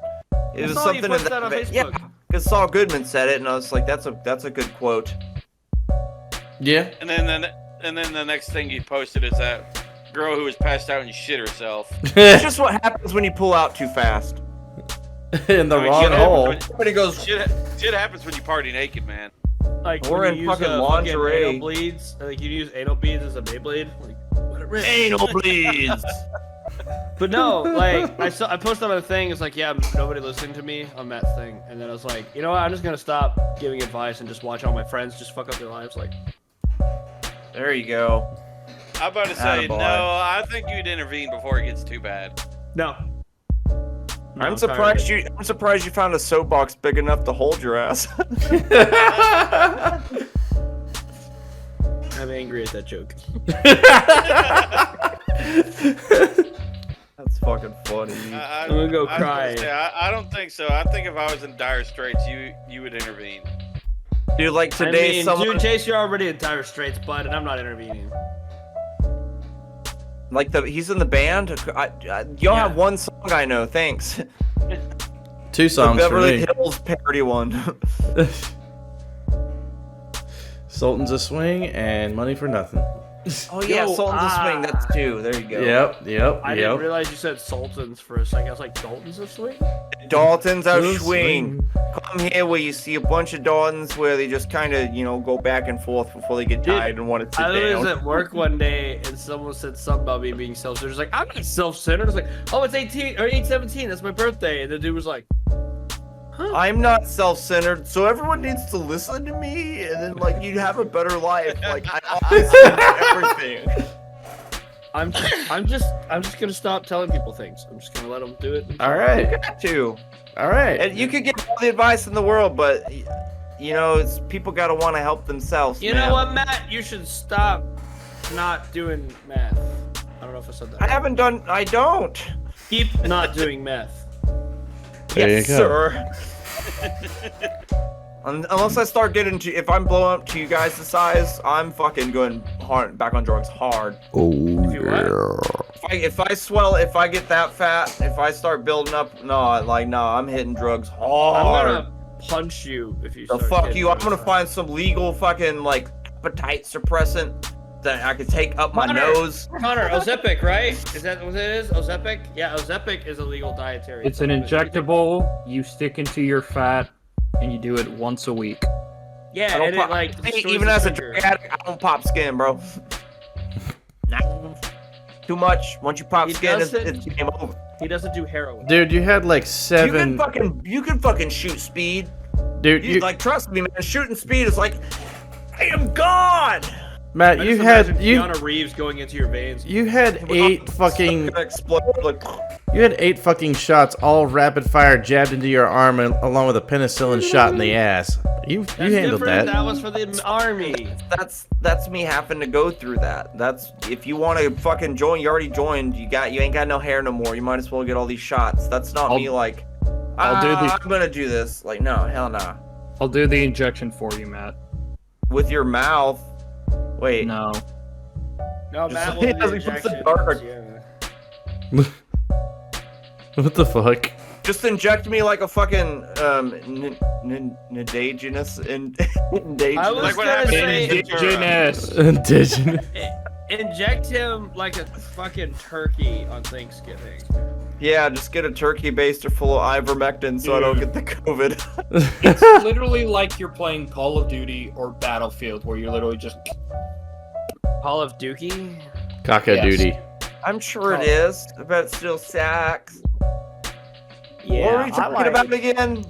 Speaker 2: It was
Speaker 3: saw you
Speaker 2: something in
Speaker 3: posted that on
Speaker 2: yeah,
Speaker 3: Facebook.
Speaker 2: because Saul Goodman said it, and I was like, that's a good quote.
Speaker 8: Yeah.
Speaker 4: And then the next thing he posted is that girl who was passed out and shit herself.
Speaker 2: It's just what happens when you pull out too fast.
Speaker 8: In the
Speaker 4: I mean,
Speaker 8: wrong
Speaker 4: shit happens
Speaker 8: hole.
Speaker 4: when-
Speaker 2: Everybody goes,
Speaker 4: Shit happens when you party naked, man.
Speaker 3: Like
Speaker 2: Or
Speaker 3: when
Speaker 2: in
Speaker 3: you use
Speaker 2: fucking
Speaker 3: fucking
Speaker 2: lingerie.
Speaker 3: anal bleeds. Like you use anal beads as a Beyblade. Like what a rip.
Speaker 2: Anal bleeds.
Speaker 3: But no, like I posted on a thing. It's like, yeah, nobody listening to me on Matt's thing, and then I was like, you know what? I'm just gonna stop giving advice and just watch all my friends just fuck up their lives. Like,
Speaker 2: There you go.
Speaker 4: I'm about to say,
Speaker 2: Attaboy.
Speaker 4: no, I think you'd intervene before it gets too bad.
Speaker 3: no. No,
Speaker 2: I'm
Speaker 3: tired of
Speaker 2: surprised
Speaker 3: it.
Speaker 2: I'm surprised you found a soapbox big enough to hold your ass.
Speaker 3: I'm angry at that joke.
Speaker 2: That's fucking funny.
Speaker 3: I'm gonna go
Speaker 4: I was
Speaker 3: cry.
Speaker 4: say, I don't think so. I think if I was in dire straits, you would intervene.
Speaker 2: Dude, like today,
Speaker 3: I mean,
Speaker 2: someone
Speaker 3: dude, Chase, you're already in dire straits, bud, and I'm not intervening.
Speaker 2: like he's in the band. Y'all
Speaker 3: Yeah.
Speaker 2: have one song I know. Thanks.
Speaker 8: 2
Speaker 2: The
Speaker 8: songs for
Speaker 2: Beverly
Speaker 8: me.
Speaker 2: Hills parody one.
Speaker 8: Sultans of Swing and Money for Nothing.
Speaker 2: Oh yeah,
Speaker 3: Yo,
Speaker 2: Sultans of Swing. That's 2. There you go.
Speaker 8: Yep.
Speaker 3: I didn't realize you said Sultans for a second. I was like, Dalton's of Swing?
Speaker 2: Daltons of
Speaker 8: Of
Speaker 2: Swing. Come here where you see a bunch of Daltons where they just kind of, go back and forth before they get
Speaker 3: Dude,
Speaker 2: tired and want to sit
Speaker 3: I was
Speaker 2: down.
Speaker 3: at work one day and someone said something about me being self-centered. It's like, I'm not self-centered. It's like, oh, it's 18 or 8/17. That's my birthday. And the dude was like,
Speaker 2: I'm not self-centered, so everyone needs to listen to me, and then you'd have a better life. Like I always do everything.
Speaker 3: I'm just gonna stop telling people things. I'm just gonna let them do it.
Speaker 8: All right.
Speaker 2: Got to.
Speaker 8: All right.
Speaker 2: And you could get all the advice in the world, but it's people gotta want to help themselves.
Speaker 3: You
Speaker 2: man.
Speaker 3: know what, Matt? You should stop not doing math. I don't know if I said that.
Speaker 2: I don't.
Speaker 3: Keep not doing math.
Speaker 8: There
Speaker 2: Yes,
Speaker 8: you go.
Speaker 2: sir. Unless I start getting to, if I'm blowing up to you guys' size, I'm fucking going hard back on drugs hard.
Speaker 3: If you what?
Speaker 2: If I swell, if I get that fat, if I start building up, no, I'm hitting drugs
Speaker 3: I'm
Speaker 2: hard.
Speaker 3: gonna punch you if you.
Speaker 2: The
Speaker 3: start
Speaker 2: fuck
Speaker 3: getting
Speaker 2: you! I'm
Speaker 3: those
Speaker 2: gonna
Speaker 3: fat.
Speaker 2: find some legal fucking appetite suppressant that I can take up my
Speaker 3: Connor,
Speaker 2: nose.
Speaker 3: Connor, Ozepic, right? Is that what it is? Ozepic? Yeah, Ozepic is a legal dietary.
Speaker 5: It's an injectable. You stick into your fat, and you do it once a week.
Speaker 3: Yeah,
Speaker 2: I don't
Speaker 3: and
Speaker 2: pop,
Speaker 3: it destroys
Speaker 2: even
Speaker 3: the
Speaker 2: as a
Speaker 3: trigger.
Speaker 2: drug addict, I don't pop skin, bro. Nah. Too much. Once you pop
Speaker 3: He
Speaker 2: skin, it's
Speaker 3: doesn't-
Speaker 2: game over.
Speaker 3: He doesn't do heroin.
Speaker 8: Dude, you had like 7.
Speaker 2: You can fucking shoot speed.
Speaker 8: Dude,
Speaker 2: You, trust me, man. Shooting speed is like, I am God.
Speaker 8: Matt,
Speaker 3: I
Speaker 8: you
Speaker 3: just
Speaker 8: had
Speaker 3: imagine
Speaker 8: you
Speaker 3: Keanu Reeves going into your veins.
Speaker 8: you had 8 fucking
Speaker 2: Gonna explode like.
Speaker 8: you had 8 fucking shots all rapid fire jabbed into your arm along with a penicillin shot in the ass. You
Speaker 3: That's
Speaker 8: handled
Speaker 3: different.
Speaker 8: that.
Speaker 3: That was for the army.
Speaker 2: That's me having to go through that. That's if you want to fucking join, you already joined. You ain't got no hair no more. You might as well get all these shots. That's not me. Like,
Speaker 5: I'll do the-
Speaker 2: I'm gonna do this. Like, no, hell no.
Speaker 5: I'll do the injection for you, Matt.
Speaker 2: With your mouth. Wait.
Speaker 5: No.
Speaker 3: No,
Speaker 2: Just
Speaker 3: Matt
Speaker 2: like
Speaker 3: will do the
Speaker 2: he puts the
Speaker 3: injection.
Speaker 2: dark-
Speaker 3: Yeah.
Speaker 8: What the fuck?
Speaker 2: Just inject me like a fucking indigenous
Speaker 3: I was
Speaker 4: Like what
Speaker 3: gonna
Speaker 4: happened
Speaker 3: say,
Speaker 4: in
Speaker 5: Indigenous.
Speaker 8: Indigenous.
Speaker 3: inject him like a fucking turkey on Thanksgiving.
Speaker 2: Yeah, just get a turkey baster full of ivermectin so I don't get the COVID.
Speaker 5: It's literally like you're playing Call of Duty or Battlefield, where you're literally just.
Speaker 3: Call of Dookie?
Speaker 8: Caca
Speaker 5: Yes.
Speaker 8: duty.
Speaker 2: I'm sure it is. I bet it still sucks.
Speaker 3: Yeah.
Speaker 2: What were we talking about again?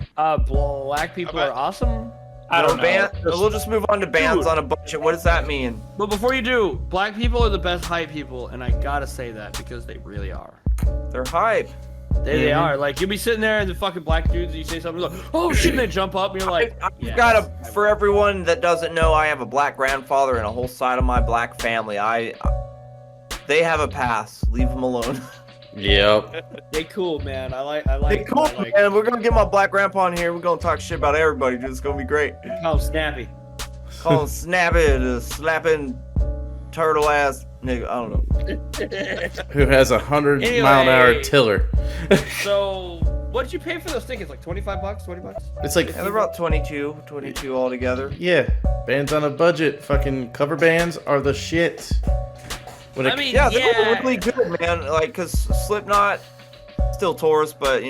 Speaker 3: Black people are awesome.
Speaker 5: I don't know.
Speaker 2: Band, we'll just move on to bands
Speaker 3: Dude.
Speaker 2: on a budget. What does that mean?
Speaker 3: But before you do, black people are the best hype people, and I gotta say that because they really are.
Speaker 2: They're hype.
Speaker 3: They are. Like, you'll be sitting there and the fucking black dudes, and you say something like, oh shit, and they jump up, and you're like,
Speaker 2: I've
Speaker 3: yes,
Speaker 2: got
Speaker 3: I
Speaker 2: a. For everyone that doesn't know, I have a black grandfather and a whole side of my black family. They have a pass. Leave them alone.
Speaker 8: Yep.
Speaker 3: They cool, man. I like.
Speaker 2: Hey, cool,
Speaker 3: I like
Speaker 2: man. We're gonna get my black grandpa in here. We're gonna talk shit about everybody, dude. It's gonna be great.
Speaker 3: Call him Snappy.
Speaker 2: Call him Snappy, the slapping turtle ass nigga. I don't know.
Speaker 8: Who has 100
Speaker 3: Anyway.
Speaker 8: mile an hour tiller?
Speaker 3: So, what did you pay for those tickets? Like $25, $20?
Speaker 8: It's like,
Speaker 2: Yeah, they're about 22 altogether.
Speaker 8: yeah, bands on a budget. Fucking cover bands are the shit. When it,
Speaker 3: I mean,
Speaker 2: Yeah, they
Speaker 3: yeah.
Speaker 2: were really good, man. Like, cause Slipknot still tours, but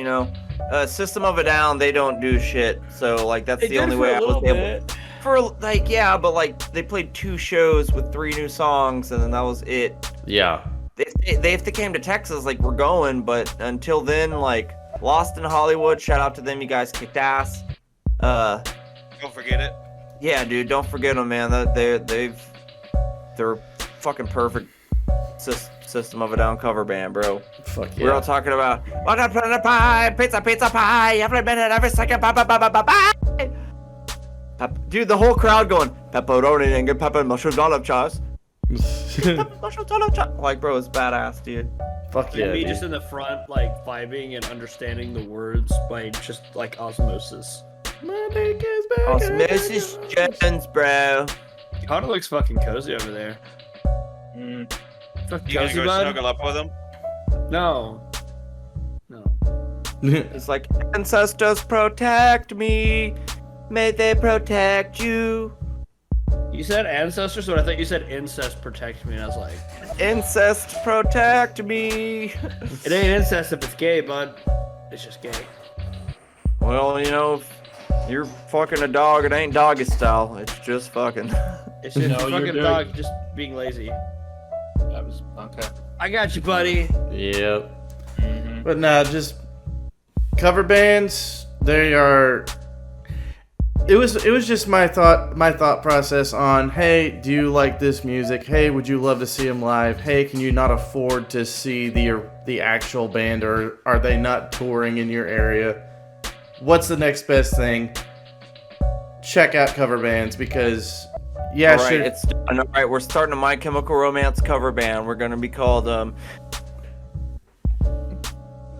Speaker 2: System of a Down, they don't do shit. So like, that's
Speaker 3: They
Speaker 2: the
Speaker 3: did
Speaker 2: only
Speaker 3: for
Speaker 2: way
Speaker 3: a
Speaker 2: I was
Speaker 3: little
Speaker 2: able.
Speaker 3: bit.
Speaker 2: For like, yeah, but like they played 2 shows with 3 new songs, and then that was it.
Speaker 1: Yeah.
Speaker 2: If they came to Texas, like we're going, but until then, like Lost in Hollywood. Shout out to them, you guys kicked ass.
Speaker 4: Don't forget it.
Speaker 2: Yeah, dude, don't forget them, man. They're fucking perfect System of a Down cover band, bro.
Speaker 1: Fuck yeah.
Speaker 2: We're all talking about what up on the pie, pizza pie, every minute, every second, bye. Dude, the whole crowd going pepperoni and get pepper mushrooms olive chives. Mushrooms olive chives. Like, bro, it's badass, dude.
Speaker 1: Fuck yeah.
Speaker 3: And me
Speaker 1: dude.
Speaker 3: just in the front, like vibing and understanding the words by just like osmosis.
Speaker 1: My dick is back
Speaker 2: Osmosis Jones, bro.
Speaker 3: Connor looks fucking cozy over there. Fuck
Speaker 4: You gonna
Speaker 3: cozy,
Speaker 4: go
Speaker 3: bud?
Speaker 4: snuggle up with him?
Speaker 3: No.
Speaker 2: It's like, ancestors protect me. May they protect you.
Speaker 3: You said ancestors, but I thought you said incest protect me, and I was like,
Speaker 2: Incest protect me.
Speaker 3: it ain't incest if it's gay, bud. It's just gay.
Speaker 2: Well, you know, if you're fucking a dog, it ain't doggy style. It's just fucking.
Speaker 3: It's just
Speaker 5: No,
Speaker 3: a
Speaker 5: you're
Speaker 3: fucking
Speaker 5: doing-
Speaker 3: dog just being lazy.
Speaker 5: That was okay.
Speaker 3: I got you, buddy.
Speaker 1: Yep. But nah, just cover bands. They are. It was just my thought process on, hey, do you like this music? Hey, would you love to see them live? Hey, can you not afford to see the actual band, or are they not touring in your area? What's the next best thing? Check out cover bands, because yeah,
Speaker 2: All right,
Speaker 1: sure.
Speaker 2: it's done. All right, we're starting a My Chemical Romance cover band. We're gonna be called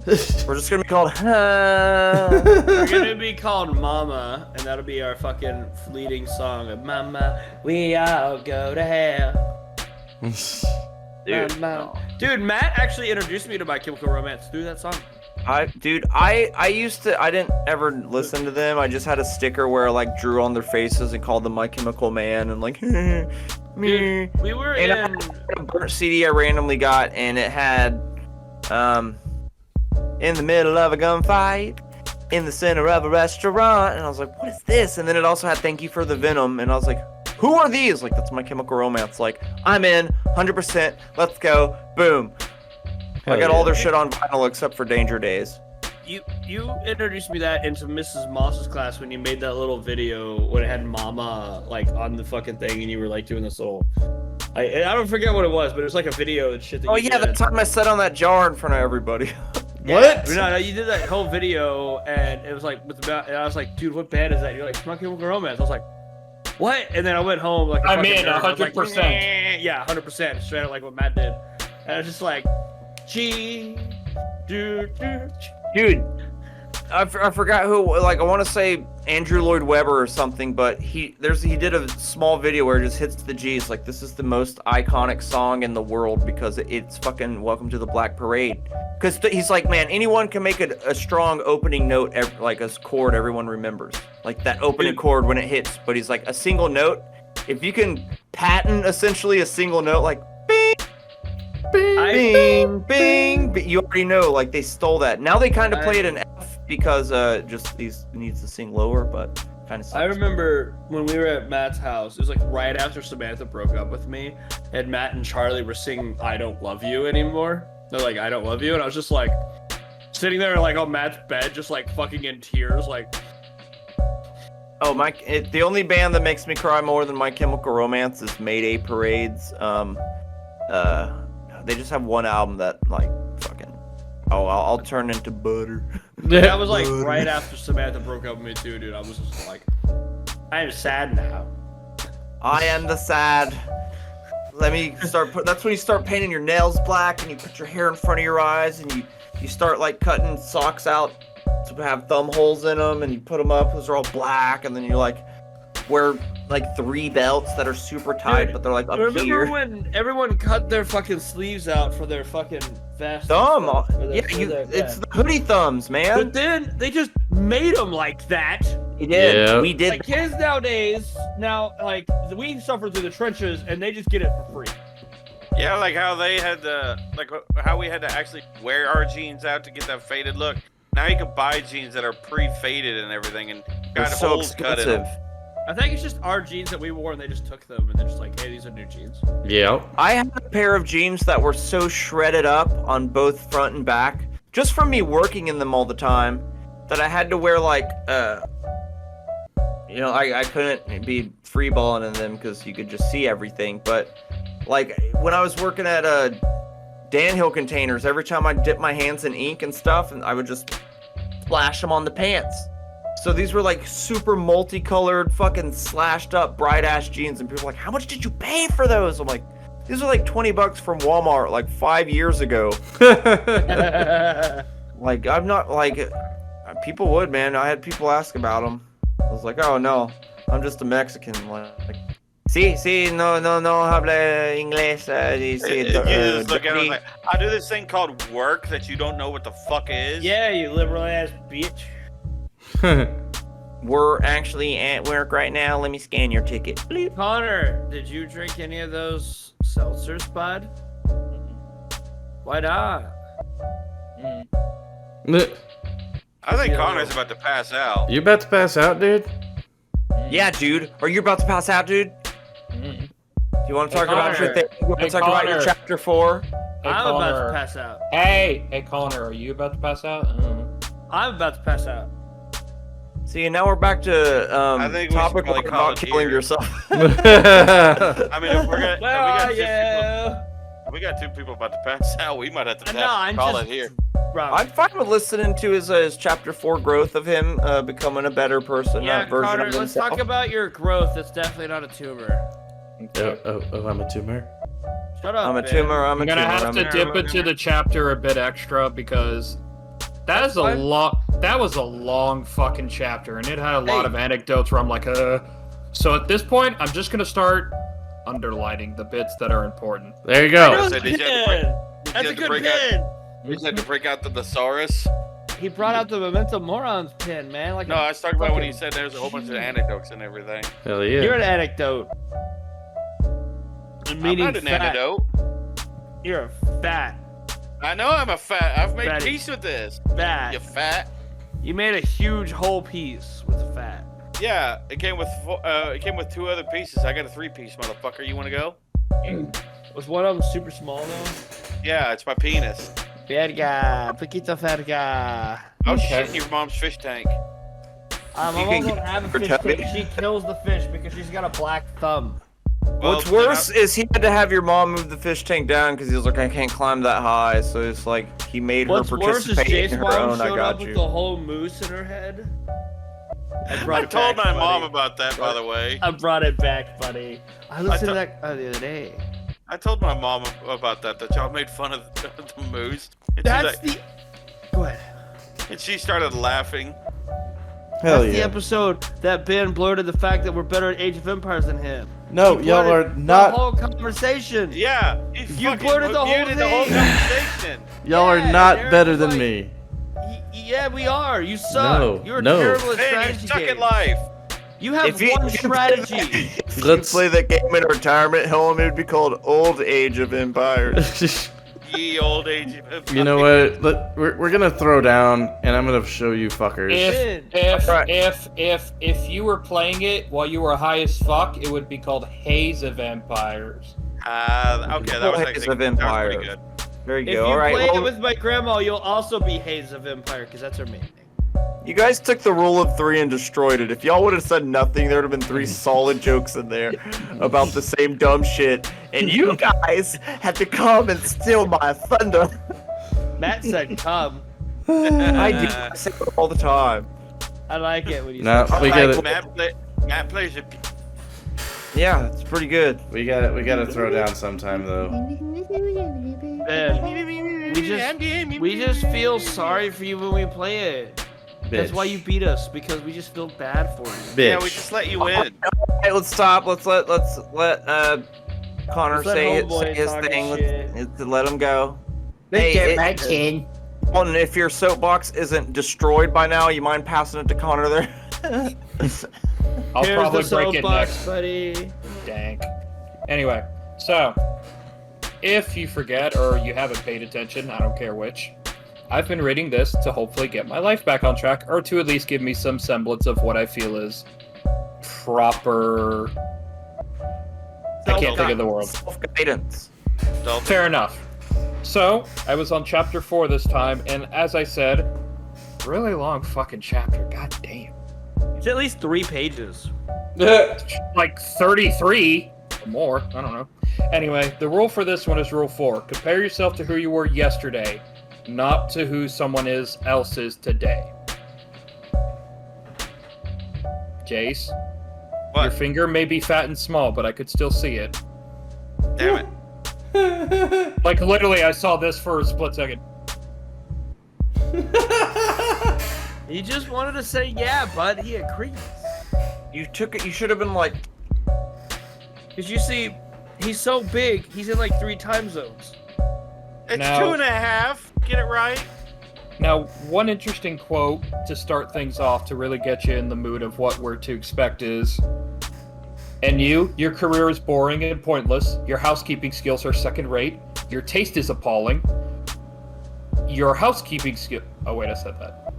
Speaker 2: we're just gonna be called
Speaker 3: We're gonna be called Mama, and that'll be our fucking fleeting song of Mama, we all go to hell.
Speaker 2: Dude,
Speaker 3: Mama. Dude, Matt actually introduced me to My Chemical Romance through that song.
Speaker 2: I didn't ever listen to them. I just had a sticker where I like drew on their faces and called them My Chemical Man and like me.
Speaker 3: Dude, we were
Speaker 2: And I
Speaker 3: in.
Speaker 2: had a burnt CD I randomly got, and it had in the middle of a gunfight, in the center of a restaurant, and I was like, what is this? And then it also had Thank You for the Venom, and I was like, who are these? Like, that's My Chemical Romance. Like, I'm in 100%. Let's go. Boom. I got all their shit on vinyl except for Danger Days.
Speaker 3: You introduced me that into Mrs. Moss's class when you made that little video when it had Mama like on the fucking thing, and you were like doing this little. I don't forget what it was, but it was like a video and shit. That
Speaker 2: Oh
Speaker 3: you
Speaker 2: yeah,
Speaker 3: did.
Speaker 2: the time I sat on that jar in front of everybody.
Speaker 1: What?
Speaker 3: No, you did that whole video, and it was like with the. And I was like, dude, what band is that? You're like, My Chemical Romance. I was like, what? And then I went home like.
Speaker 5: I'm
Speaker 3: fucking
Speaker 5: in,
Speaker 3: nerd. I was like,
Speaker 5: 100%.
Speaker 3: "Nah." Yeah, 100%. Straight out like what Matt did, and I was just like, gee, dude.
Speaker 2: Dude, I forgot who. Like, I want to say Andrew Lloyd Webber or something, but he did a small video where it just hits the G. It's like, this is the most iconic song in the world because it's fucking Welcome to the Black Parade. Because he's like, man, anyone can make a strong opening note, like a chord everyone remembers, like that opening chord when it hits. But he's like, a single note. If you can patent essentially a single note, like bing. Bing, bing, bing. You already know, like they stole that. Now they kind of play it in F because just these needs to sing lower, but kind of sucks.
Speaker 3: I remember when we were at Matt's house, it was like right after Samantha broke up with me, and Matt and Charlie were singing I Don't Love You Anymore. They're like, I don't love you, and I was just like sitting there like on Matt's bed, just like fucking in tears, like.
Speaker 2: Oh, the only band that makes me cry more than My Chemical Romance is Mayday Parade's. They just have one album that like fucking. Oh, I'll turn into butter.
Speaker 3: That was like right after Samantha broke up with me too, dude. I was just like, I am sad now.
Speaker 2: I am the sad. Let me start. That's when you start painting your nails black and you put your hair in front of your eyes and you start like cutting socks out to have thumb holes in them and you put them up. Those are all black, and then you like wear like 3 belts that are super tight,
Speaker 3: Dude,
Speaker 2: but they're like up
Speaker 3: remember
Speaker 2: here.
Speaker 3: when everyone cut their fucking sleeves out for their fucking vest?
Speaker 2: Thumb. It's the hoodie thumbs, man.
Speaker 3: But then they just made them like that.
Speaker 2: We did.
Speaker 1: Yeah.
Speaker 2: We did.
Speaker 3: Like kids nowadays, like we suffer through the trenches and they just get it for free.
Speaker 4: Yeah, like how they had to, like how we had to actually wear our jeans out to get that faded look. Now you can buy jeans that are pre-faded and everything, and
Speaker 2: They're
Speaker 4: got
Speaker 2: so
Speaker 4: holes cut in them.
Speaker 2: expensive.
Speaker 3: I think it's just our jeans that we wore, and they just took them, and they're just like, "Hey, these are new jeans."
Speaker 1: Yeah.
Speaker 2: I had a pair of jeans that were so shredded up on both front and back, just from me working in them all the time, that I had to wear like, you know, I couldn't be free balling in them because you could just see everything. But like when I was working at Danhill Containers, every time I dip my hands in ink and stuff, and I would just splash them on the pants. So these were like super multicolored, fucking slashed up, bright ass jeans, and people were like, "How much did you pay for those?" I'm like, "These are like $20 from Walmart, like 5 years ago." Like I'm not like, people would, man. I had people ask about them. I was like, "Oh no, I'm just a Mexican." Like, sí, no habla inglés.
Speaker 4: You just look at it like, I do this thing called work that you don't know what the fuck is.
Speaker 3: Yeah, you liberal ass bitch.
Speaker 2: We're actually at work right now. Let me scan your ticket. Bleep.
Speaker 3: Connor, did you drink any of those seltzers, bud? Why not?
Speaker 4: I think Connor's about to pass out.
Speaker 1: You about to pass out, dude?
Speaker 2: Yeah, dude. Are you about to pass out, dude? You want to talk about your thing? You want to talk about your chapter 4?
Speaker 5: Hey,
Speaker 3: I'm about
Speaker 5: Connor.
Speaker 3: to pass out.
Speaker 5: Hey, Connor, are you about to pass out?
Speaker 3: I'm about to pass out.
Speaker 2: See, now we're back to
Speaker 4: I think we should
Speaker 2: topic
Speaker 4: probably call
Speaker 2: about
Speaker 4: it
Speaker 2: killing
Speaker 4: here.
Speaker 2: yourself.
Speaker 4: I mean, if we're gonna, we got two people about to pass out. We might have to call it here.
Speaker 2: I'm fine with listening to his chapter 4 growth of him becoming a better person,
Speaker 3: Yeah,
Speaker 2: version
Speaker 3: Connor,
Speaker 2: of
Speaker 3: let's
Speaker 2: himself.
Speaker 3: talk about your growth. It's definitely not a tumor.
Speaker 1: Oh, I'm a tumor.
Speaker 3: Shut up,
Speaker 2: I'm a
Speaker 3: man.
Speaker 2: tumor.
Speaker 5: I'm gonna have to dip into the chapter a bit extra because that is a long. That was a long fucking chapter, and it had a lot of anecdotes where I'm like, So at this point, I'm just gonna start underlining the bits that are important.
Speaker 1: There you go.
Speaker 3: That's a good pin.
Speaker 4: We just had to break out the thesaurus.
Speaker 3: He brought out the Memento Morons pin, man. Like
Speaker 4: No, I was talking about when he said there's a whole bunch of anecdotes and everything.
Speaker 1: Hell yeah.
Speaker 3: You're an anecdote.
Speaker 4: I'm not an antidote.
Speaker 3: You're a fat.
Speaker 4: I know I'm a fat. I've made
Speaker 3: Fatty.
Speaker 4: peace with this.
Speaker 3: Fat.
Speaker 4: You fat.
Speaker 3: You made a huge whole piece with the fat.
Speaker 4: Yeah, it came with 2 other pieces. I got a 3-piece, motherfucker. You want to go?
Speaker 3: Was one of them super small though?
Speaker 4: Yeah, it's my penis.
Speaker 3: Verga, poquito verga.
Speaker 4: I was shitting your mom's fish tank.
Speaker 3: My mom don't have a fish tank. She kills the fish because she's got a black thumb.
Speaker 2: What's worse is he had to have your mom move the fish tank down because he was like, I can't climb that high. So it's like he made her
Speaker 3: What's worse is
Speaker 2: participate
Speaker 3: Jake's
Speaker 2: in her
Speaker 3: mom
Speaker 2: own. I
Speaker 3: showed
Speaker 2: got
Speaker 3: up
Speaker 2: you.
Speaker 3: with the whole moose in her head. I
Speaker 4: told my mom about that, by the way.
Speaker 3: I brought it back, buddy. I listened to that the other day.
Speaker 4: I told my mom about that y'all made fun of the moose. And
Speaker 3: That's
Speaker 4: she's like,
Speaker 3: Go ahead.
Speaker 4: And she started laughing.
Speaker 8: Hell
Speaker 3: That's the
Speaker 8: yeah.
Speaker 3: episode that Ben blurted the fact that we're better at Age of Empires than him.
Speaker 8: No,
Speaker 3: He
Speaker 8: y'all
Speaker 3: blurted
Speaker 8: are not.
Speaker 3: The whole conversation.
Speaker 4: Yeah,
Speaker 3: You blurted the whole
Speaker 4: muted the whole
Speaker 3: thing.
Speaker 4: conversation.
Speaker 8: Y'all are
Speaker 3: Yeah,
Speaker 8: not
Speaker 3: Eric
Speaker 8: better
Speaker 3: was
Speaker 8: than
Speaker 3: like-
Speaker 8: me.
Speaker 3: Yeah, we are. You suck.
Speaker 1: No,
Speaker 3: You're
Speaker 1: no.
Speaker 3: terrible at
Speaker 4: Man, you
Speaker 3: strategy
Speaker 4: suck
Speaker 3: games.
Speaker 4: at life.
Speaker 3: You have
Speaker 2: If you-
Speaker 3: one
Speaker 2: if you
Speaker 3: strategy.
Speaker 2: If you
Speaker 1: Let's-
Speaker 2: play that game in retirement home, it would be called Old Age of Empires.
Speaker 4: Ye old age of Empires.
Speaker 1: You know what? We're gonna throw down, and I'm gonna show you fuckers.
Speaker 5: If you were playing it while you were high as fuck, it would be called Haze of Empires.
Speaker 4: Okay, that was
Speaker 2: Haze
Speaker 4: actually
Speaker 2: of
Speaker 4: that was pretty
Speaker 2: Empires.
Speaker 4: good.
Speaker 2: There you
Speaker 3: If
Speaker 2: go.
Speaker 3: you
Speaker 2: All right.
Speaker 3: play it
Speaker 2: Well,
Speaker 3: with my grandma, you'll also be Haze of Empire, because that's her main name.
Speaker 2: you guys took the rule of 3 and destroyed it. If y'all would have said nothing, there would have been 3 solid jokes in there about the same dumb shit. And you guys had to come and steal my thunder.
Speaker 3: Matt said come.
Speaker 2: I do. I say it all the time.
Speaker 3: I like it when you
Speaker 1: No,
Speaker 3: say
Speaker 1: we
Speaker 2: Alright,
Speaker 1: gotta,
Speaker 4: Matt plays it.
Speaker 2: Yeah, it's pretty good.
Speaker 1: we gotta throw down sometime though.
Speaker 3: Ben, we just feel sorry for you when we play it. That's
Speaker 1: Bitch.
Speaker 3: why you beat us, because we just feel bad for you.
Speaker 1: Bitch.
Speaker 4: Yeah, we just let you win.
Speaker 2: Hey, let's stop. Let's let Connor
Speaker 3: Let's let
Speaker 2: say
Speaker 3: homeboy
Speaker 2: his
Speaker 3: talk
Speaker 2: thing.
Speaker 3: shit.
Speaker 2: Let's let him go.
Speaker 6: Let's
Speaker 2: Hey,
Speaker 6: get
Speaker 2: it-
Speaker 6: my chin.
Speaker 2: Colton, if your soapbox isn't destroyed by now, you mind passing it to Connor there?
Speaker 5: I'll
Speaker 3: Here's
Speaker 5: probably
Speaker 3: the
Speaker 5: break it
Speaker 3: soapbox,
Speaker 5: next.
Speaker 3: buddy.
Speaker 5: Dank. Anyway, so if you forget or you haven't paid attention, I don't care which, I've been reading this to hopefully get my life back on track, or to at least give me some semblance of what I feel is
Speaker 7: proper. I can't think of the word.
Speaker 2: Self-guidance.
Speaker 7: Fair enough. So, I was on chapter 4 this time, and as I said, really long fucking chapter. God damn.
Speaker 3: It's at least 3 pages.
Speaker 7: Like 33 or more. I don't know. Anyway, the rule for this one is rule 4. Compare yourself to who you were yesterday, not to who someone else is today. Jace,
Speaker 4: What?
Speaker 7: your finger may be fat and small, but I could still see it.
Speaker 4: Damn it.
Speaker 7: Like, literally, I saw this for a split second.
Speaker 3: He just wanted to say yeah, bud. He agrees.
Speaker 2: You took it. You should have been like,
Speaker 3: Cause you see, he's so big. He's in like 3 time zones.
Speaker 4: It's
Speaker 7: Now-
Speaker 4: 2.5. Get it right.
Speaker 7: Now, one interesting quote to start things off to really get you in the mood of what we're to expect is, and your career is boring and pointless, your housekeeping skills are second rate, your taste is appalling, your housekeeping skill... Oh, wait, I said that.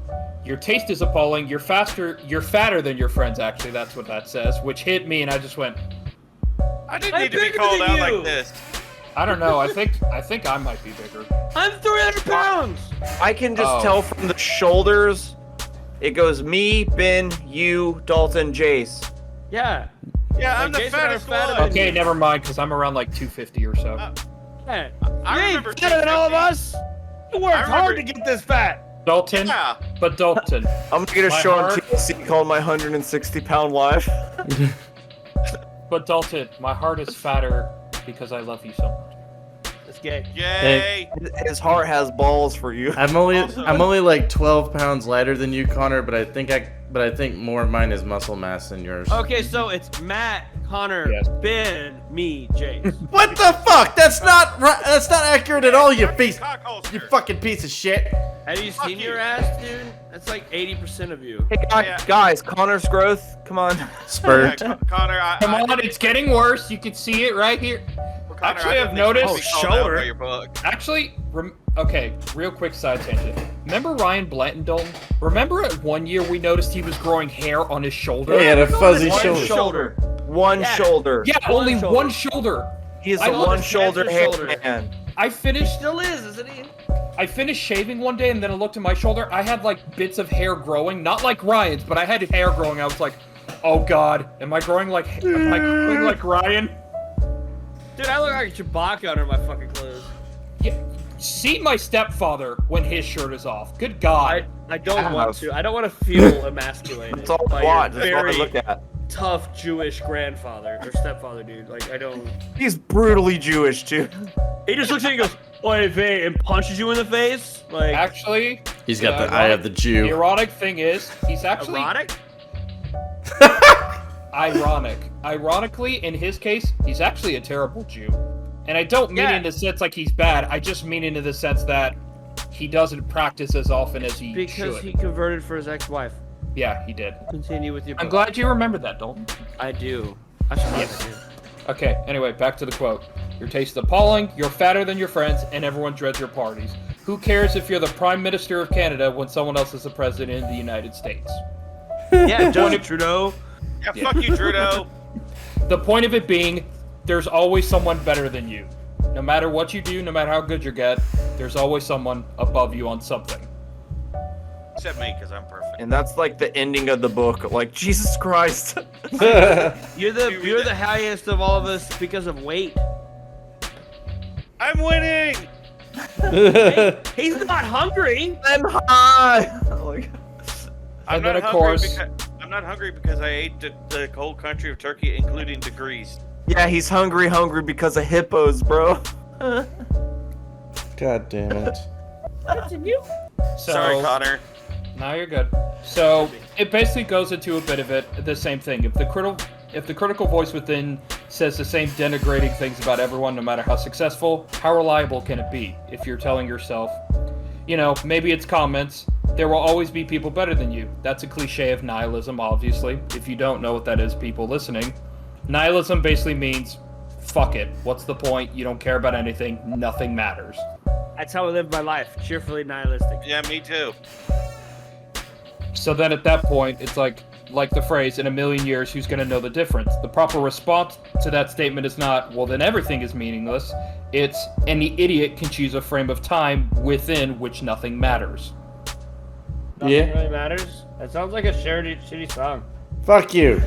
Speaker 7: Your taste is appalling, you're fatter than your friends, actually, that's what that says, which hit me and I just went,
Speaker 4: I didn't
Speaker 3: I'm
Speaker 4: need to be
Speaker 3: bigger
Speaker 4: called
Speaker 3: than
Speaker 4: out
Speaker 3: you.
Speaker 4: like this.
Speaker 7: I don't know, I think I might be bigger.
Speaker 3: I'm 300 pounds.
Speaker 2: I can just
Speaker 7: Oh.
Speaker 2: tell from the shoulders. It goes me, Ben, you, Dalton, Jace.
Speaker 3: Yeah.
Speaker 4: Yeah, I'm
Speaker 3: Like,
Speaker 4: the
Speaker 3: Jason and I are
Speaker 4: fattest
Speaker 3: fatter
Speaker 4: one.
Speaker 3: than
Speaker 7: Okay, never mind, because I'm around like 250 or so.
Speaker 3: Yeah.
Speaker 4: I
Speaker 3: You
Speaker 4: remember
Speaker 3: ain't fatter than all of
Speaker 4: 250.
Speaker 3: us. You worked
Speaker 4: I remember-
Speaker 3: hard to get this fat.
Speaker 7: Dalton,
Speaker 4: Yeah.
Speaker 7: but Dalton,
Speaker 2: I'm gonna get a
Speaker 7: My
Speaker 2: show on
Speaker 7: heart-
Speaker 2: TLC called My 160-Pound Wife.
Speaker 7: but Dalton, my heart is fatter because I love you so much.
Speaker 3: It's gay.
Speaker 4: Yay.
Speaker 2: His heart has balls for you.
Speaker 8: I'm only
Speaker 4: Also-
Speaker 8: I'm only like 12 pounds lighter than you, Connor, but I think more of mine is muscle mass than yours.
Speaker 3: Okay, so it's Matt, Connor,
Speaker 7: Yes.
Speaker 3: Ben, me, Jace.
Speaker 8: What the fuck? That's not that's not accurate at all, you piece
Speaker 4: Cockholster.
Speaker 8: you fucking piece of shit.
Speaker 3: Have you
Speaker 4: Fuck
Speaker 3: seen
Speaker 4: you.
Speaker 3: your ass, dude? That's like 80% of you.
Speaker 2: Hey,
Speaker 4: Yeah.
Speaker 2: guys, Connor's growth. Come on.
Speaker 8: Spurt.
Speaker 4: Yeah, Connor,
Speaker 7: Come on, it's getting worse. You can see it right here.
Speaker 4: Connor,
Speaker 7: Actually,
Speaker 4: I
Speaker 7: I've
Speaker 4: didn't think you
Speaker 7: noticed-
Speaker 4: should be called out by your book.
Speaker 7: Actually, okay, real quick side tangent. Remember Ryan Blanton, Dalton? Remember at one year we noticed he was growing hair on his shoulder?
Speaker 8: He had a fuzzy
Speaker 3: One
Speaker 8: shoulder.
Speaker 3: shoulder.
Speaker 2: One
Speaker 3: Yeah.
Speaker 2: shoulder.
Speaker 7: Yeah,
Speaker 3: One
Speaker 7: only
Speaker 3: shoulder.
Speaker 7: one shoulder.
Speaker 2: He is
Speaker 7: I
Speaker 2: a
Speaker 7: love
Speaker 2: one-shoulder
Speaker 3: his
Speaker 2: hair
Speaker 3: shoulder.
Speaker 2: man.
Speaker 7: I finished
Speaker 3: Still is, isn't he?
Speaker 7: I finished shaving one day and then I looked at my shoulder. I had like bits of hair growing, not like Ryan's, but I had hair growing. I was like, "Oh God, am I growing like Ryan?"
Speaker 3: Dude, I look like Chewbacca under my fucking clothes.
Speaker 7: Yeah. See my stepfather when his shirt is off. Good God.
Speaker 3: I don't want
Speaker 2: Ouch.
Speaker 3: to. I don't want to feel emasculated.
Speaker 2: It's all
Speaker 3: by
Speaker 2: plot.
Speaker 3: your
Speaker 2: That's all I
Speaker 3: very
Speaker 2: look at.
Speaker 3: tough Jewish grandfather or stepfather, dude. Like, I don't.
Speaker 2: He's brutally Jewish, too.
Speaker 3: He just looks at you and goes, "Oy vey," and punches you in the face. Like,
Speaker 7: Actually,
Speaker 8: He's got
Speaker 7: Yeah,
Speaker 8: the eye of the
Speaker 7: the
Speaker 8: Jew.
Speaker 7: ironic thing is, he's actually
Speaker 3: erotic?
Speaker 7: ironic. Ironically, in his case, he's actually a terrible Jew. And I don't mean
Speaker 3: Yeah.
Speaker 7: in the sense like he's bad. I just mean in the sense that he doesn't practice as often as he
Speaker 3: Because
Speaker 7: should.
Speaker 3: he converted for his ex-wife.
Speaker 7: Yeah, he did.
Speaker 3: Continue with your book.
Speaker 7: I'm glad you remembered that, Dalton.
Speaker 3: I do. I should
Speaker 7: Yes.
Speaker 3: yes.
Speaker 7: Okay, anyway, back to the quote. Your taste is appalling, you're fatter than your friends, and everyone dreads your parties. Who cares if you're the Prime Minister of Canada when someone else is the President of the United States?
Speaker 3: Yeah, Justin Trudeau.
Speaker 4: Yeah, fuck you, Trudeau.
Speaker 7: The point of it being, there's always someone better than you. No matter what you do, no matter how good you get, there's always someone above you on something.
Speaker 4: Except me, because I'm perfect.
Speaker 2: And that's like the ending of the book. Like, Jesus Christ.
Speaker 3: You're the highest of all of us because of weight.
Speaker 4: I'm winning!
Speaker 3: He's not hungry.
Speaker 2: I'm high. Like,
Speaker 4: I'm
Speaker 7: And then,
Speaker 4: not
Speaker 7: of
Speaker 4: hungry
Speaker 7: course-
Speaker 4: I'm not hungry because I ate the whole country of Turkey, including the Greece.
Speaker 2: yeah, he's hungry because of hippos, bro.
Speaker 8: God damn it.
Speaker 7: So,
Speaker 4: Sorry, Connor.
Speaker 7: now you're good. So, it basically goes into a bit of it, the same thing. If the critical voice within says the same denigrating things about everyone, no matter how successful, how reliable can it be? If you're telling yourself, you know, maybe it's comments, there will always be people better than you. That's a cliche of nihilism, obviously. If you don't know what that is, people listening, nihilism basically means, fuck it. What's the point? You don't care about anything. Nothing matters.
Speaker 3: That's how I live my life. Cheerfully nihilistic.
Speaker 4: Yeah, me too.
Speaker 7: So then at that point, it's like, like the phrase, in a million years, who's gonna know the difference? The proper response to that statement is not, well, then everything is meaningless. It's, any idiot can choose a frame of time within which nothing matters.
Speaker 3: Nothing really matters. That sounds like a shitty song.
Speaker 8: Fuck you.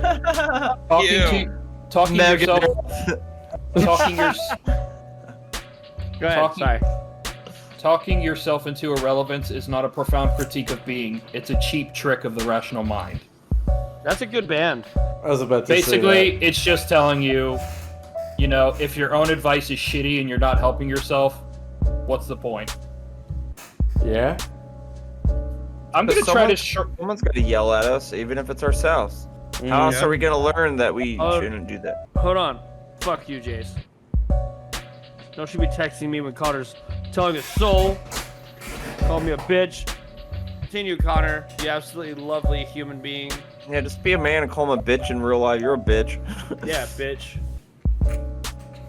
Speaker 7: Talking yourself. Talking your.
Speaker 3: Go ahead. Sorry.
Speaker 7: Talking yourself into irrelevance is not a profound critique of being. It's a cheap trick of the rational mind.
Speaker 3: That's a good band.
Speaker 8: I was about to
Speaker 7: Basically,
Speaker 8: say that.
Speaker 7: it's just telling you, you know, if your own advice is shitty and you're not helping yourself, what's the point?
Speaker 8: Yeah?
Speaker 7: I'm gonna try to.
Speaker 2: Someone's got to yell at us, even if it's ourselves. How else are we gonna learn that we shouldn't do that?
Speaker 3: Hold on. Fuck you, Jace. Don't you be texting me when Connor's telling his soul. Call me a bitch. Continue, Connor. You absolutely lovely human being.
Speaker 2: Yeah, just be a man and call him a bitch in real life. You're a bitch.
Speaker 3: Yeah, bitch.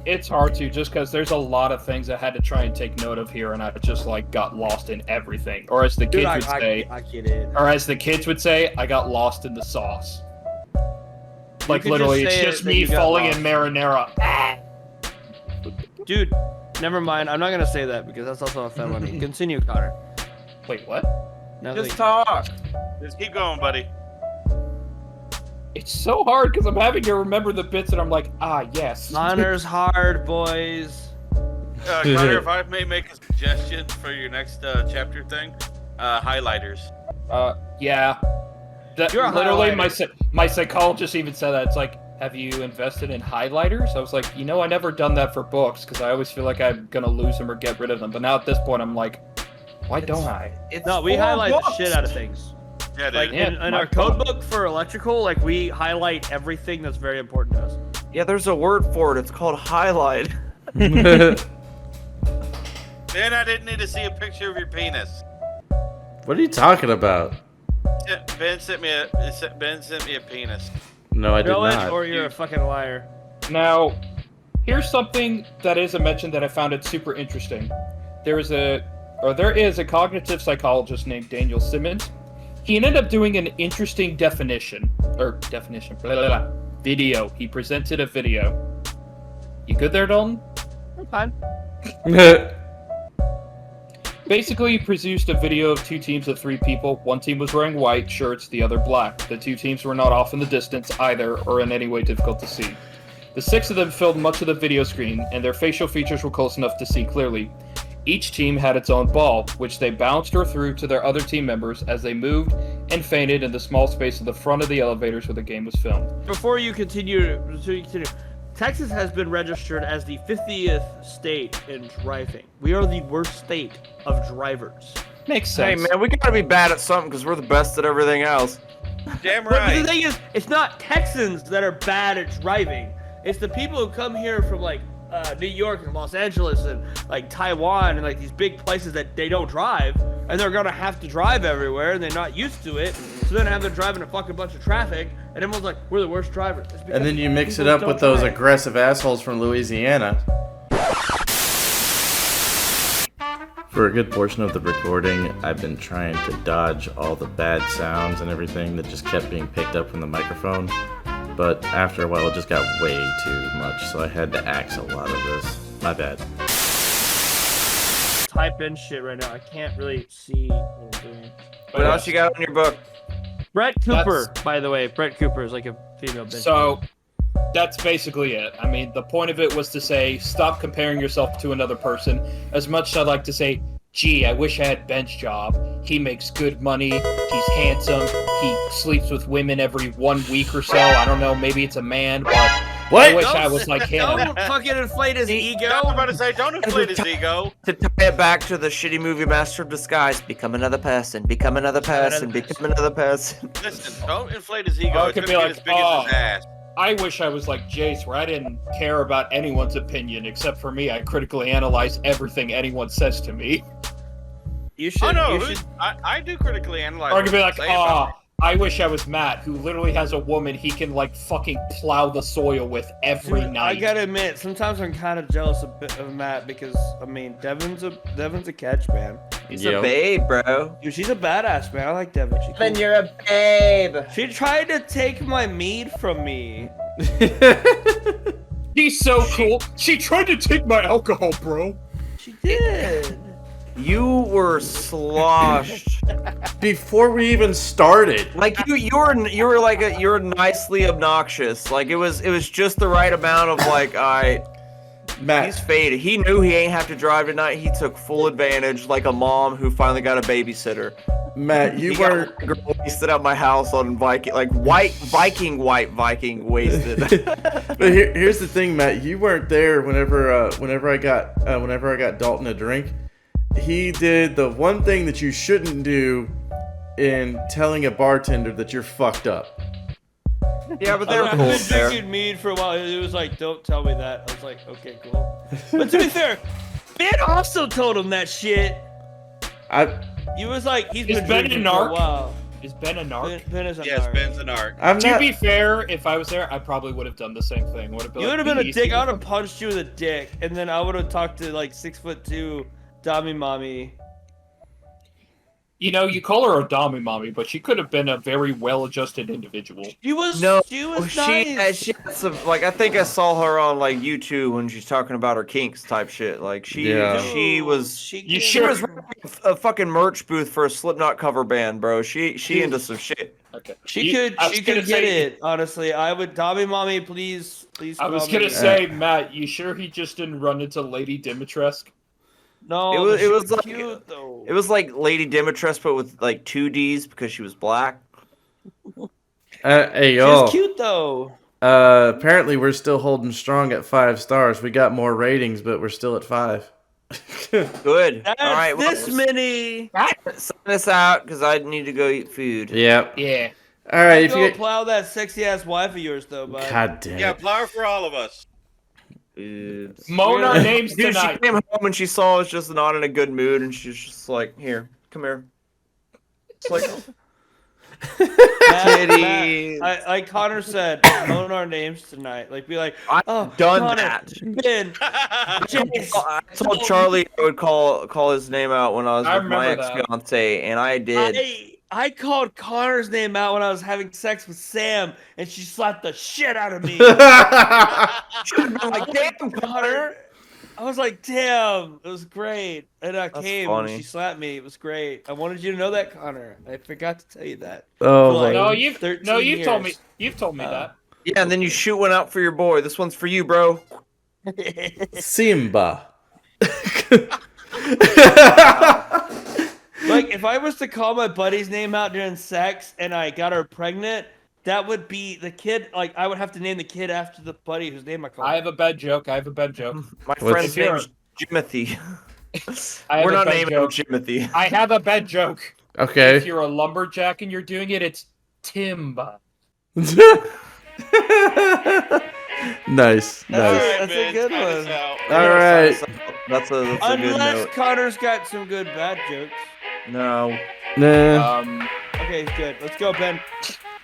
Speaker 7: It's hard to, just because there's a lot of things I had to try and take note of here, and I just like got lost in everything. Or as the kids would say,
Speaker 3: I get it.
Speaker 7: or as the kids would say, I got lost in the sauce. Like literally, it's just me falling in marinara.
Speaker 3: Dude, never mind. I'm not gonna say that because that's also a felony. Continue, Connor.
Speaker 7: Wait, what?
Speaker 3: Nothing.
Speaker 2: Just talk.
Speaker 4: Just keep going, buddy.
Speaker 7: It's so hard because I'm having to remember the bits and I'm like, yes.
Speaker 3: Connor's hard, boys.
Speaker 4: Connor, if I may make a suggestion for your next chapter thing, highlighters.
Speaker 7: Yeah.
Speaker 3: You're a
Speaker 7: Literally,
Speaker 3: highlighter.
Speaker 7: my psychologist even said that. It's like, have you invested in highlighters? I was like, I never done that for books because I always feel like I'm gonna lose them or get rid of them. But now at this point, I'm like, why don't I?
Speaker 3: No, we highlight the shit out of things.
Speaker 4: Yeah, dude.
Speaker 3: Like in our code book for electrical, like we highlight everything that's very important to us.
Speaker 2: Yeah, there's a word for it. It's called highlight.
Speaker 4: Then I didn't need to see a picture of your penis.
Speaker 8: What are you talking about?
Speaker 4: Ben sent me a penis.
Speaker 8: No, I did
Speaker 3: Know it,
Speaker 8: not.
Speaker 3: or you're a fucking liar.
Speaker 7: Now, here's something that is a mention that I found it super interesting. There is a cognitive psychologist named Daniel Simmons. He ended up doing an interesting video. He presented a video. You good there, Dalton?
Speaker 3: I'm fine.
Speaker 7: Basically, he produced a video of two teams of 3 people. One team was wearing white shirts, the other black. The 2 teams were not off in the distance either, or in any way difficult to see. The 6 of them filled much of the video screen, and their facial features were close enough to see clearly. Each team had its own ball, which they bounced or threw to their other team members as they moved and fainted in the small space of the front of the elevators where the game was filmed.
Speaker 3: Before you continue, Texas has been registered as the 50th state in driving. We are the worst state of drivers.
Speaker 7: Makes sense.
Speaker 2: Hey, man, we gotta be bad at something because we're the best at everything else.
Speaker 4: Damn
Speaker 3: But
Speaker 4: right.
Speaker 3: the thing is, it's not Texans that are bad at driving. It's the people who come here from like New York and Los Angeles and like Taiwan and like these big places that they don't drive, and they're gonna have to drive everywhere and they're not used to it. So then have them driving a fucking bunch of traffic, and everyone's like, "We're the worst drivers." It's because
Speaker 8: And then you mix it
Speaker 3: people
Speaker 8: up
Speaker 3: don't
Speaker 8: with those
Speaker 3: drive.
Speaker 8: aggressive assholes from Louisiana. For a good portion of the recording, I've been trying to dodge all the bad sounds and everything that just kept being picked up from the microphone. But after a while, it just got way too much, so I had to axe a lot of this. My bad.
Speaker 3: Type in shit right now. I can't really see what I'm doing.
Speaker 2: What else you got on your book?
Speaker 3: Brett Cooper, by the way. Brett Cooper is like a female bitch.
Speaker 7: So, that's basically it. I mean, the point of it was to say, stop comparing yourself to another person. As much as I'd like to say, gee, I wish I had Ben's job. He makes good money. He's handsome. He sleeps with women every 1 week or so. I don't know. Maybe it's a man, but I wish I was like him.
Speaker 3: Don't fucking inflate his ego.
Speaker 4: I was about to say, don't inflate his ego.
Speaker 2: To tie it back to the shitty movie Master of Disguise, become another person, become another person, become another person.
Speaker 4: Listen, don't inflate his ego.
Speaker 7: Or it
Speaker 4: It's
Speaker 7: could
Speaker 4: gonna
Speaker 7: be
Speaker 4: get
Speaker 7: like,
Speaker 4: as big as his ass.
Speaker 7: I wish I was like Jace, where I didn't care about anyone's opinion except for me. I critically analyze everything anyone says to me.
Speaker 3: You should.
Speaker 4: Oh no,
Speaker 3: you should
Speaker 4: I do critically analyze.
Speaker 7: Or I could be
Speaker 4: what
Speaker 7: like,
Speaker 4: they say about me.
Speaker 7: I wish I was Matt, who literally has a woman he can like fucking plow the soil with every
Speaker 3: Dude,
Speaker 7: night.
Speaker 3: I gotta admit, sometimes I'm kind of jealous of Matt because I mean, Devin's a catch, man.
Speaker 2: She's a babe, bro.
Speaker 3: Dude, she's a badass, man. I like Devin.
Speaker 2: Then you're a babe.
Speaker 3: She tried to take my mead from me.
Speaker 5: He's so cool. She tried to take my alcohol, bro.
Speaker 3: She did.
Speaker 2: You were sloshed
Speaker 8: before we even started.
Speaker 2: Like you were nicely obnoxious. Like it was just the right amount of like
Speaker 8: Matt.
Speaker 2: He's faded. He knew he ain't have to drive tonight. He took full advantage, like a mom who finally got a babysitter.
Speaker 8: Matt, you were
Speaker 2: wasted at my house on Viking, like white Viking wasted.
Speaker 8: But here's the thing, Matt. You weren't there whenever I got Dalton a drink. He did the one thing that you shouldn't do in telling a bartender that you're fucked up.
Speaker 2: Yeah, but they were
Speaker 3: I've
Speaker 2: cool
Speaker 3: been
Speaker 2: there.
Speaker 3: drinking mead for a while. It was like, don't tell me that. I was like, okay, cool. But to be fair, Ben also told him that shit. He was like, he's been drinking for a while.
Speaker 5: Is Ben a narc?
Speaker 3: Ben is a
Speaker 4: Yes,
Speaker 3: narc.
Speaker 4: Ben's a narc.
Speaker 5: To be fair, if I was there, I probably would have done the same thing.
Speaker 3: You would have been a dick. I would have punched you with a dick, and then I would have talked to like 6'2" Dami Mommy.
Speaker 5: You know, you call her a Dami Mommy, but she could have been a very well-adjusted individual.
Speaker 3: She was
Speaker 2: nice.
Speaker 3: She
Speaker 2: had some, like I think I saw her on like YouTube when she's talking about her kinks type shit. Like she was running a fucking merch booth for a Slipknot cover band, bro. She into some shit.
Speaker 5: Okay.
Speaker 3: She could get it. Honestly, I would. Dami Mommy, please.
Speaker 5: I was gonna say, Matt, you sure he just didn't run into Lady Dimitrescu?
Speaker 3: No,
Speaker 2: it was like
Speaker 3: cute, though.
Speaker 2: It was like Lady Dimitrescu, but with like 2 D's because she was black.
Speaker 8: Hey y'all.
Speaker 3: She's cute though.
Speaker 8: Apparently we're still holding strong at 5 stars. We got more ratings, but we're still at 5.
Speaker 2: Good.
Speaker 3: That's
Speaker 2: all right,
Speaker 3: many.
Speaker 2: Sign this out because I need to go eat food.
Speaker 8: Yep.
Speaker 5: Yeah.
Speaker 8: All right. If
Speaker 3: Go
Speaker 8: you
Speaker 3: plow that sexy ass wife of yours, though, bud.
Speaker 8: God damn.
Speaker 4: Yeah, flower for all of us.
Speaker 5: Moan our names
Speaker 2: Dude,
Speaker 5: tonight.
Speaker 2: she came home and she saw us just not in a good mood, and she's just like, "Here, come here." It's like,
Speaker 3: Matt, like Connor said, moan our names tonight. Like, be like,
Speaker 2: I've done
Speaker 3: Connor,
Speaker 2: that.
Speaker 3: Ben, Chase.
Speaker 2: I told Charlie I would call his name out when I was with my
Speaker 5: remember that.
Speaker 2: ex-fiance, and I did.
Speaker 3: I called Connor's name out when I was having sex with Sam, and she slapped the shit out of me.
Speaker 2: I'm like, damn, Connor.
Speaker 3: I was like, damn, it was great. And I
Speaker 2: That's
Speaker 3: came
Speaker 2: funny.
Speaker 3: and she slapped me. It was great. I wanted you to know that, Connor. I forgot to tell you that.
Speaker 8: Oh,
Speaker 3: For like
Speaker 5: No,
Speaker 3: 13
Speaker 5: you've told me.
Speaker 3: years.
Speaker 5: You've told me that.
Speaker 2: Yeah, and then you shoot one out for your boy. This one's for you, bro.
Speaker 8: Simba.
Speaker 3: Like, if I was to call my buddy's name out during sex and I got her pregnant, that would be the kid. Like, I would have to name the kid after the buddy whose name I called.
Speaker 5: I have a bad joke. My
Speaker 2: friend's name's Jimothy. We're not naming him Jimothy.
Speaker 5: I have a bad joke.
Speaker 8: Okay.
Speaker 5: If you're a lumberjack and you're doing it, it's Timba.
Speaker 8: Nice.
Speaker 3: That's
Speaker 8: Nice.
Speaker 3: a good one.
Speaker 8: All right.
Speaker 2: That's a good
Speaker 3: Unless
Speaker 2: note.
Speaker 3: Connor's got some good bad jokes.
Speaker 2: No.
Speaker 8: Nah.
Speaker 3: Okay, good. Let's go, Ben.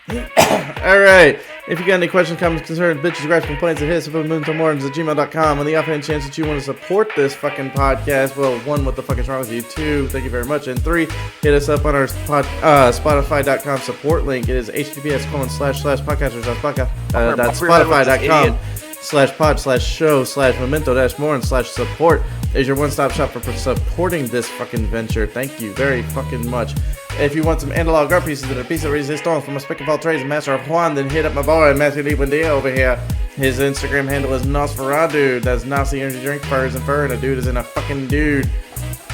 Speaker 8: All right. If you got any questions, comments, concerns, bitches, gripes, complaints, hit us up at moontomornings@gmail.com. On the off chance that you want to support this fucking podcast, well, 1, what the fuck is wrong with you? 2, thank you very much. And 3, hit us up on our Spotify.com support link. It is https://podcasters.podcast. That's Spotify.com/pod/show/memento-more/support is your one-stop shop for supporting this fucking venture. Thank you very fucking much. If you want some analog art pieces that are piece of resistance from a spick of all trades, master of Juan, then hit up my boy Matthew Lee Buendia over here. His Instagram handle is Nosferatu. That's Nazi energy drink, furs and fur, and a dude is in a fucking dude.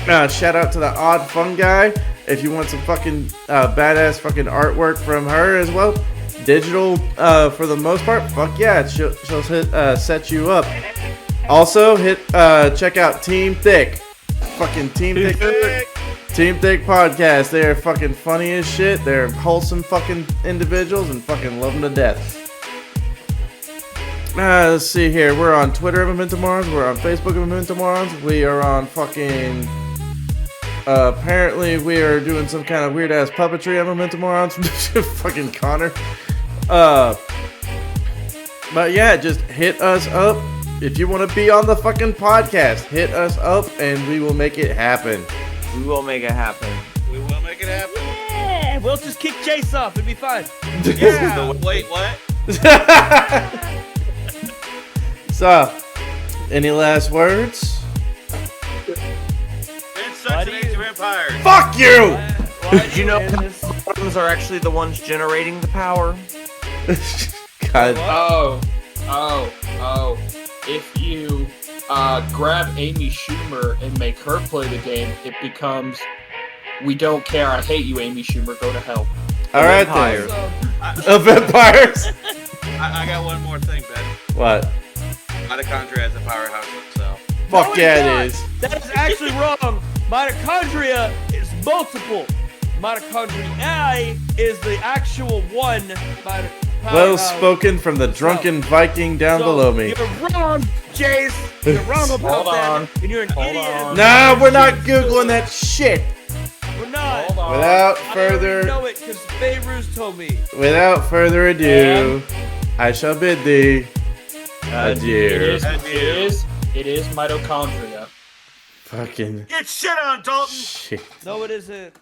Speaker 8: Shout out to the Odd Fun Guy. If you want some fucking badass fucking artwork from her as well, digital for the most part, fuck yeah, she'll set you up. Also, check out Team Thick. Fucking Team Thick. Team Thick podcast. They are fucking funny as shit. They're wholesome fucking individuals and fucking love them to death. Let's see here. We're on Twitter at Memento Morons. We're on Facebook at Memento Morons. We are on fucking... apparently we are doing some kind of weird ass puppetry at Memento Morons. Fucking Connor. But yeah, just hit us up. If you want to be on the fucking podcast, hit us up and we will make it happen.
Speaker 2: We will make it happen.
Speaker 4: We will make it happen.
Speaker 3: Yeah, we'll just kick Chase off. It'll be fine.
Speaker 4: Yeah. Wait, what?
Speaker 8: So, any last words?
Speaker 4: It's such an age of empires.
Speaker 8: Fuck you!
Speaker 2: Did you know bottoms are actually the ones generating the power?
Speaker 8: God.
Speaker 5: Oh. If you grab Amy Schumer and make her play the game, it becomes, we don't care, I hate you, Amy Schumer, go to hell.
Speaker 8: Alright then. Vampires?
Speaker 4: I got one more thing, Ben.
Speaker 8: What?
Speaker 4: Mitochondria has a powerhouse itself.
Speaker 8: Fuck yeah, it is.
Speaker 3: That is actually wrong. Mitochondria is multiple. Mitochondria is the actual one.
Speaker 8: Well spoken from the drunken Viking down below me.
Speaker 3: You're wrong, Jace. You're wrong about
Speaker 5: Hold on.
Speaker 3: that. And you're an idiot.
Speaker 5: on.
Speaker 8: Nah, we're not Googling that shit.
Speaker 3: We're not.
Speaker 5: Hold on.
Speaker 8: Without
Speaker 3: I
Speaker 8: further
Speaker 3: already know it because Beirut told me.
Speaker 8: Without further ado, I shall bid thee adieu.
Speaker 5: It is mitochondria.
Speaker 8: Fucking
Speaker 4: Get shit on, Dalton!
Speaker 8: shit.
Speaker 3: No, it isn't.